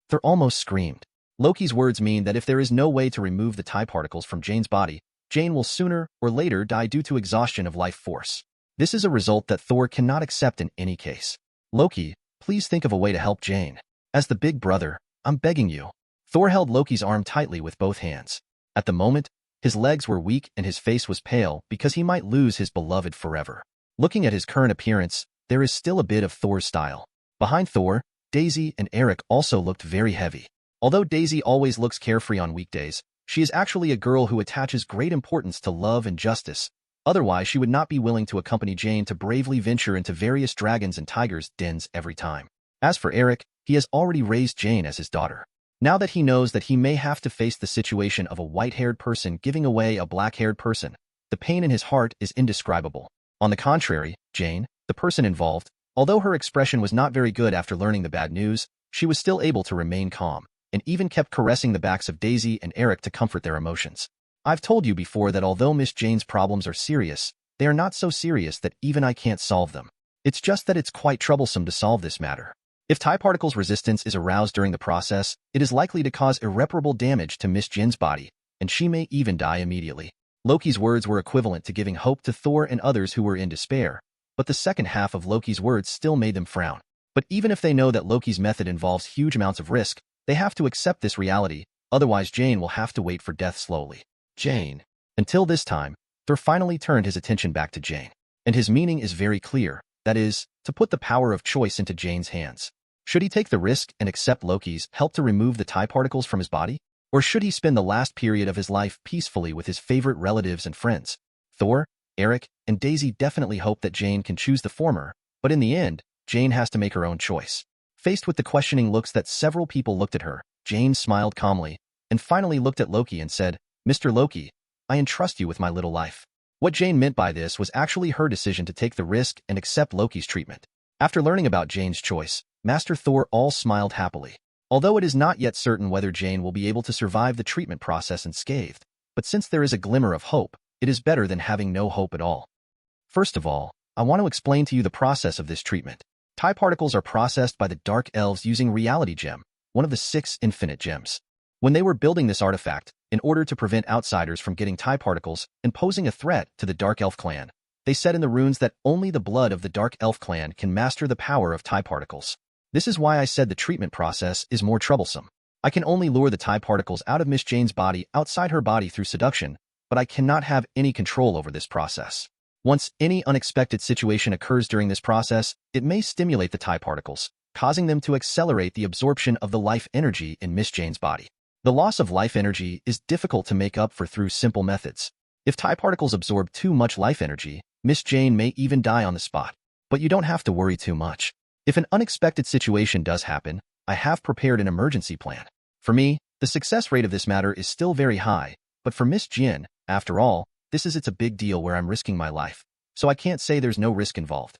Thor almost screamed. Loki's words mean that if there is no way to remove the TIE particles from Jane's body, Jane will sooner or later die due to exhaustion of life force. This is a result that Thor cannot accept in any case. "Loki, please think of a way to help Jane. As the big brother, I'm begging you." Thor held Loki's arm tightly with both hands. At the moment, his legs were weak and his face was pale because he might lose his beloved forever. Looking at his current appearance, there is still a bit of Thor's style. Behind Thor, Daisy and Eric also looked very heavy. Although Daisy always looks carefree on weekdays, she is actually a girl who attaches great importance to love and justice. Otherwise, she would not be willing to accompany Jane to bravely venture into various dragons and tigers' dens every time. As for Eric, He has already raised Jane as his daughter. Now that he knows that he may have to face the situation of a white-haired person giving away a black-haired person, the pain in his heart is indescribable. On the contrary, Jane, the person involved, although her expression was not very good after learning the bad news, she was still able to remain calm, and even kept caressing the backs of Daisy and Eric to comfort their emotions. I've told you before that although Miss Jane's problems are serious, they are not so serious that even I can't solve them. It's just that it's quite troublesome to solve this matter. If TIE particles resistance is aroused during the process, it is likely to cause irreparable damage to Miss Jin's body, and she may even die immediately. Loki's words were equivalent to giving hope to Thor and others who were in despair, but the second half of Loki's words still made them frown. But even if they know that Loki's method involves huge amounts of risk, they have to accept this reality, otherwise Jane will have to wait for death slowly. Jane. Until this time, Thor finally turned his attention back to Jane. And his meaning is very clear, that is, to put the power of choice into Jane's hands. Should he take the risk and accept Loki's help to remove the TIE particles from his body? Or should he spend the last period of his life peacefully with his favorite relatives and friends? Thor, Eric, and Daisy definitely hope that Jane can choose the former, but in the end, Jane has to make her own choice. Faced with the questioning looks that several people looked at her, Jane smiled calmly, and finally looked at Loki and said, "Mr. Loki, I entrust you with my little life." What Jane meant by this was actually her decision to take the risk and accept Loki's treatment. After learning about Jane's choice, Master Thor all smiled happily. Although it is not yet certain whether Jane will be able to survive the treatment process unscathed, but since there is a glimmer of hope, it is better than having no hope at all. First of all, I want to explain to you the process of this treatment. TIE particles are processed by the Dark Elves using Reality Gem, one of the 6 infinite gems. When they were building this artifact, in order to prevent outsiders from getting TIE particles and posing a threat to the Dark Elf clan, they said in the runes that only the blood of the Dark Elf clan can master the power of TIE particles. This is why I said the treatment process is more troublesome. I can only lure the TIE particles out of Miss Jane's body outside her body through seduction, but I cannot have any control over this process. Once any unexpected situation occurs during this process, it may stimulate the TIE particles, causing them to accelerate the absorption of the life energy in Miss Jane's body. The loss of life energy is difficult to make up for through simple methods. If TIE particles absorb too much life energy, Miss Jane may even die on the spot. But you don't have to worry too much. If an unexpected situation does happen, I have prepared an emergency plan. For me, the success rate of this matter is still very high, but for Miss Jin, after all, it's a big deal where I'm risking my life, so I can't say there's no risk involved.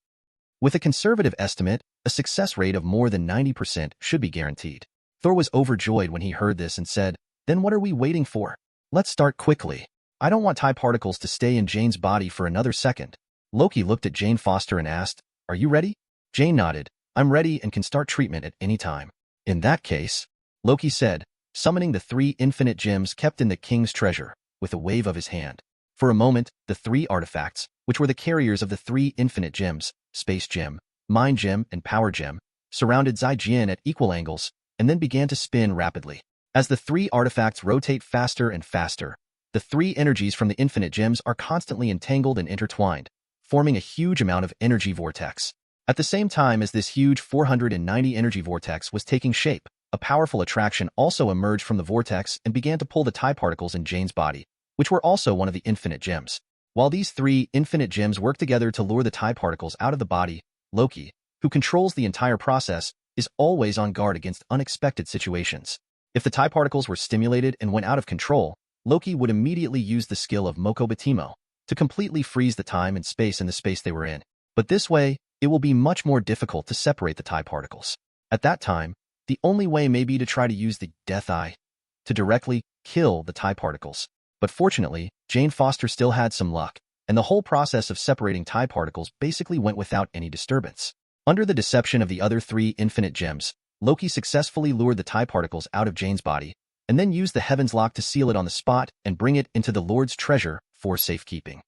With a conservative estimate, a success rate of more than 90% should be guaranteed. Thor was overjoyed when he heard this and said, "Then what are we waiting for? Let's start quickly. I don't want TIE particles to stay in Jane's body for another second." Loki looked at Jane Foster and asked, "Are you ready?" Jane nodded. "I'm ready and can start treatment at any time." "In that case," Loki said, summoning the 3 infinite gems kept in the king's treasure, with a wave of his hand. For a moment, the 3 artifacts, which were the carriers of the 3 infinite gems, Space Gem, Mind Gem, and Power Gem, surrounded Zai Jian at equal angles, and then began to spin rapidly. As the 3 artifacts rotate faster and faster, the 3 energies from the infinite gems are constantly entangled and intertwined, forming a huge amount of energy vortex. At the same time as this huge 490 energy vortex was taking shape, a powerful attraction also emerged from the vortex and began to pull the TIE particles in Jane's body, which were also one of the infinite gems. While these 3 infinite gems work together to lure the TIE particles out of the body, Loki, who controls the entire process, is always on guard against unexpected situations. If the TIE particles were stimulated and went out of control, Loki would immediately use the skill of Moko Batimo to completely freeze the time and space in the space they were in. But this way, it will be much more difficult to separate the TIE particles. At that time, the only way may be to try to use the Death Eye to directly kill the TIE particles. But fortunately, Jane Foster still had some luck, and the whole process of separating TIE particles basically went without any disturbance. Under the deception of the other 3 infinite gems, Loki successfully lured the TIE particles out of Jane's body, and then used the Heaven's Lock to seal it on the spot and bring it into the Lord's treasure for safekeeping.